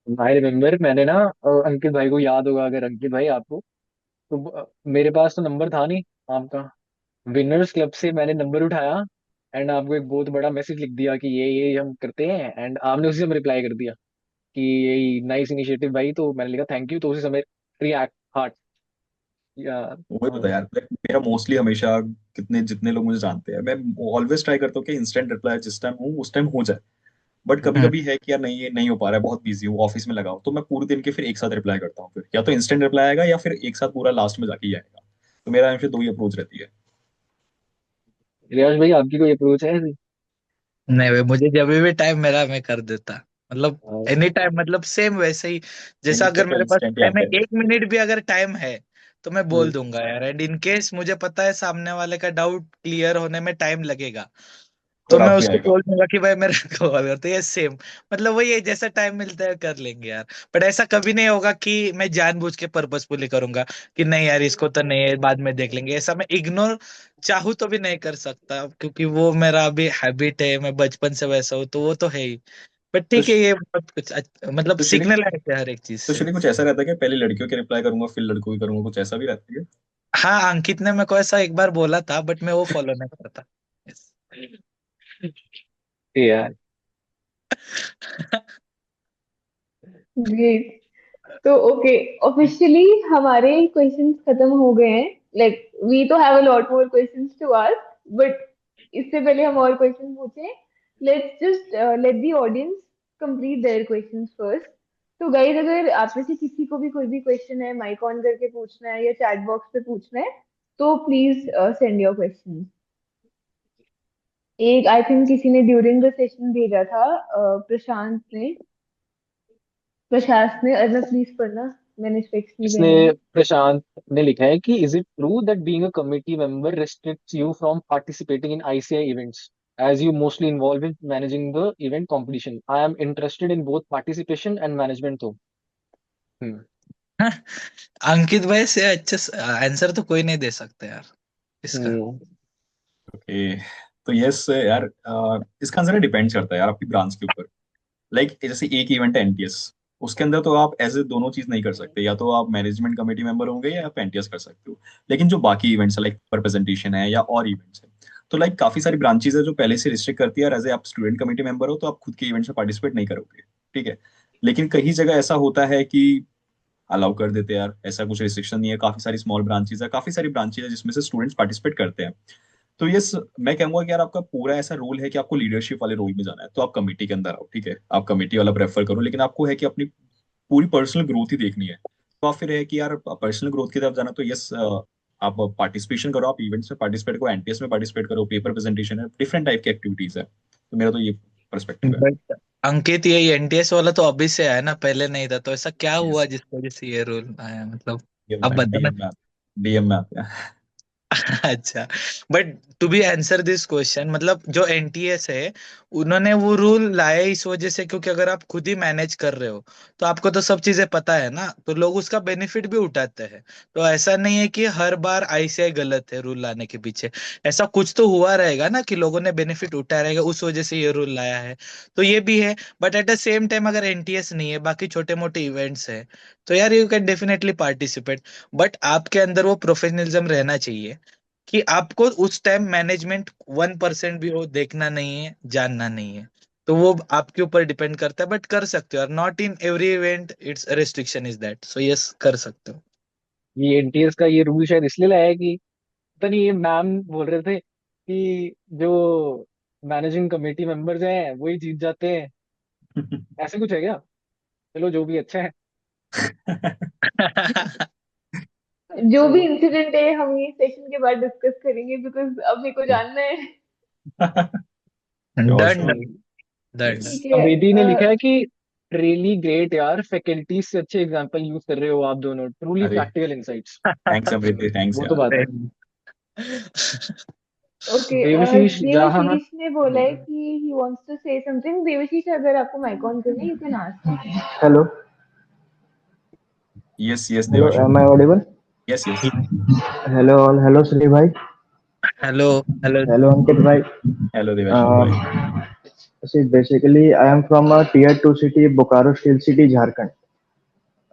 आई रिमेम्बर मैंने ना अंकित भाई को याद होगा, अगर अंकित भाई आपको, तो मेरे पास तो नंबर था नहीं आपका। विनर्स क्लब से मैंने नंबर उठाया एंड आपको एक बहुत बड़ा मैसेज लिख दिया कि ये हम करते हैं, एंड आपने उसी समय रिप्लाई कर दिया कि ये नाइस इनिशिएटिव भाई। तो मैंने लिखा थैंक यू, तो उसी समय रिएक्ट हार्ट यार। वही हाँ। होता है यार, मेरा मोस्टली हमेशा, कितने जितने लोग मुझे जानते हैं, मैं ऑलवेज ट्राई करता हूँ कि इंस्टेंट रिप्लाई जिस टाइम हूँ उस टाइम हो जाए। बट कभी हम्म। कभी है कि यार नहीं, ये नहीं हो पा रहा है, बहुत बिजी हूँ, ऑफिस में लगा हूँ, तो मैं पूरे दिन के फिर एक साथ रिप्लाई करता हूँ। फिर या तो इंस्टेंट रिप्लाई आएगा या फिर एक साथ पूरा लास्ट में जाके ही आएगा। तो मेरा हमेशा दो ही अप्रोच रहती है। रियाज भाई आपकी कोई अप्रोच है ऐसी? नहीं भाई, मुझे जब भी टाइम मेरा मैं कर देता। मतलब हाँ, एनी टाइम, मतलब सेम वैसे ही। जैसा एनी अगर सेकंड मेरे पास इंस्टेंट ही टाइम है, आता है। 1 मिनट भी अगर टाइम है, तो मैं बोल दूंगा यार, एंड इन केस मुझे पता है सामने वाले का डाउट क्लियर होने में टाइम लगेगा, तो और मैं आप भी उसको आएगा। बोल दूंगा कि भाई मेरे को कॉल कर, तो ये सेम, मतलब वही है, जैसा टाइम मिलता है कर लेंगे यार। बट ऐसा कभी नहीं होगा कि मैं जानबूझ के पर्पसफुली करूंगा कि नहीं यार इसको तो नहीं है, बाद में देख लेंगे, ऐसा मैं इग्नोर चाहूँ तो भी नहीं कर सकता, क्योंकि वो मेरा अभी हैबिट है, मैं बचपन से वैसा हूँ, तो वो तो है ही। बट तो ठीक है, ये बहुत कुछ मतलब तो श्री सीखने लायक है हर एक चीज तो से। श्री कुछ ऐसा रहता है कि पहले लड़कियों के रिप्लाई करूंगा फिर लड़कों की करूंगा, कुछ ऐसा भी रहता है हाँ, अंकित ने मेरे को ऐसा एक बार बोला था, बट मैं वो फॉलो नहीं करता। Yes. यार ग्रेट। तो ओके, ऑफिशियली हमारे क्वेश्चंस खत्म हो गए हैं। लाइक वी तो have a lot more questions to ask, but इससे पहले हम और क्वेश्चन पूछें, let's just let the audience complete their questions first. तो गाइस, अगर आप में से किसी को भी कोई भी क्वेश्चन है, माइक ऑन करके पूछना है या चैट बॉक्स पे पूछना है, तो प्लीज सेंड योर क्वेश्चंस। एक आई थिंक किसी ने ड्यूरिंग द सेशन भेजा था, प्रशांत ने। प्रशांत ने, अरे प्लीज पढ़ना, मैंने स्पेक्स नहीं इसने पहने हैं। प्रशांत ने लिखा है कि is it true that being a committee member restricts you from participating in ICI events as you mostly involved in managing the event competition? I am interested in both participation and management though. हम्म अंकित भाई से अच्छा आंसर तो कोई नहीं दे सकता यार इसका। हम्म ओके। तो यस यार, इसका आंसर डिपेंड करता है यार आपकी ब्रांच के ऊपर। लाइक जैसे एक इवेंट है एनटीएस, उसके अंदर तो आप ऐसे दोनों चीज नहीं कर सकते, या तो आप मैनेजमेंट कमेटी मेंबर होंगे या आप एनटीएस कर सकते हो। लेकिन जो बाकी इवेंट्स है लाइक प्रेजेंटेशन है या और इवेंट्स है, तो लाइक काफी सारी ब्रांचेज है जो पहले से रिस्ट्रिक्ट करती है, और एज ए आप स्टूडेंट कमेटी मेंबर हो तो आप खुद के इवेंट्स में पार्टिसिपेट नहीं करोगे। ठीक है। लेकिन कई जगह ऐसा होता है कि अलाउ कर देते हैं यार, ऐसा कुछ रिस्ट्रिक्शन नहीं है। काफी सारी स्मॉल ब्रांचेज है, काफी सारी ब्रांचेज है जिसमें से स्टूडेंट्स पार्टिसिपेट करते हैं। तो यस, मैं कहूंगा कि यार आपका पूरा ऐसा रोल है कि आपको लीडरशिप वाले रोल में जाना है तो आप कमेटी के अंदर आओ। ठीक है, आप कमेटी वाला प्रेफर करो, लेकिन आपको है कि अपनी पूरी पर्सनल ग्रोथ ही देखनी है, तो आप फिर है कि यार पर्सनल ग्रोथ की तरफ जाना, तो यस, आप पार्टिसिपेशन करो, आप इवेंट्स में पार्टिसिपेट करो, एनटीएस में पार्टिसिपेट करो, पेपर प्रेजेंटेशन है, डिफरेंट टाइप की एक्टिविटीज है। तो मेरा तो ये पर्सपेक्टिव है। बट अंकित, ये एनटीएस वाला तो अभी से आया ना, पहले नहीं था, तो ऐसा क्या हुआ यस, जिसकी वजह से ये रूल आया, मतलब डीएम अब में बताना। डीएम में डीएम में आते हैं। अच्छा, but to be answer this question, मतलब जो एनटीएस है, उन्होंने वो रूल लाए इस वजह से, क्योंकि अगर आप खुद ही मैनेज कर रहे हो तो आपको तो सब चीजें पता है ना, तो लोग उसका बेनिफिट भी उठाते हैं। तो ऐसा नहीं है कि हर बार आईसीआई गलत है रूल लाने के पीछे, ऐसा कुछ तो हुआ रहेगा ना कि लोगों ने बेनिफिट उठाया रहेगा, उस वजह से ये रूल लाया है। तो ये भी है, but at the same time अगर एनटीएस नहीं है, बाकी छोटे मोटे इवेंट्स है, तो यार you can definitely participate. But आपके अंदर वो प्रोफेशनलिज्म रहना चाहिए कि आपको उस टाइम मैनेजमेंट 1% भी हो देखना नहीं है, जानना नहीं है। तो वो आपके ऊपर डिपेंड करता है, बट कर सकते हो, और not in every event it's restriction is that, so yes कर सकते हो। ये एनटीएस का ये रूल शायद इसलिए लाया है कि पता नहीं, ये मैम बोल रहे थे कि जो मैनेजिंग कमेटी मेंबर्स हैं वही जीत जाते हैं, ऐसे कुछ है क्या? चलो जो भी अच्छा है। जो भी तो इंसिडेंट है हम ये सेशन के बाद डिस्कस करेंगे, बिकॉज अब मेरे को जानना है। Sure done sure. Hmm, done done. Yes. ठीक है। अवेदी ने लिखा है कि रियली ग्रेट यार, फैकल्टीज से अच्छे एग्जांपल यूज कर रहे हो आप दोनों, ट्रूली अरे प्रैक्टिकल इंसाइट्स। थैंक्स अमृत, थैंक्स वो तो यार। बात है। ओके, देवशीष जहाँ देवाशीष ने बोला है कि he wants to say something. Devashish, अगर आपको माइक ऑन करना है, you can ask. Hello, yes yes hello, Devanshu. am I audible? Yes yes. Hello, all, hello, Sunil bhai. Hello hello. Hello, Ankit bhai. Hello Devanshu भाई। Uh, see, basically, I am from a tier 2 city, Bokaro Steel City, Jharkhand.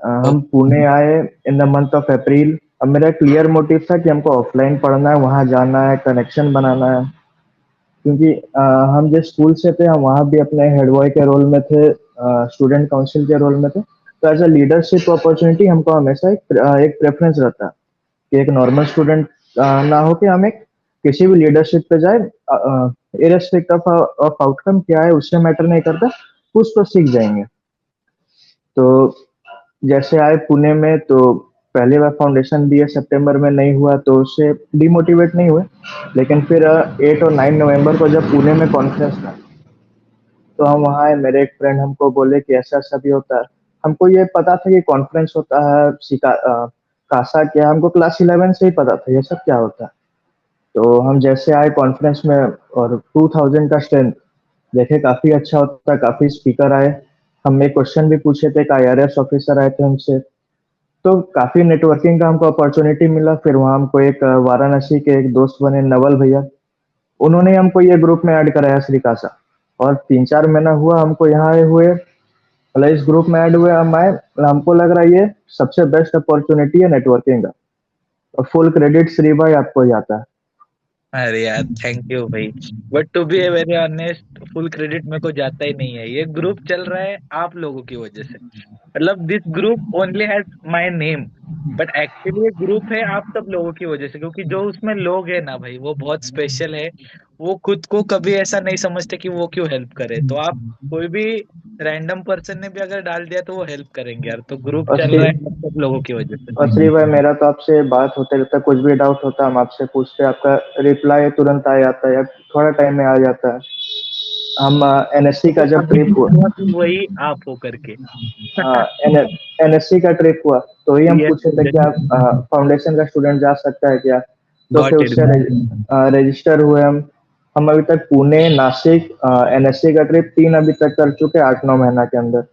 हम पुणे आए in the month of April. अब मेरा क्लियर मोटिव था कि हमको ऑफलाइन पढ़ना है, वहाँ जाना है, कनेक्शन बनाना है। क्योंकि हम जिस स्कूल से थे हम वहाँ भी अपने हेड बॉय के रोल में थे, स्टूडेंट काउंसिल के रोल में थे। तो एज अ लीडरशिप अपॉर्चुनिटी हमको हमेशा एक प्रेफरेंस रहता है कि एक नॉर्मल स्टूडेंट ना हो कि हम एक किसी भी लीडरशिप पे जाए, इरेस्पेक्ट ऑफ आउटकम क्या है उससे मैटर नहीं करता, कुछ तो सीख जाएंगे। तो जैसे आए पुणे में तो पहली बार फाउंडेशन दिए, सितंबर में नहीं हुआ तो उससे डिमोटिवेट नहीं हुए। लेकिन फिर 8 और 9 नवंबर को जब पुणे में कॉन्फ्रेंस था तो हम वहाँ आए, मेरे एक फ्रेंड हमको बोले कि ऐसा ऐसा भी होता है। हमको ये पता था कि कॉन्फ्रेंस होता है, कासा क्या, हमको क्लास 11 से ही पता था ये सब क्या होता है। तो हम जैसे आए कॉन्फ्रेंस में और 2000 का स्ट्रेंथ देखे, काफी अच्छा होता है, काफी स्पीकर आए। हमने क्वेश्चन भी पूछे थे, एक आईआरएस ऑफिसर आए थे हमसे। तो काफी नेटवर्किंग का हमको अपॉर्चुनिटी मिला। फिर वहाँ हमको एक वाराणसी के एक दोस्त बने, नवल भैया, उन्होंने हमको ये ग्रुप में ऐड कराया श्रीकासा। और 3-4 महीना हुआ हमको यहाँ आए हुए, मतलब इस ग्रुप में ऐड हुए हम आए, मतलब हमको लग रहा है ये सबसे बेस्ट अपॉर्चुनिटी है नेटवर्किंग का। और फुल क्रेडिट श्री भाई आपको ही आता है। अरे यार थैंक यू भाई, but to be very honest full credit मेरे को जाता ही नहीं है। ये ग्रुप चल रहा है आप लोगों की वजह से। मतलब this group only has my name, but actually ये ग्रुप है आप सब लोगों की वजह से, क्योंकि जो उसमें लोग है ना भाई वो बहुत स्पेशल है। वो खुद को कभी ऐसा नहीं समझते कि वो क्यों हेल्प करे, तो आप कोई भी रैंडम पर्सन ने भी अगर डाल दिया तो वो हेल्प करेंगे यार। तो ग्रुप और चल श्री रहा है आप सब लोगों की वजह से। और श्री भाई, मेरा तो आपसे बात होते रहता है, कुछ भी डाउट होता है हम आपसे पूछते हैं, आपका रिप्लाई तुरंत आ जाता है या थोड़ा टाइम में आ जाता है। हम एनएससी का तो जब अभी ट्रिप भी हुआ, हुआ तो वही आप हो करके। हाँ, एनएससी का ट्रिप हुआ तो ही हम पूछे थे कि यस, आप फाउंडेशन का स्टूडेंट जा सकता है क्या। तो फिर गॉट इट। उससे रजिस्टर हुए हम अभी तक पुणे, नासिक, एनएससी का ट्रिप 3 अभी तक कर चुके, 8-9 महीना के अंदर।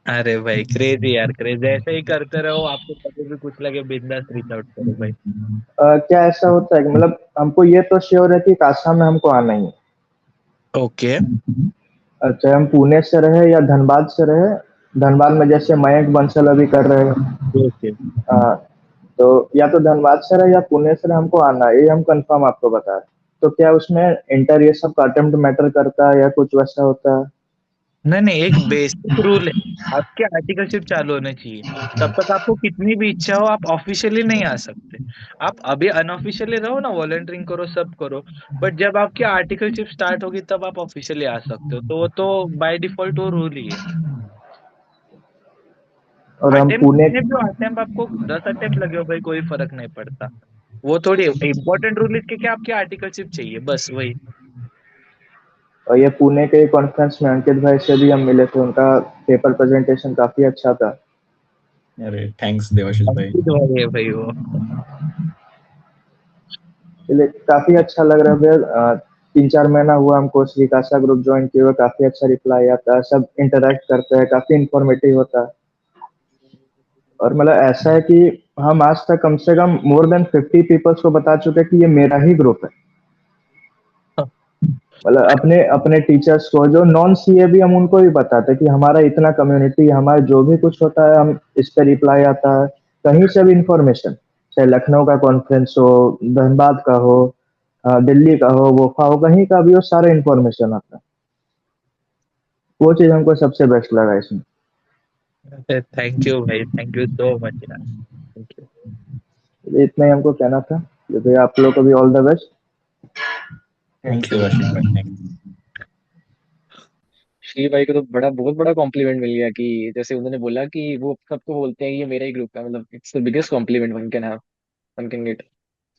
अरे भाई क्रेजी यार, क्रेजी। ऐसे ही करते रहो, आपको कभी भी कुछ लगे बिंदास रीच आउट करो भाई। क्या ऐसा होता है कि मतलब हमको ये तो श्योर है कि कासा में हमको आना ही है। ओके। चाहे हम पुणे से रहे या धनबाद से रहे। धनबाद में जैसे मयंक बंसल अभी कर रहे हैं, ओके। अ, तो या तो धनबाद से रहे या पुणे से रहे, हमको आना है, ये हम कंफर्म आपको बता रहे हैं। तो क्या उसमें इंटर ये सब का अटेम्प्ट मैटर करता है या कुछ वैसा होता है? नहीं नहीं, एक बेसिक रूल है, आपके आर्टिकलशिप चालू होने चाहिए। तब तक आपको कितनी भी इच्छा हो आप ऑफिशियली नहीं आ सकते। आप अभी अनऑफिशियली रहो ना, वॉलंटियरिंग करो, सब करो, बट जब आपकी आर्टिकलशिप स्टार्ट होगी तब आप ऑफिशियली आ सकते हो। तो वो तो बाय डिफॉल्ट वो रूल ही है। और हम अटेम्प्ट पुणे, कितने भी अटेम्प्ट, आपको 10 अटेम्प्ट लगे हो भाई कोई फर्क नहीं पड़ता। वो थोड़ी इंपॉर्टेंट रूल इसके क्या आपकी आर्टिकलशिप चाहिए, बस वही। और ये पुणे के कॉन्फ्रेंस में अंकित भाई से भी हम मिले थे, उनका पेपर प्रेजेंटेशन काफी अच्छा था। अरे थैंक्स देवाशीष भाई। अंकित भाई है भाई वो। इसलिए काफी अच्छा लग रहा है भैया। 3-4 महीना हुआ हमको श्रीकासा ग्रुप ज्वाइन किए हुए, काफी अच्छा रिप्लाई आता है, सब इंटरेक्ट करते हैं, काफी इंफॉर्मेटिव होता है। और मतलब ऐसा है कि हम आज तक कम से कम मोर देन 50 पीपल्स को बता चुके हैं कि ये मेरा ही ग्रुप है। मतलब अपने अपने टीचर्स को, जो नॉन सीए भी, हम उनको भी बताते हैं कि हमारा इतना कम्युनिटी, हमारा जो भी कुछ होता है हम इस पे रिप्लाई आता है। कहीं से भी इंफॉर्मेशन, चाहे लखनऊ का कॉन्फ्रेंस हो, धनबाद का हो, दिल्ली का हो, वोफा हो, कहीं का भी हो, सारा इंफॉर्मेशन आता है। वो चीज हमको सबसे बेस्ट लगा इसमें। थैंक यू भाई, थैंक यू सो मच यार, थैंक यू। इतना ही हमको कहना था। तो भैया आप लोग को भी all the best. Thanks thank you Devashish भाई। भाई, थैंक्स। श्री भाई को तो बहुत बड़ा कॉम्प्लीमेंट मिल गया कि जैसे उन्होंने बोला कि वो सबको बोलते हैं ये मेरा ही ग्रुप है, मतलब it's the biggest compliment one can have, one can get.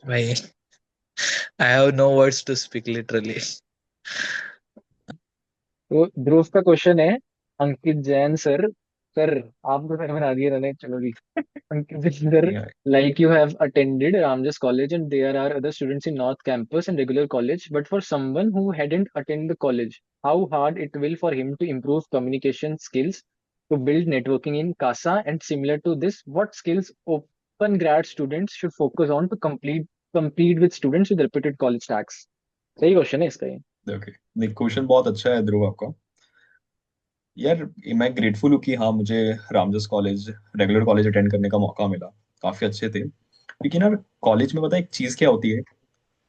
भाई I have no words to speak literally. तो ध्रुव का क्वेश्चन है, अंकित जैन सर, सर आप तो सर बना दिए उन्होंने, चलो भी। अंकित जैन सर, ठीक है। like you have attended Ramjas College and there are other students in North Campus and regular college, but for someone who hadn't attended the college, how hard it will for him to improve communication skills, to build networking in CASA, and similar to this, what skills open grad students should focus on to compete with students with reputed college tags? सही क्वेश्चन है इसका ये। ओके, नहीं क्वेश्चन बहुत अच्छा है ध्रुव आपका। यार मैं ग्रेटफुल हूँ कि हाँ मुझे Ramjas college, regular college attend करने का मौका मिला। काफी अच्छे थे, लेकिन यार कॉलेज में पता है एक चीज क्या होती है,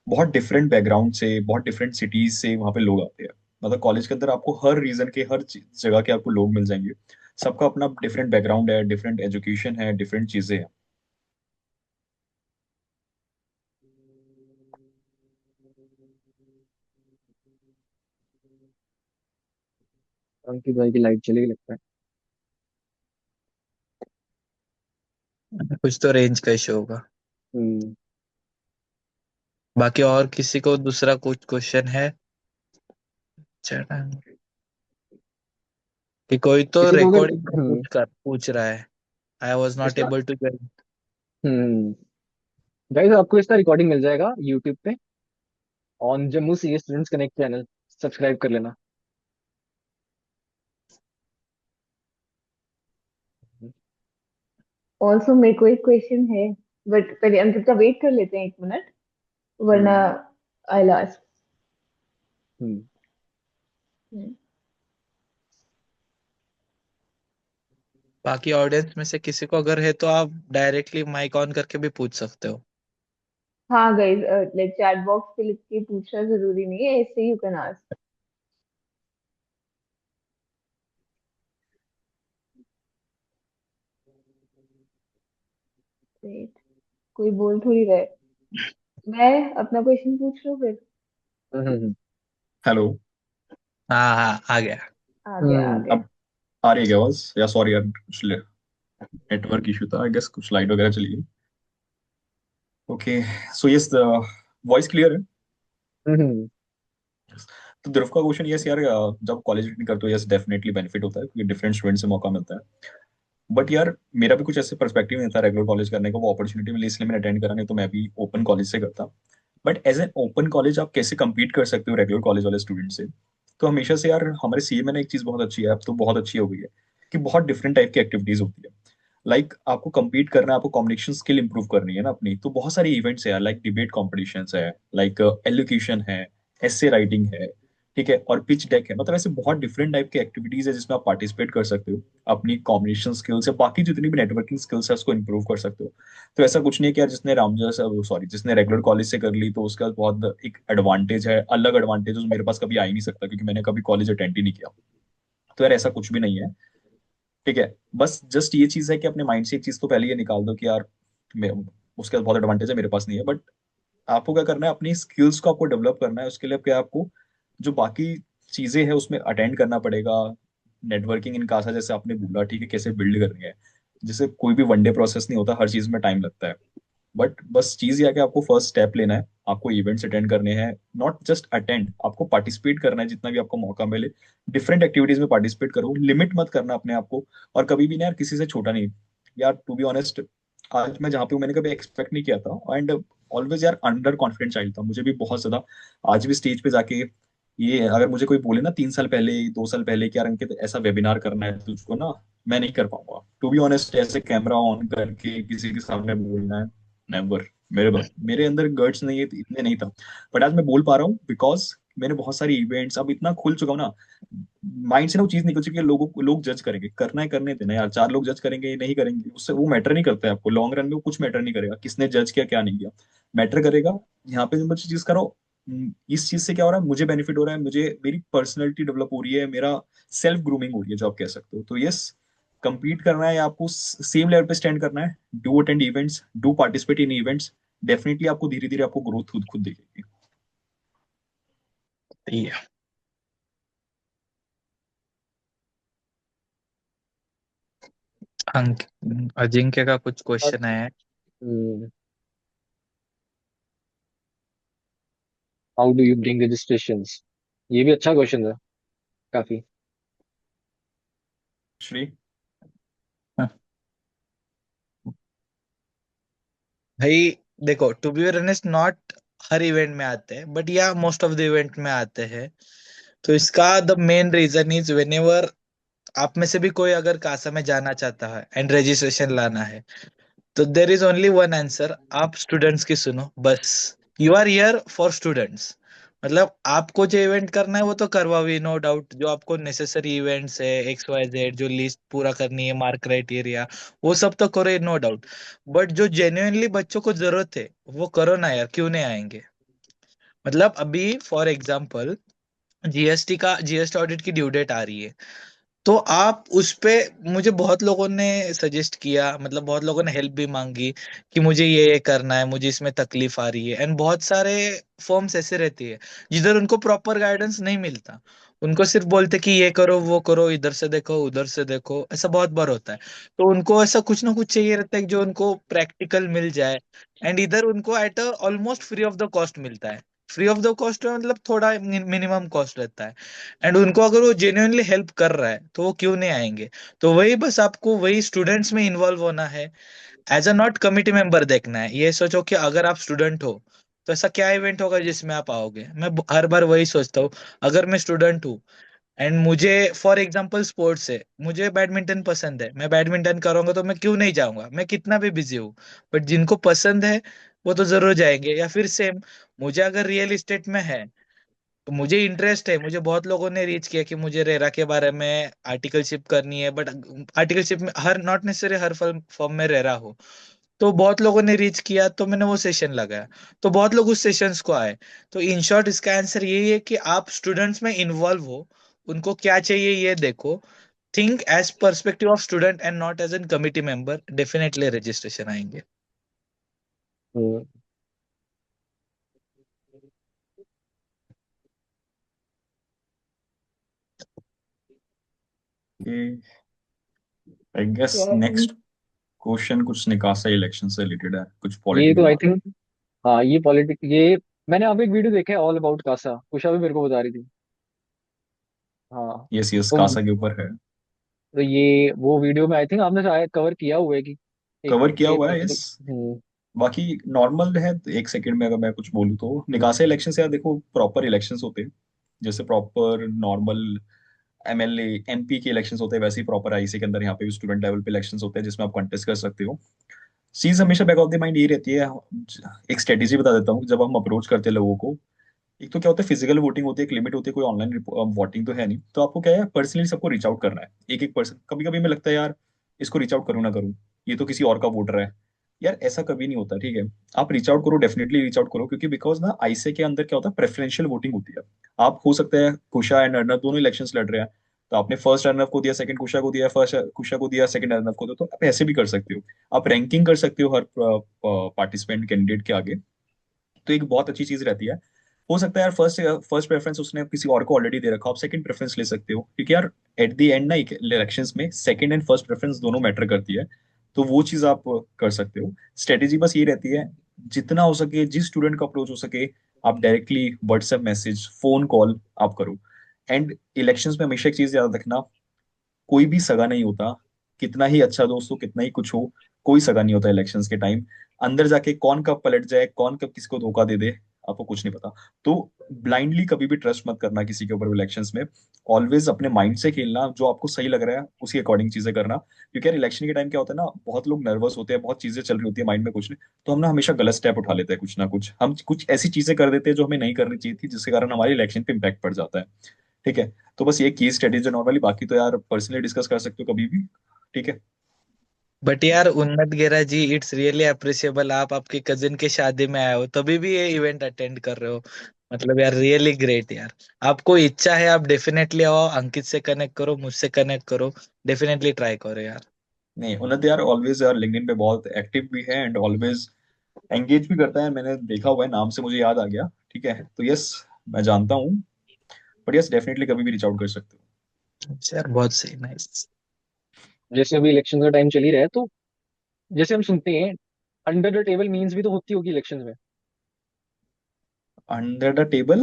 बहुत डिफरेंट बैकग्राउंड से, बहुत डिफरेंट सिटीज से वहाँ पे लोग आते हैं। मतलब कॉलेज के अंदर आपको हर रीजन के, हर जगह के आपको लोग मिल जाएंगे। सबका अपना डिफरेंट बैकग्राउंड है, डिफरेंट एजुकेशन है, डिफरेंट चीजें हैं। अंकित भाई की लाइट चली गई लगता है। कुछ तो रेंज का इशू होगा। हम्म। बाकी और किसी को दूसरा कुछ क्वेश्चन है? चलो, कि कोई तो किसी को अगर रिकॉर्डिंग पूछ रहा है। आई वॉज नॉट इसका एबल टू ज्वाइन। हम्म। गाइस, आपको इसका रिकॉर्डिंग मिल जाएगा यूट्यूब पे on Jammu C students connect channel. Subscribe कर लेना। ऑल्सो मेरे को एक क्वेश्चन है, बट पहले अंकित का वेट कर लेते हैं 1 मिनट, वरना आई लास्ट। हम्म। बाकी ऑडियंस में से किसी को अगर है तो आप डायरेक्टली माइक ऑन करके भी पूछ सकते हो। हाँ गाइस, लाइक चैट बॉक्स पे लिख के पूछना जरूरी नहीं है, ऐसे यू कैन आस्क। वेट, कोई बोल थोड़ी रहा है। मैं अपना क्वेश्चन पूछ लूँ फिर। हम्म। हेलो। हाँ हाँ, आ गया। आ गया आ गया। अब आ रही है क्या आवाज? या सॉरी यार, कुछ नेटवर्क इशू था आई गेस, कुछ लाइट वगैरह चली गई। Okay. So yes, the voice clear है? हम्म। तो ध्रुव का क्वेश्चन, यस यार, जब कॉलेज अटेंड करते हो यस डेफिनेटली बेनिफिट होता है क्योंकि डिफरेंट स्टूडेंट से मौका मिलता है। बट यार मेरा भी कुछ ऐसे पर्सपेक्टिव नहीं था रेगुलर कॉलेज करने का, वो अपॉर्चुनिटी मिली इसलिए मैंने अटेंड करा, नहीं तो मैं भी ओपन कॉलेज से करता। But as an open college आप कैसे compete कर सकते हो रेगुलर कॉलेज वाले स्टूडेंट से? तो हमेशा से यार हमारे सीए में ना एक चीज बहुत अच्छी है, अब तो बहुत अच्छी हो गई है, कि बहुत डिफरेंट टाइप की एक्टिविटीज होती है। लाइक आपको compete करना है, आपको कम्युनिकेशन स्किल इंप्रूव करनी है ना अपनी, तो बहुत सारे इवेंट्स है, लाइक डिबेट कॉम्पिटिशन्स है, लाइक एलोक्यूशन है, एसे राइटिंग है, ठीक है, और पिच डेक है। मतलब ऐसे बहुत डिफरेंट टाइप की एक्टिविटीज है जिसमें आप पार्टिसिपेट कर सकते हो, अपनी कॉम्बिनेशन स्किल्स या बाकी जितनी भी नेटवर्किंग स्किल्स है उसको इंप्रूव कर सकते हो। तो ऐसा कुछ नहीं है कि यार जिसने रामजा सॉरी जिसने रेगुलर कॉलेज से कर ली तो उसका बहुत एक एडवांटेज है, अलग एडवांटेज जो मेरे पास कभी आ ही नहीं सकता क्योंकि मैंने कभी कॉलेज अटेंड ही नहीं किया। तो यार ऐसा कुछ भी नहीं है, ठीक है। बस जस्ट ये चीज है कि अपने माइंड से एक चीज तो पहले ये निकाल दो कि यार मैं, उसके पास बहुत एडवांटेज है मेरे पास नहीं है। बट आपको क्या करना है, अपनी स्किल्स को आपको डेवलप करना है, उसके लिए क्या आपको जो बाकी चीजें हैं उसमें अटेंड करना पड़ेगा। नेटवर्किंग इन कासा जैसे आपने बोला, ठीक है, कैसे बिल्ड करनी है, जैसे कोई भी वनडे प्रोसेस नहीं होता, हर चीज में टाइम लगता है। बट बस चीज ये है कि आपको फर्स्ट स्टेप लेना है, आपको इवेंट्स अटेंड करने हैं, नॉट जस्ट अटेंड, आपको पार्टिसिपेट करना है जितना भी आपको मौका मिले। डिफरेंट एक्टिविटीज में पार्टिसिपेट करो, लिमिट मत करना अपने आप को, और कभी भी ना यार किसी से छोटा नहीं। यार टू बी ऑनेस्ट, आज मैं जहाँ पे हूँ मैंने कभी एक्सपेक्ट नहीं किया था, एंड ऑलवेज यार अंडर कॉन्फिडेंट चाइल्ड था, मुझे भी बहुत ज्यादा। आज भी स्टेज पे जाके ये अगर मुझे कोई बोले ना 3 साल पहले 2 साल पहले कि यार अंकित ऐसा वेबिनार करना है तुझको ना, मैं नहीं कर पाऊंगा टू बी ऑनेस्ट, ऐसे कैमरा ऑन करके किसी के सामने बोलना है, नेवर। मेरे अंदर गट्स नहीं है, इतने नहीं था। बट आज मैं बोल पा रहा हूँ बिकॉज मैंने बहुत सारी इवेंट्स, अब इतना खुल चुका हूँ ना, माइंड से ना वो चीज निकल चुकी है, लोग जज करेंगे, करना है करने देना यार, 4 लोग जज करेंगे नहीं करेंगे उससे वो मैटर नहीं करता है आपको, लॉन्ग रन में वो कुछ मैटर नहीं करेगा किसने जज किया क्या नहीं किया। मैटर करेगा यहाँ पे जो मुझे चीज करो, इस चीज से क्या हो रहा है, मुझे बेनिफिट हो रहा है, मुझे मेरी पर्सनैलिटी डेवलप हो रही है, मेरा सेल्फ ग्रूमिंग हो रही है जो आप कह सकते हो। तो यस, compete करना है या आपको सेम लेवल पे स्टैंड करना है, do attend events, do participate in events, definitely आपको धीरे धीरे आपको ग्रोथ खुद खुद दिखेगी। सही है। अंक अजिंक्य का कुछ क्वेश्चन है। How do you bring registrations? ये भी अच्छा क्वेश्चन है काफी। श्री। भाई देखो, टू बी ऑनेस्ट, नॉट हर इवेंट में आते हैं, बट या मोस्ट ऑफ द इवेंट में आते हैं। तो इसका the main reason is whenever आप में से भी कोई अगर कासा में जाना चाहता है एंड रजिस्ट्रेशन लाना है, तो there is only one answer, आप स्टूडेंट्स की सुनो बस। You are here for students. मतलब आपको जो इवेंट करना है वो तो करवाओ, नो डाउट। जो आपको नेसेसरी इवेंट्स है, XYZ जो लिस्ट पूरा करनी है, मार्क क्राइटेरिया, वो सब तो करो, नो डाउट। बट जो जेन्युइनली बच्चों को जरूरत है वो करो ना यार, क्यों नहीं आएंगे? मतलब अभी फॉर एग्जाम्पल जीएसटी ऑडिट की ड्यू डेट आ रही है, तो आप उस पे, मुझे बहुत लोगों ने सजेस्ट किया, मतलब बहुत लोगों ने हेल्प भी मांगी कि मुझे ये करना है, मुझे इसमें तकलीफ आ रही है। एंड बहुत सारे फॉर्म्स ऐसे रहती है जिधर उनको प्रॉपर गाइडेंस नहीं मिलता, उनको सिर्फ बोलते कि ये करो वो करो, इधर से देखो उधर से देखो, ऐसा बहुत बार होता है। तो उनको ऐसा कुछ ना कुछ चाहिए रहता है कि जो उनको प्रैक्टिकल मिल जाए, एंड इधर उनको eight almost free of the cost मिलता है। फ्री ऑफ द कॉस्ट मतलब थोड़ा मिनिमम कॉस्ट रहता है। एंड उनको अगर वो जेन्युइनली हेल्प कर रहा है तो वो क्यों नहीं आएंगे? तो वही बस आपको वही स्टूडेंट्स में इन्वॉल्व होना है। As a not committee member देखना है। ये सोचो कि अगर आप स्टूडेंट हो तो ऐसा क्या इवेंट होगा जिसमें आप आओगे। मैं हर बार वही सोचता हूँ, अगर मैं स्टूडेंट हूँ एंड मुझे फॉर एग्जांपल स्पोर्ट्स है, मुझे बैडमिंटन पसंद है, मैं बैडमिंटन करूंगा तो मैं क्यों नहीं जाऊंगा, मैं कितना भी बिजी हूँ। बट जिनको पसंद है वो तो जरूर जाएंगे। या फिर सेम, मुझे अगर रियल इस्टेट में है तो मुझे इंटरेस्ट है, मुझे बहुत लोगों ने रीच किया कि मुझे रेरा के बारे में आर्टिकलशिप करनी है, बट आर्टिकलशिप में her not necessary her firm firm में रेरा हो। तो बहुत लोगों ने रीच किया तो मैंने वो सेशन लगाया, तो बहुत लोग उस सेशंस को आए। तो इन शॉर्ट इसका आंसर यही है कि आप स्टूडेंट्स में इन्वॉल्व हो, उनको क्या चाहिए ये देखो, think as perspective of student and not as an committee member, definitely registration आएंगे। Hmm, I guess Yeah, next question कुछ निकासा इलेक्शन से रिलेटेड है, कुछ ये तो पॉलिटिकल। आई थिंक, हाँ ये पॉलिटिक, ये मैंने आपको एक वीडियो देखा है ऑल अबाउट कासा, कुशा भी मेरे को बता रही थी। हाँ। यस यस, तो कासा के ऊपर है। तो ये वो वीडियो में आई थिंक आपने शायद कवर किया हुआ है कि एक कवर किया एक हुआ है, यस। पर्टिकुलर। हम्म। बाकी नॉर्मल है तो एक सेकंड में अगर मैं कुछ बोलूँ तो निकासा इलेक्शन से यार देखो, प्रॉपर इलेक्शंस होते हैं जैसे प्रॉपर नॉर्मल एमएलए एमपी के इलेक्शंस होते हैं, वैसे ही प्रॉपर आईसी के अंदर यहाँ पे भी स्टूडेंट लेवल पे इलेक्शंस होते हैं जिसमें आप कंटेस्ट कर सकते हो। चीज हमेशा बैक ऑफ द माइंड ये रहती है, एक स्ट्रेटेजी बता देता हूँ जब हम अप्रोच करते हैं लोगों को। एक तो क्या होता है, फिजिकल वोटिंग होती है, एक लिमिट होती है, कोई ऑनलाइन वोटिंग तो है नहीं, तो आपको क्या है पर्सनली सबको रीच आउट करना है, एक एक पर्सन। कभी कभी में लगता है यार इसको रीच आउट करूँ ना करूँ, ये तो किसी और का वोटर है। यार ऐसा कभी नहीं होता, ठीक है। आप रीच आउट करो, डेफिनेटली रीच आउट करो, क्योंकि बिकॉज ना आईसीए के अंदर क्या होता है, प्रेफरेंशियल वोटिंग होती है। आप हो सकता है कुशा एंड अर्नब दोनों इलेक्शंस लड़ रहे हैं, तो आपने फर्स्ट अर्नब को दिया, सेकंड कुशा को दिया, फर्स्ट कुशा को दिया, सेकंड अर्नब को दो, तो आप ऐसे भी कर सकते हो। आप रैंकिंग कर सकते हो हर पार्टिसिपेंट कैंडिडेट के आगे, तो एक बहुत अच्छी चीज रहती है। हो सकता है यार फर्स्ट फर्स्ट प्रेफरेंस उसने किसी और को ऑलरेडी दे रखा हो, आप सेकंड प्रेफरेंस ले सकते हो, क्योंकि यार एट द एंड ना इलेक्शंस में सेकंड एंड फर्स्ट प्रेफरेंस दोनों मैटर करती है। तो वो चीज आप कर सकते हो। स्ट्रेटेजी बस ये रहती है, जितना हो सके जिस स्टूडेंट का अप्रोच हो सके, आप directly WhatsApp message, phone call आप करो। एंड इलेक्शंस में हमेशा एक चीज याद रखना, कोई भी सगा नहीं होता। कितना ही अच्छा दोस्त हो, कितना ही कुछ हो, कोई सगा नहीं होता इलेक्शंस के टाइम। अंदर जाके कौन कब पलट जाए, कौन कब किसको धोखा दे दे, आपको कुछ नहीं पता। तो ब्लाइंडली कभी भी ट्रस्ट मत करना किसी के ऊपर इलेक्शंस में। ऑलवेज अपने माइंड से खेलना, जो आपको सही लग रहा है उसी अकॉर्डिंग चीजें करना। क्योंकि यार इलेक्शन के टाइम क्या होता है ना, बहुत लोग नर्वस होते हैं, बहुत चीजें चल रही होती है माइंड में कुछ नहीं, तो हम ना हमेशा गलत स्टेप उठा लेते हैं, कुछ ना कुछ हम कुछ ऐसी चीजें कर देते हैं जो हमें नहीं करनी चाहिए थी, जिसके कारण हमारे इलेक्शन पे इम्पैक्ट पड़ जाता है। ठीक है। तो बस ये की स्ट्रेटेजी नॉर्मली, बाकी तो यार पर्सनली डिस्कस कर सकते हो कभी भी। ठीक है। बट यार उन्नत गेरा जी, इट्स रियली अप्रिशिएबल, आप आपके कजिन के शादी में आए हो तभी भी ये इवेंट अटेंड कर रहे हो। मतलब यार रियली ग्रेट यार। आपको इच्छा है आप डेफिनेटली आओ, अंकित से कनेक्ट करो, मुझसे कनेक्ट करो, डेफिनेटली ट्राई करो यार। नहीं, उन्नत यार ऑलवेज यार लिंक्डइन पे बहुत एक्टिव भी है एंड ऑलवेज एंगेज भी करता है, मैंने देखा हुआ है, नाम से मुझे याद आ गया। ठीक है, तो यस मैं जानता हूँ। बट यस डेफिनेटली कभी भी रीच आउट कर सकते हो। अच्छा यार, बहुत सही, नाइस। जैसे अभी इलेक्शन का टाइम चल ही रहा है, तो जैसे हम सुनते हैं अंडर द टेबल मीन्स भी तो होती होगी इलेक्शन में। Under the table.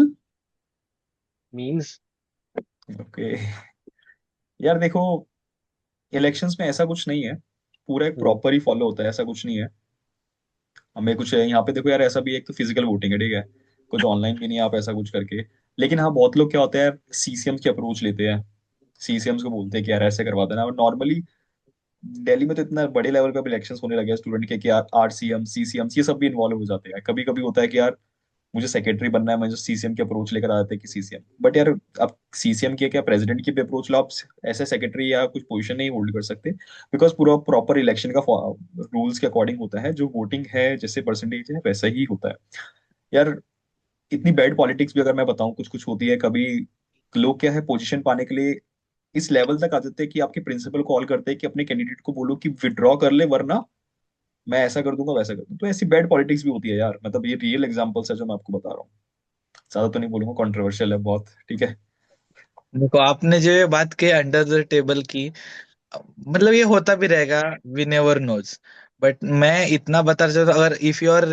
Means. Okay. यार देखो, इलेक्शंस में ऐसा कुछ नहीं है, पूरा एक हम्म। प्रॉपर ही फॉलो होता है, ऐसा कुछ नहीं है। हमें कुछ यहाँ पे देखो यार, ऐसा भी एक तो फिजिकल वोटिंग है, ठीक है, कुछ ऑनलाइन भी नहीं है आप ऐसा कुछ करके। लेकिन हाँ, बहुत लोग क्या होता है सीसीएम की अप्रोच लेते हैं, सीसीएम्स को बोलते हैं कि यार ऐसे करवा देना। और नॉर्मली दिल्ली में तो इतना बड़े लेवल पे इलेक्शंस होने लगे हैं स्टूडेंट के कि यार आरसीएम सीसीएम ये सब भी इन्वॉल्व हो जाते हैं। कभी कभी होता है कि यार मुझे सेक्रेटरी बनना है, मुझे सीसीएम की अप्रोच लेकर आ जाते हैं कि सीसीएम। बट यार आप सीसीएम की क्या प्रेसिडेंट की भी अप्रोच लो, आप ऐसे सेक्रेटरी या कुछ पोजीशन नहीं होल्ड कर सकते, बिकॉज पूरा प्रॉपर इलेक्शन का रूल्स के अकॉर्डिंग होता है, जो वोटिंग है जैसे परसेंटेज है वैसा ही होता है। यार इतनी बैड पॉलिटिक्स भी अगर मैं बताऊं कुछ कुछ होती है कभी। लोग क्या है पोजीशन पाने के लिए इस लेवल तक आ जाते हैं कि आपके प्रिंसिपल कॉल करते हैं कि अपने कैंडिडेट को बोलो कि विड्रॉ कर ले, वरना मैं ऐसा कर दूंगा वैसा कर दूंगा। तो ऐसी बैड पॉलिटिक्स भी होती है यार, मतलब ये रियल एग्जांपल्स है जो मैं आपको बता रहा हूँ। ज्यादा तो नहीं बोलूंगा, कंट्रोवर्शियल है बहुत। ठीक है। देखो आपने जो ये बात की अंडर द टेबल की, मतलब ये होता भी रहेगा, वी नेवर नोज। बट मैं इतना बता सकता हूँ, अगर इफ यू आर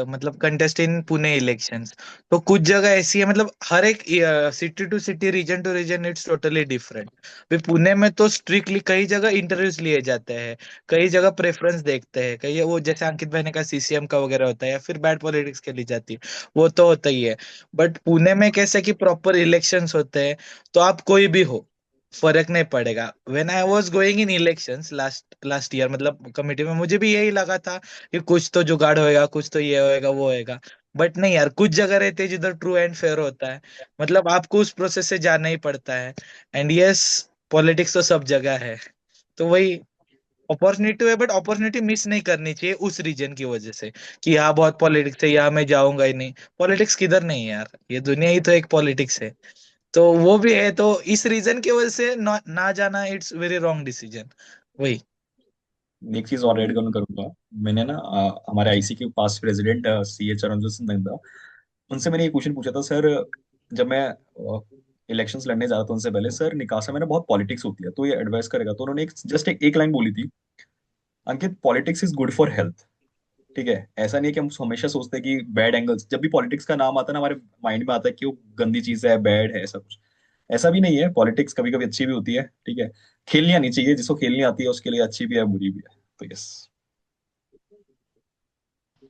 मतलब कंटेस्ट इन पुणे इलेक्शंस, तो कुछ जगह ऐसी है, मतलब हर एक city to city, region to region, it's totally different. अभी पुणे में तो स्ट्रिक्टली कई जगह इंटरव्यूज लिए जाते हैं, कई जगह प्रेफरेंस देखते हैं, कई वो जैसे अंकित भाई ने कहा सीसीएम का वगैरह होता है, या फिर बैड पॉलिटिक्स खेली जाती है, वो तो होता ही है। बट पुणे में कैसे कि प्रॉपर इलेक्शंस होते हैं, तो आप कोई भी हो, फर्क नहीं पड़ेगा। When I was going in elections last last year, मतलब कमेटी में, मुझे भी यही लगा था कि कुछ तो जुगाड़ होएगा, कुछ तो ये होएगा वो होएगा। बट नहीं यार, कुछ जगह रहते हैं जिधर ट्रू एंड फेयर होता है, मतलब आपको उस प्रोसेस से जाना ही पड़ता है। एंड यस, पॉलिटिक्स तो सब जगह है, तो वही अपॉर्चुनिटी है, बट अपॉर्चुनिटी मिस नहीं करनी चाहिए उस रीजन की वजह से, कि यहाँ बहुत पॉलिटिक्स है, यहाँ मैं जाऊंगा ही नहीं। पॉलिटिक्स किधर नहीं है यार, ये दुनिया ही तो एक पॉलिटिक्स है। तो वो भी है, तो इस रीजन की वजह से ना जाना, इट्स वेरी रॉन्ग डिसीजन। वही। एक चीज और ऐड करूंगा। मैंने ना हमारे आईसी के पास प्रेसिडेंट सीए चरणजोत सिंह नंदा, उनसे मैंने ये क्वेश्चन पूछा था सर, जब मैं इलेक्शंस लड़ने जा रहा था उनसे पहले, सर निकासा में ना बहुत पॉलिटिक्स होती है, तो ये एडवाइस करेगा? तो उन्होंने एक लाइन बोली थी, Ankit, politics is good for health. ठीक है, ऐसा नहीं है कि हम हमेशा सोचते हैं कि बैड एंगल्स, जब भी पॉलिटिक्स का नाम आता है ना, हमारे माइंड में आता है कि वो गंदी चीज है, बैड है, ऐसा कुछ। ऐसा भी नहीं है, पॉलिटिक्स कभी कभी अच्छी भी होती है। ठीक है, खेलनी आनी चाहिए, जिसको खेलनी आती है उसके लिए अच्छी भी है, बुरी भी है। तो यस।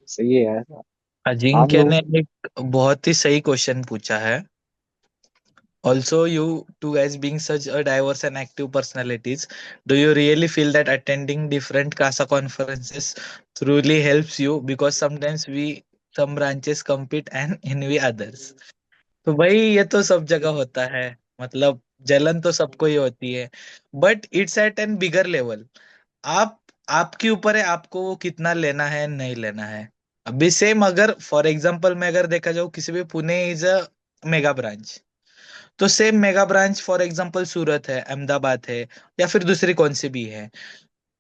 सही है यार। आप अजिंक्य लोग ने एक बहुत ही सही क्वेश्चन पूछा है। Also, you two guys being such a diverse and active personalities, do you really feel that attending different CASA conferences truly helps you? Because sometimes some branches compete and envy others. तो भाई ये तो सब जगह होता है, मतलब जलन तो सबको ही होती है, but it's at an bigger level. आप आपके ऊपर है, आपको वो कितना लेना है नहीं लेना है। अभी सेम, अगर फॉर एग्जांपल मैं अगर देखा जाऊँ, किसी भी, Pune is a mega branch, so same mega branch for example Surat है, अहमदाबाद है, या फिर दूसरी कौन सी भी है,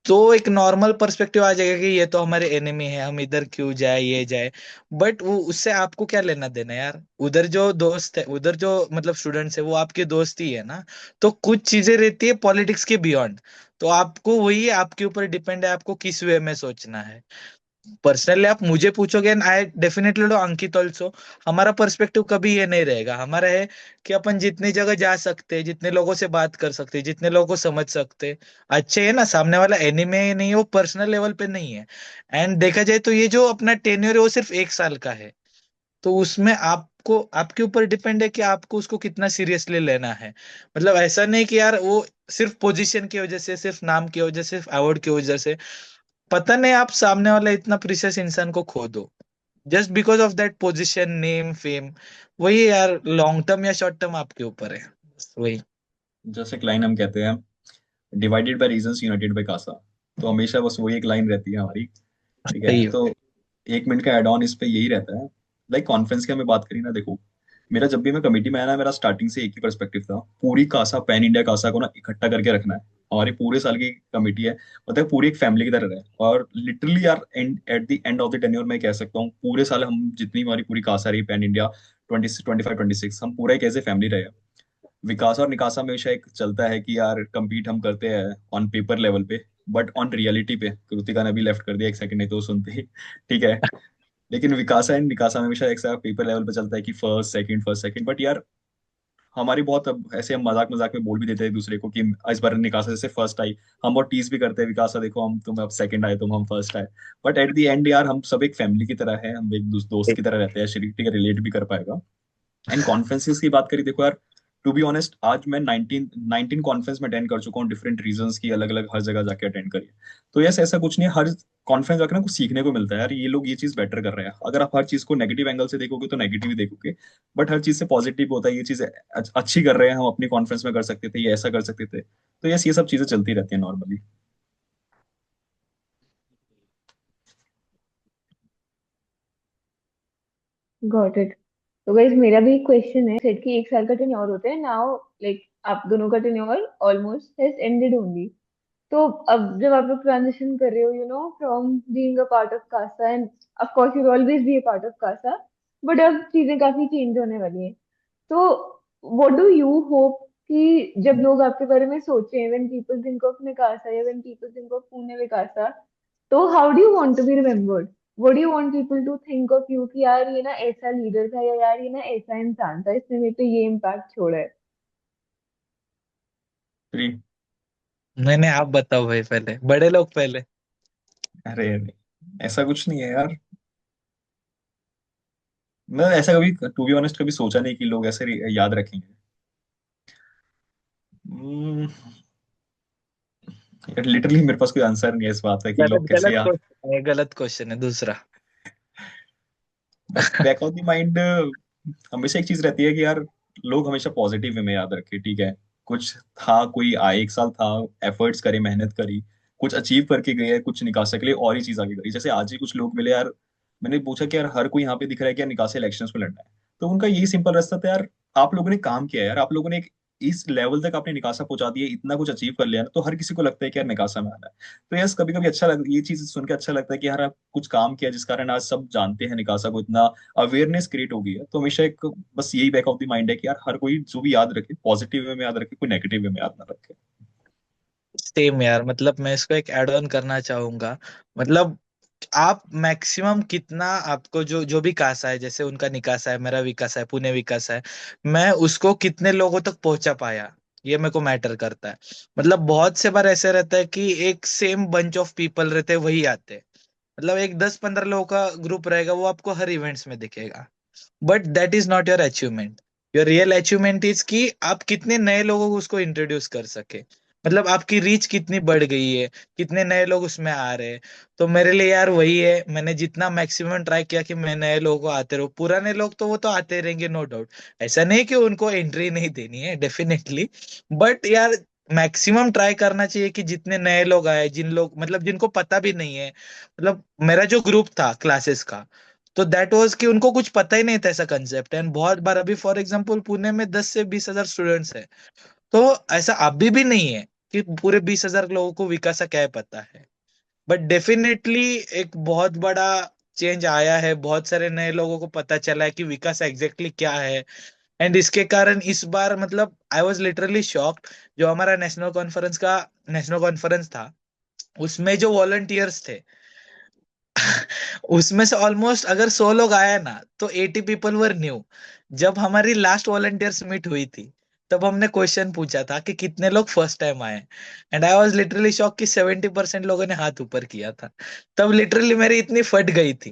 तो एक नॉर्मल पर्सपेक्टिव आ जाएगा कि ये तो हमारे एनिमी है, हम इधर क्यों जाए, ये जाए। बट वो उससे आपको क्या लेना देना यार, उधर जो दोस्त है, उधर जो मतलब स्टूडेंट्स है, वो आपके दोस्त ही है ना। तो कुछ चीजें रहती है पॉलिटिक्स के बियॉन्ड, तो आपको वही आपके ऊपर डिपेंड है, आपको किस वे में सोचना है। पर्सनली आप मुझे पूछोगे, and I definitely do, Ankit also, हमारा पर्सपेक्टिव कभी ये नहीं रहेगा। हमारा है कि अपन जितनी जगह जा सकते हैं, जितने लोगों से बात कर सकते हैं, जितने लोगों को समझ सकते हैं, अच्छे है ना, सामने वाला एनिमे नहीं है, वो पर्सनल लेवल पे नहीं है। एंड देखा जाए तो ये जो अपना टेन्योर है वो सिर्फ 1 साल का है, तो उसमें आपको, आपके ऊपर डिपेंड है कि आपको उसको कितना सीरियसली लेना है। मतलब ऐसा नहीं कि यार वो सिर्फ पोजीशन की वजह से, सिर्फ नाम की वजह से, सिर्फ अवार्ड की वजह से, पता नहीं आप सामने वाला इतना प्रीशियस इंसान को खो दो just because of that position, name, fame. वही यार, लॉन्ग टर्म या शॉर्ट टर्म आपके ऊपर है, बस वही। जैसे एक लाइन हम कहते हैं, divided by regions united by CASA. तो हमेशा बस वही एक लाइन रहती है हमारी। ठीक है, सही है। तो एक मिनट का एड ऑन इस पे यही रहता है। लाइक कॉन्फ्रेंस की हमें बात करी ना, देखो, मेरा जब भी मैं कमेटी में आया ना, मेरा स्टार्टिंग से एक ही पर्सपेक्टिव था, पूरी कासा, पैन इंडिया कासा को ना इकट्ठा करके रखना है। हमारी पूरे साल की कमेटी है, मतलब पूरी एक फैमिली की तरह है। और लिटरली यार, eight the end of the tenure मैं कह सकता हूँ, पूरे साल हम जितनी हमारी पूरी कासा रही, पैन इंडिया 25 26, हम पूरा एक ऐसे फैमिली रहे हैं। विकास और निकासा में हमेशा एक चलता है कि यार compete हम करते हैं ऑन पेपर लेवल पे, बट ऑन रियलिटी पे, कृतिका ने भी लेफ्ट कर दिया एक सेकंड, नहीं तो वो सुनती ही। ठीक है, लेकिन विकासा एंड निकासा में हमेशा एक सा पेपर लेवल पे चलता है कि फर्स्ट सेकंड, बट यार हमारी बहुत, अब ऐसे हम मजाक मजाक में बोल भी देते हैं एक दूसरे को कि इस बार निकासा जैसे फर्स्ट आई, हम बहुत टीज भी करते हैं, विकासा देखो, हम तुम अब सेकंड आए, तुम हम फर्स्ट आए। बट एट द एंड यार, हम सब एक फैमिली की तरह है, हम एक दोस्त की तरह रहते हैं, श्री ठीक है, रिलेट भी कर पाएगा। एंड कॉन्फ्रेंसेस की बात करी, देखो यार, टू बी ऑनेस्ट, आज मैं 19 कॉन्फ्रेंस में अटेंड कर चुका हूँ, डिफरेंट रीजंस की, अलग अलग हर जगह जाके अटेंड करी। तो यस, ऐसा कुछ नहीं है, हर कॉन्फ्रेंस जाकर ना कुछ सीखने को मिलता है यार, ये लोग ये चीज बेटर कर रहे हैं। अगर आप हर चीज को नेगेटिव एंगल से देखोगे तो नेगेटिव ही देखोगे, बट हर चीज से पॉजिटिव होता है, ये चीज अच्छी कर रहे हैं, हम अपनी कॉन्फ्रेंस में कर सकते थे, ये ऐसा कर सकते थे। तो यस, ये सब चीजें चलती रहती है नॉर्मली। Got it. तो गाइस मेरा भी एक क्वेश्चन है, सेट की 1 साल का टेन्योर होता है नाउ, लाइक आप दोनों का tenure almost has ended only. तो अब जब आप लोग ट्रांजिशन कर रहे हो, from being a part of CASA, and of course you always be a part of CASA, but अब चीजें काफी चेंज होने वाली हैं। तो व्हाट डू यू होप कि जब लोग आपके बारे में सोचें, when people think of NICASA या when people think of Pune विकासा, तो how do you want to be remembered? What do you want people to think of you कि यार ये ना ऐसा लीडर था, या यार ये ना ऐसा इंसान था, इसने मेरे पे ये इम्पैक्ट छोड़ा है? थ्री। नहीं नहीं, आप बताओ भाई, पहले बड़े लोग पहले। अरे नहीं, ऐसा कुछ नहीं है यार। मैं ऐसा कभी, टू बी ऑनेस्ट, कभी सोचा नहीं कि लोग ऐसे याद रखेंगे। लिटरली मेरे पास कोई आंसर नहीं है इस बात का कि गलत लोग कैसे गलत याद। क्वेश्चन है, गलत क्वेश्चन है दूसरा। बैक ऑफ द माइंड हमेशा एक चीज रहती है कि यार लोग हमेशा पॉजिटिव वे में याद रखे, ठीक है। कुछ था, कोई आए, एक साल था, एफर्ट्स करे, मेहनत करी, कुछ अचीव करके गए, कुछ निकासा के लिए और ही चीज आगे करी। जैसे आज ही कुछ लोग मिले यार, मैंने पूछा कि यार हर कोई यहाँ पे दिख रहा है कि यार निकासा इलेक्शंस में लड़ना है, तो उनका यही सिंपल रास्ता था यार, आप लोगों ने काम किया है यार, आप लोगों ने एक इस लेवल तक आपने निकासा पहुंचा दिया, इतना कुछ अचीव कर लिया ना, तो हर किसी को लगता है कि यार निकासा में आना है। तो यस, कभी कभी अच्छा लग, ये चीज सुन के अच्छा लगता है कि यार आप कुछ काम किया जिस कारण आज सब जानते हैं निकासा को, इतना अवेयरनेस क्रिएट हो गई है। तो हमेशा एक बस यही बैक ऑफ द माइंड है कि यार हर कोई जो भी याद रखे, पॉजिटिव वे में याद रखे, कोई नेगेटिव वे में याद ना रखे। सेम यार, मतलब मैं इसको एक ऐड ऑन करना चाहूंगा। मतलब आप मैक्सिमम कितना, आपको जो जो भी कासा है, जैसे उनका निकासा है, मेरा विकासा है, पुणे विकासा है, मैं उसको कितने लोगों तक पहुंचा पाया, ये मेरे को मैटर करता है। मतलब बहुत से बार ऐसे रहता है कि एक सेम बंच ऑफ पीपल रहते हैं, वही आते हैं। मतलब एक 10-15 लोगों का ग्रुप रहेगा, वो आपको हर इवेंट्स में दिखेगा। But that is not your achievement. Your real achievement is कि आप कितने नए लोगों को उसको इंट्रोड्यूस कर सके। मतलब आपकी रीच कितनी बढ़ गई है, कितने नए लोग उसमें आ रहे हैं। तो मेरे लिए यार वही है, मैंने जितना मैक्सिमम ट्राई किया कि मैं नए लोगों को आते रहो। पुराने लोग तो वो तो आते रहेंगे, नो डाउट। ऐसा नहीं कि उनको एंट्री नहीं देनी है, डेफिनेटली। बट यार मैक्सिमम ट्राई करना चाहिए कि जितने नए लोग आए, जिन लोग मतलब जिनको पता भी नहीं है। मतलब मेरा जो ग्रुप था क्लासेस का, तो दैट वाज कि उनको कुछ पता ही नहीं था ऐसा कंसेप्ट। एंड बहुत बार अभी फॉर एग्जांपल पुणे में 10 से 20 हजार स्टूडेंट्स है, तो ऐसा अभी भी नहीं है कि पूरे 20 हजार लोगों को विकासा क्या है पता है। बट डेफिनेटली एक बहुत बड़ा चेंज आया है, बहुत सारे नए लोगों को पता चला है कि विकास एग्जैक्टली क्या है। एंड इसके कारण इस बार मतलब आई वॉज लिटरली शॉक्ड। जो हमारा नेशनल कॉन्फ्रेंस था, उसमें जो वॉलंटियर्स थे, उसमें से ऑलमोस्ट अगर 100 लोग आया ना, तो 80 पीपल वर न्यू। जब हमारी लास्ट वॉलंटियर्स मीट हुई थी, तब हमने क्वेश्चन पूछा था कि कितने लोग फर्स्ट टाइम आए। And I was literally shock कि 70% लोगों ने हाथ ऊपर किया था। तब लिटरली मेरी इतनी फट गई थी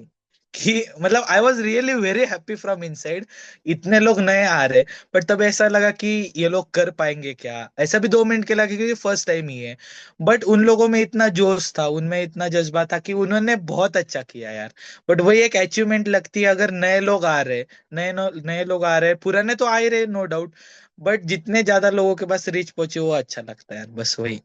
कि मतलब I was really very happy from inside. इतने लोग नए आ रहे। बट तब ऐसा लगा कि ये लोग कर पाएंगे क्या, ऐसा भी 2 मिनट के लगे क्योंकि फर्स्ट टाइम ही है। बट उन लोगों में इतना जोश था, उनमें इतना जज्बा था कि उन्होंने बहुत अच्छा किया यार। बट वही एक अचीवमेंट लगती है, अगर नए लोग आ रहे, नए लोग आ रहे, पुराने तो आ ही रहे, नो डाउट। बट जितने ज्यादा लोगों के पास रीच पहुंचे, वो अच्छा लगता है यार, बस वही।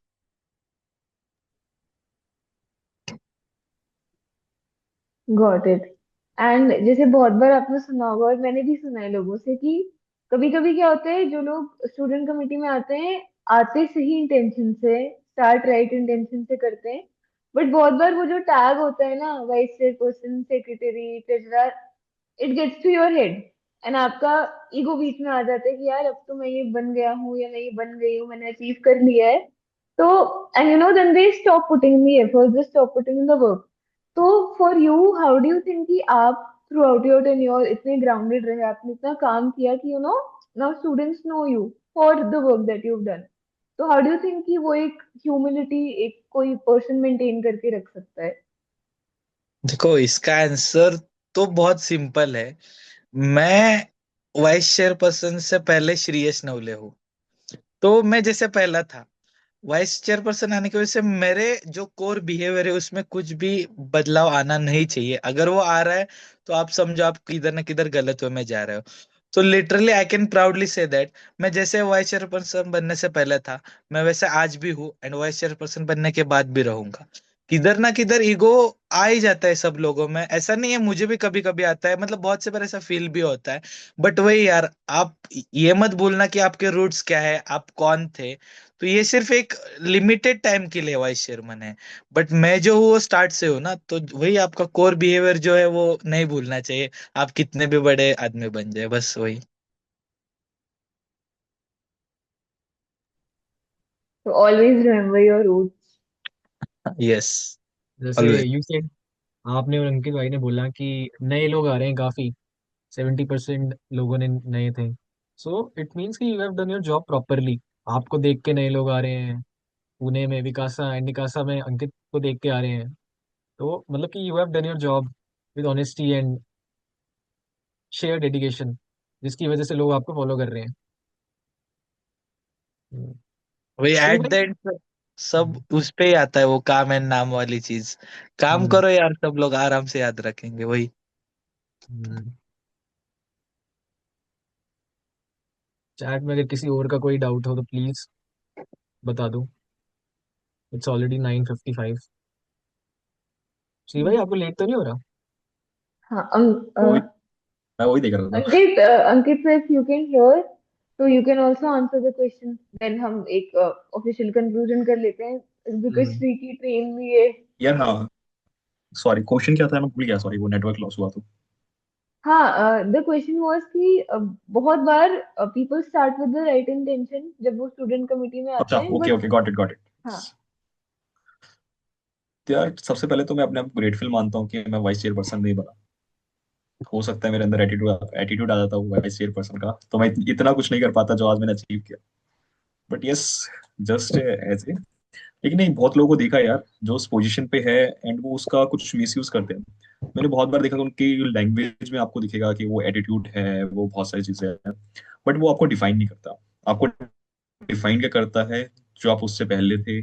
Got it. एंड जैसे बहुत बार आपने सुना होगा, और मैंने भी सुना है लोगों से, कि कभी कभी क्या होता है, जो लोग स्टूडेंट कमेटी में आते हैं, आते सही इंटेंशन से, स्टार्ट राइट इंटेंशन से करते हैं, बट बहुत बार वो जो टैग होता है ना, vice chairperson, secretary, treasurer, it gets to your head, and आपका ईगो बीच में आ जाता है कि यार अब तो मैं ये बन गया हूँ या मैं ये बन गई हूँ, मैंने अचीव कर लिया है। तो and you know then they stop putting in the effort, they stop putting in the work. तो for you, how do you think कि आप थ्रू आउट योर टेन्योर इतने ग्राउंडेड रहे, आपने इतना काम किया कि you know now students know you for the work that you done. तो हाउ डू यू थिंक कि वो एक ह्यूमिलिटी एक कोई पर्सन मेंटेन करके रख सकता है? देखो, इसका आंसर तो बहुत सिंपल है। मैं वाइस चेयरपर्सन से पहले श्रीयस नवले हूँ। तो मैं जैसे पहला था, वाइस चेयरपर्सन आने की वजह से मेरे जो कोर बिहेवियर है उसमें कुछ भी बदलाव आना नहीं चाहिए। अगर वो आ रहा है, तो आप समझो आप किधर ना किधर गलत वे में जा रहे हो। तो literally I can proudly say that मैं जैसे वाइस चेयरपर्सन बनने से पहले था, मैं वैसे आज भी हूँ, एंड वाइस चेयरपर्सन बनने के बाद भी रहूंगा। किधर ना किधर ईगो आ ही जाता है सब लोगों में, ऐसा नहीं है, मुझे भी कभी कभी आता है, मतलब बहुत से बार ऐसा फील भी होता है। बट वही यार, आप ये मत भूलना कि आपके रूट्स क्या है, आप कौन थे। तो ये सिर्फ एक लिमिटेड टाइम के लिए वाइस चेयरमैन है। बट मैं जो हूँ वो स्टार्ट से हूँ ना, तो वही आपका कोर बिहेवियर जो है वो नहीं भूलना चाहिए। आप कितने भी बड़े आदमी बन जाए, बस वही। तो always remember your roots. Yes. जैसे ऑलवेज। यू सेड, आपने और अंकित भाई ने बोला कि नए लोग आ रहे हैं काफी, 70% लोगों ने नए थे। सो इट मीन्स कि you have done your job properly. आपको देख के नए लोग आ रहे हैं, पुणे में विकासा एंड निकासा में अंकित को देख के आ रहे हैं। तो मतलब कि you have done your job with honesty and share dedication, जिसकी वजह से लोग आपको फॉलो कर रहे हैं। हम्म। वही तो एट द भाई, एंड सब उस पे ही आता है, वो काम एंड नाम वाली चीज। काम हम्म, करो यार, सब लोग आराम से याद रखेंगे वही। हम्म, चैट में अगर किसी और का कोई डाउट हो तो प्लीज बता दो। It's already 9:55। सी भाई, आपको लेट तो नहीं हो रहा? हाँ वही मैं वही देख रहा था। Ankit, Ankit, if you can hear, so you can also answer the question. Then हम एक official conclusion कर लेते हैं, because हम्म। श्री की train भी है। यार हाँ, सॉरी, क्वेश्चन क्या था, मैं भूल गया, सॉरी, वो नेटवर्क लॉस हुआ तो। हाँ, the question was कि बहुत बार people start with the right intention जब वो student committee में अच्छा, आते हैं, okay but okay, got it got it. हाँ तो यार सबसे पहले तो मैं अपने आप को ग्रेटफुल मानता हूँ कि मैं वाइस चेयरपर्सन नहीं बना। हो सकता है मेरे अंदर एटीट्यूड एटीट्यूड आ जाता वो वाइस चेयरपर्सन का, तो मैं इतना कुछ नहीं कर पाता जो आज मैंने अचीव किया। But yes, just as a, लेकिन नहीं, बहुत लोगों को देखा है यार जो उस पोजीशन पे है एंड वो उसका कुछ मिसयूज करते हैं। मैंने बहुत बार देखा कि उनकी लैंग्वेज में आपको दिखेगा कि वो एटीट्यूड है, वो बहुत सारी चीजें हैं, बट वो आपको डिफाइन नहीं करता। आपको डिफाइन क्या करता है, जो आप उससे पहले थे।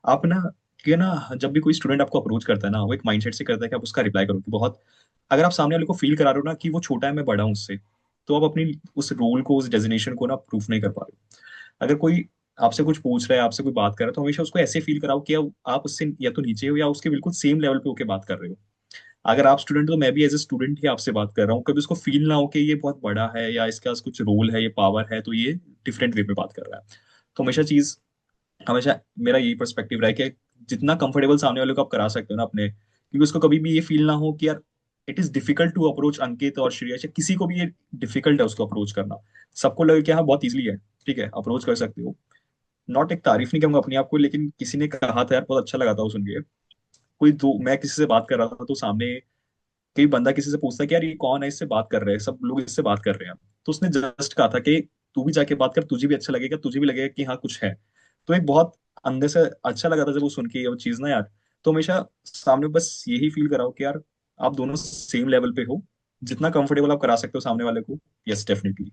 आप ना, कि ना, जब भी कोई स्टूडेंट आपको अप्रोच करता है ना, वो एक माइंडसेट से करता है कि आप उसका रिप्लाई करो कि बहुत, अगर आप सामने वाले को फील करा रहे हो ना कि वो छोटा है मैं बड़ा हूँ उससे, तो आप अपनी उस रोल को, उस डेजिग्नेशन को ना प्रूफ नहीं कर पा रहे हो। अगर कोई आपसे कुछ पूछ रहा है, आपसे कोई बात कर रहा है, तो हमेशा उसको ऐसे फील कराओ कि आप उससे या तो नीचे हो या उसके बिल्कुल सेम लेवल पे होके बात कर रहे हो। अगर आप स्टूडेंट हो तो मैं भी एज ए स्टूडेंट ही आपसे बात कर रहा हूँ, कभी उसको फील ना हो कि ये बहुत बड़ा है या इसके पास कुछ रोल है, ये पावर है, तो ये डिफरेंट वे में बात कर रहा है। तो हमेशा मेरा यही पर्सपेक्टिव रहा है कि जितना कंफर्टेबल सामने वाले को आप करा सकते हो ना अपने, क्योंकि उसको कभी भी ये फील ना हो कि यार it is difficult to approach Ankit और श्रेयस, या किसी को भी ये डिफिकल्ट है उसको अप्रोच करना। सबको लगे कि हाँ बहुत इजीली है, ठीक है अप्रोच कर सकते हो। नॉट, एक तारीफ नहीं करूंगा अपने आप को, लेकिन किसी ने कहा था यार, बहुत अच्छा लगा था वो सुन के। कोई दो, मैं किसी से बात कर रहा था तो सामने कोई बंदा किसी से पूछता है कि यार ये कौन है, इससे बात कर रहे हैं, सब लोग इससे बात कर रहे हैं, तो उसने जस्ट कहा था कि तू भी जाके बात कर, तुझे भी अच्छा लगेगा, तुझे भी लगेगा कि हाँ कुछ है। तो एक बहुत अंदर से अच्छा लगा था जब वो सुन के ये वो चीज ना यार। तो हमेशा सामने बस यही फील कराओ कि यार आप दोनों सेम लेवल पे हो, जितना कंफर्टेबल आप करा सकते हो सामने वाले को। Yes, definitely.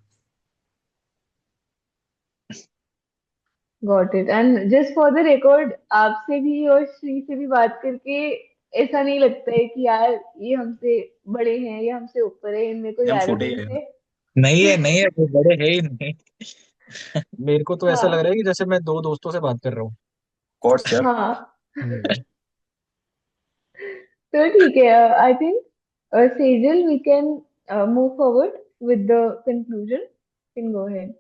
got it. And just for the record, आपसे भी और श्री से भी बात करके ऐसा नहीं लगता है कि यार ये हमसे बड़े हैं या हमसे ऊपर है, इनमें कोई हम छोटे ही एरोगेंस हैं। है। नहीं है, नहीं है, वो बड़े है ही नहीं। मेरे को तो ऐसा लग हाँ रहा है कि जैसे मैं दो दोस्तों से बात कर रहा हूँ। कोर्स यार। हाँ, हम्म। तो ठीक है। I think Sejal, we can move forward with the conclusion, can go ahead.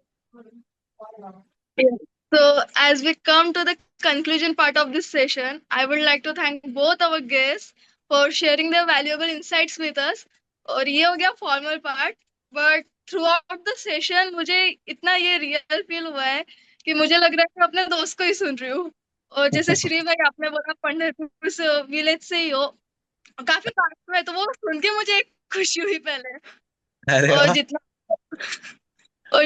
Yeah. So, as we come to the conclusion part of this session, I would like to thank both our guests for sharing their valuable insights with us. और ये हो गया formal part, but through out the session मुझे इतना ये रियल फील हुआ है कि मुझे लग रहा है कि मैं अपने दोस्त को ही सुन रही हूँ। और जैसे श्री भाई आपने बोला पंढरपुर से विलेज से ही हो, काफी पास में, तो वो सुन के मुझे एक खुशी हुई पहले। अरे और वाह।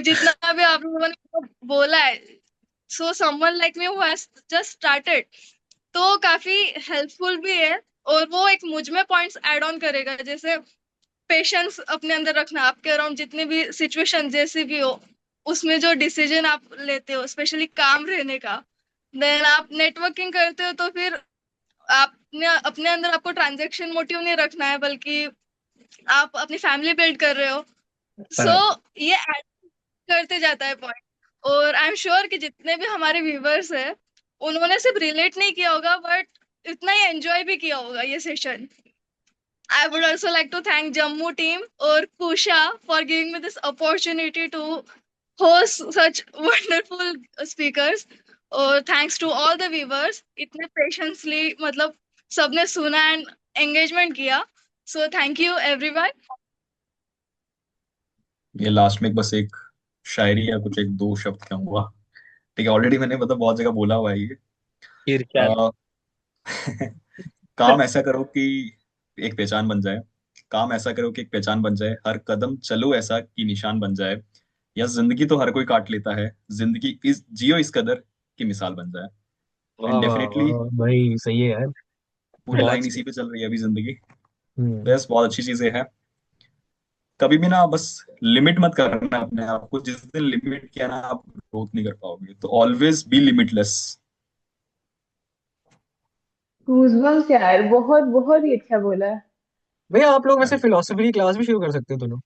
जितना भी आप लोगों ने बोला है, so someone like me who has just started, तो काफी हेल्पफुल भी है। और वो एक मुझ में पॉइंट्स ऐड ऑन करेगा, जैसे पेशेंस अपने अंदर रखना, आपके अराउंड जितने भी सिचुएशन जैसी भी हो, उसमें जो डिसीजन आप लेते हो, स्पेशली काम रहने का। देन आप नेटवर्किंग करते हो तो फिर आपने अपने अंदर आपको ट्रांजैक्शन मोटिव नहीं रखना है, बल्कि आप अपनी फैमिली बिल्ड कर रहे हो। सो ये add करते जाता है पॉइंट। और आई एम श्योर कि जितने भी हमारे व्यूवर्स हैं, उन्होंने सिर्फ रिलेट नहीं किया होगा, बट इतना ही एंजॉय भी किया होगा ये session. I would also like to thank Jammu team or Kusha for giving me this opportunity to host such wonderful speakers. और thanks to all the viewers, इतने patiently मतलब सबने सुना and engagement किया. So thank you everyone. ये लास्ट में बस एक शायरी या कुछ एक दो शब्द कहूंगा। ठीक है, ऑलरेडी मैंने मतलब बहुत जगह बोला हुआ है ये। इरशाद। अ, काम ऐसा करो कि एक पहचान बन जाए, काम ऐसा करो कि एक पहचान बन जाए, हर कदम चलो ऐसा कि निशान बन जाए, या जिंदगी तो हर कोई काट लेता है, जिंदगी इस जियो इस कदर की मिसाल बन जाए। वाह एंड वाह डेफिनेटली वाह भाई, सही है यार। पूरी बहुत लाइन सही। इसी पे चल रही है अभी जिंदगी। हम्म। बस बहुत अच्छी चीजें हैं। कभी भी ना बस लिमिट मत करना अपने आप को, जिस दिन लिमिट किया ना आप ग्रोथ नहीं कर पाओगे, तो ऑलवेज बी लिमिटलेस। गूजबम्स यार, बहुत बहुत ही अच्छा बोला। भैया आप लोग वैसे फिलोसफी की क्लास भी शुरू कर सकते हो दोनों।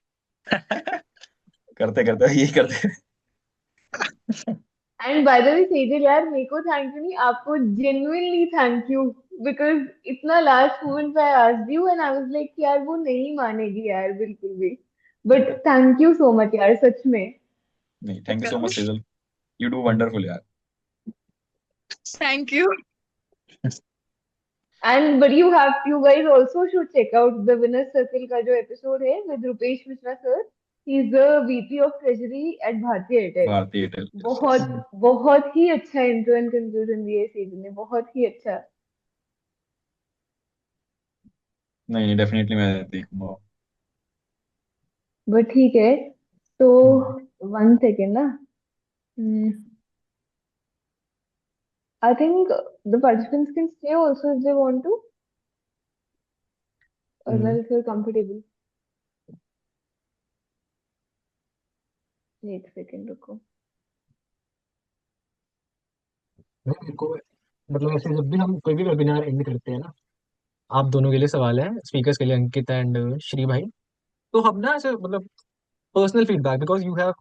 करते करते यही करते। And by the way Sejal यार, मेरे को थैंक यू नहीं, आपको जेन्युइनली थैंक यू, बिकॉज इतना लास्ट मोमेंट पे I asked you and I was like यार वो नहीं मानेगी यार बिल्कुल भी। But thank you so much यार, सच में। नहीं, thank you so much Sejal, you do wonderful यार। Thank you. And but you guys also should check out the winner circle का जो एपिसोड है with Rupesh Mishra sir. He is the VP of treasury at Bharti Airtel. Bharti Airtel. बहुत बहुत ही अच्छा इंट्रो एंड कंक्लूजन दिए सीजन ने, बहुत ही अच्छा। नहीं नहीं, डेफिनेटली मैं देखूंगा। बट ठीक है, तो हम्म। 1 सेकेंड ना। I think the participants can stay also if they want to, और hmm. they'll feel comfortable। 1 second रुको। भाई मेरे को मतलब ऐसे जब भी हम कोई भी वेबिनार एंड करते हैं ना, आप दोनों के लिए सवाल है, स्पीकर्स के लिए अंकित एंड श्री भाई, तो हम ना ऐसे मतलब personal feedback, because you have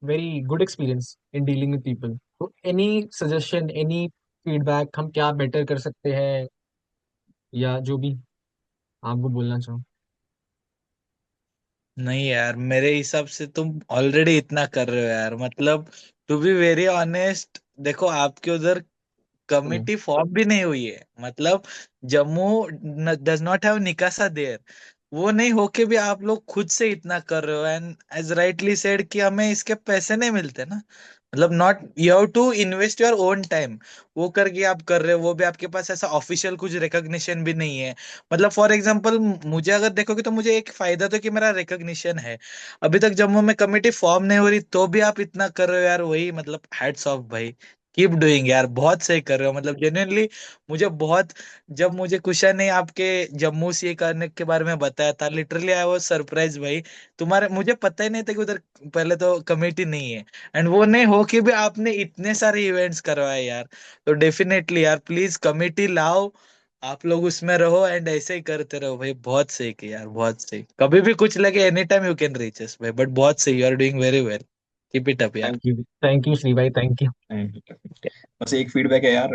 very good experience in dealing with people, तो एनी सजेशन, एनी फीडबैक, हम क्या बेटर कर सकते हैं, या जो भी आपको बोलना चाहो। नहीं यार, मेरे हिसाब से तुम ऑलरेडी इतना कर रहे हो यार। मतलब टू बी वेरी ऑनेस्ट, देखो आपके उधर हम्म। कमिटी फॉर्म भी नहीं हुई है। मतलब Jammu does not have NICASA there. वो नहीं होके भी आप लोग खुद से इतना कर रहे हो, एंड एज राइटली सेड कि हमें इसके पैसे नहीं मिलते ना। मतलब not, you have to invest your own time. वो करके आप कर रहे हो, वो भी आपके पास ऐसा ऑफिशियल कुछ रिकॉग्निशन भी नहीं है। मतलब फॉर एग्जांपल मुझे अगर देखोगे तो मुझे एक फायदा तो कि मेरा रिकॉग्निशन है। अभी तक जम्मू में कमेटी फॉर्म नहीं हो रही तो भी आप इतना कर रहे हो यार, वही मतलब हैट्स ऑफ भाई। कीप डूइंग यार, बहुत सही कर रहे हो। मतलब जेन्युइनली मुझे बहुत, जब मुझे कुशन ने आपके जम्मू से करने के बारे में बताया था, लिटरली आई वाज सरप्राइज भाई। तुम्हारे मुझे पता ही नहीं था कि उधर पहले तो कमेटी नहीं है, एंड वो नहीं हो के भी आपने इतने सारे इवेंट्स करवाए यार। तो डेफिनेटली यार, प्लीज कमेटी लाओ, आप लोग उसमें रहो एंड ऐसे ही करते रहो भाई। बहुत सही किया यार, बहुत सही। कभी भी कुछ लगे any time you can reach us भाई। बट बहुत सही, you are doing very well. Keep it up यार। थैंक यू श्री भाई, थैंक यू। बस एक फीडबैक है यार,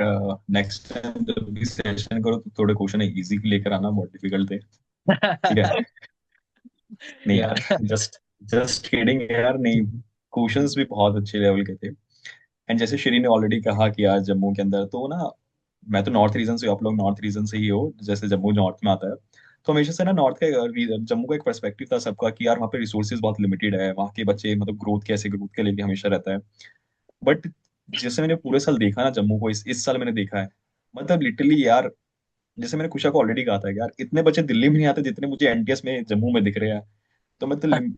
नेक्स्ट टाइम जब भी सेशन करो तो थोड़े क्वेश्चन इजी लेकर आना, बहुत डिफिकल्ट थे। ठीक है? नहीं या यार, जस्ट जस्ट किडिंग यार, नहीं, क्वेश्चंस भी बहुत अच्छे लेवल के थे। एंड जैसे श्री ने ऑलरेडी कहा कि यार जम्मू के अंदर तो ना, मैं तो नॉर्थ रीजन से हूँ, आप लोग नॉर्थ रीजन से ही हो, जैसे जम्मू नॉर्थ में आता है, तो हमेशा से ना नॉर्थ का जम्मू का एक पर्सपेक्टिव था सबका कि यार वहाँ पे रिसोर्सेज बहुत लिमिटेड है, वहाँ के बच्चे मतलब ग्रोथ कैसे, ग्रोथ के लिए हमेशा रहता है। बट जैसे मैंने पूरे साल देखा ना जम्मू को, इस साल मैंने देखा है, मतलब लिटरली यार, जैसे मैंने कुशा को ऑलरेडी कहा था कि यार इतने बच्चे दिल्ली में नहीं आते जितने मुझे एनटीएस में जम्मू में दिख रहे हैं। तो मतलब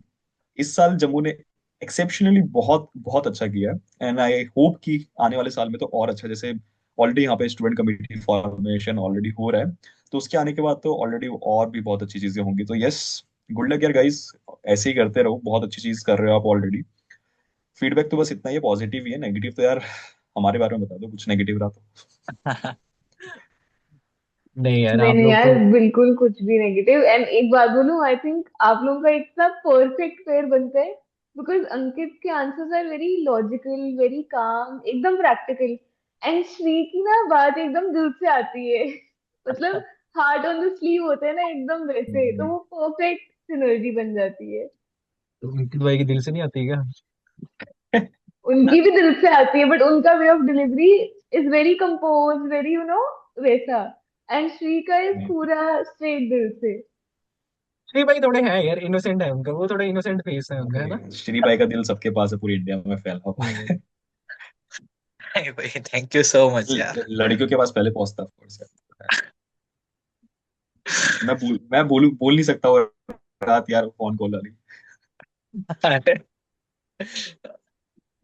इस साल जम्मू ने एक्सेप्शनली बहुत बहुत अच्छा किया है, एंड आई होप कि आने वाले साल में तो और अच्छा, जैसे ऑलरेडी यहाँ पे स्टूडेंट कमेटी फॉर्मेशन ऑलरेडी हो रहा है, तो उसके आने के बाद तो ऑलरेडी और भी बहुत अच्छी चीजें होंगी। तो यस, गुड लक यार गाइस, ऐसे ही करते रहो, बहुत अच्छी चीज कर रहे हो आप ऑलरेडी। फीडबैक तो बस इतना ही पॉजिटिव ही है, नेगेटिव तो यार हमारे बारे में बता दो, कुछ नेगेटिव रहा तो। नहीं यार, नहीं आप नहीं लोग यार, तो बिल्कुल कुछ भी नेगेटिव। एंड एक बात बोलूं, आई थिंक आप लोगों का इतना परफेक्ट पेयर बनता है, बिकॉज अंकित के answers are very logical, very calm, एकदम प्रैक्टिकल। एंड श्री की ना बात एकदम दिल से आती है। मतलब हार्ट ऑन द स्लीव होते हैं ना एकदम वैसे, तो वो परफेक्ट सिनर्जी बन जाती है। अंकित भाई की दिल से नहीं आती क्या? उनकी भी दिल से आती है, बट उनका way of delivery is very compose, very वैसा। एंड श्री का इज पूरा स्ट्रेट दिल से। श्री भाई थोड़े हैं यार, इनोसेंट है उनका, वो थोड़ा इनोसेंट फेस है उनका, है ना? श्री भाई का दिल सबके पास है, पूरी इंडिया में फैला हुआ हम्म। है। भाई थैंक यू सो मच यार। लड़कियों के पास पहले पहुंचता है, of course, यार। मैं बोल नहीं सकता, और रात यार फोन कॉल वाली।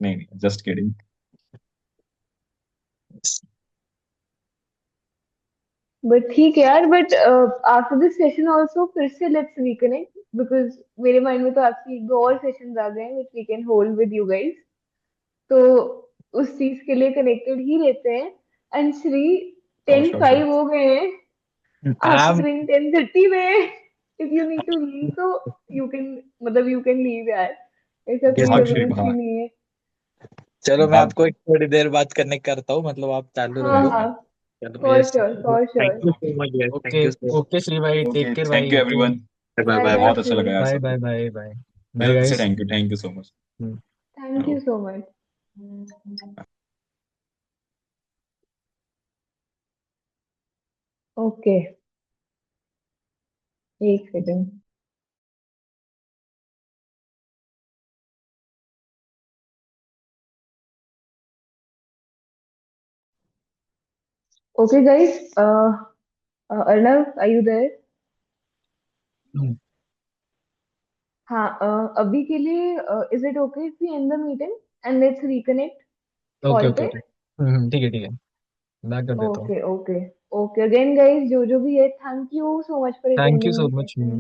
नहीं नहीं, जस्ट किडिंग। बट ठीक है यार, but after this session also फिर से लेट्स रिकनेक्ट, बिकॉज मेरे माइंड में तो आपकी एक दो और सेशंस आ गए हैं which we can hold with you guys. तो उस चीज के लिए कनेक्टेड ही रहते हैं। And Shri, sure ten sure sure. Five हो गए हैं, आपको I'm ट्रेन 10:30 में if you need to leave तो यू कैन, मतलब यू कैन लीव यार, ऐसा कोई भाग श्री जबरदस्ती भाग, नहीं है। चलो मैं भाग आपको एक थोड़ी देर बाद कनेक्ट करता हूँ, मतलब आप चालू हाँ रखो। हाँ, चलो for yes, sure for thank sure. You so much yes, thank okay you so okay Shri भाई, टेक ओके, केयर थैंक भाई, you okay. Everyone. Much, bye bye bye. Bye बहुत अच्छा श्री, लगा यार बाय सब बाय लोग। बाय बाय बाय दिल से guys. Thank you so much. Thank you so much. Okay, एक second. Okay guys, Arnav, are you there? हाँ, अभी के लिए is it okay if we end the meeting and let's reconnect okay call okay पे? ओके, ठीक है ठीक है, मैं कर देता हूँ। Okay okay okay, again guys, जो जो भी है, thank you so much for thank you attending so this much. Session.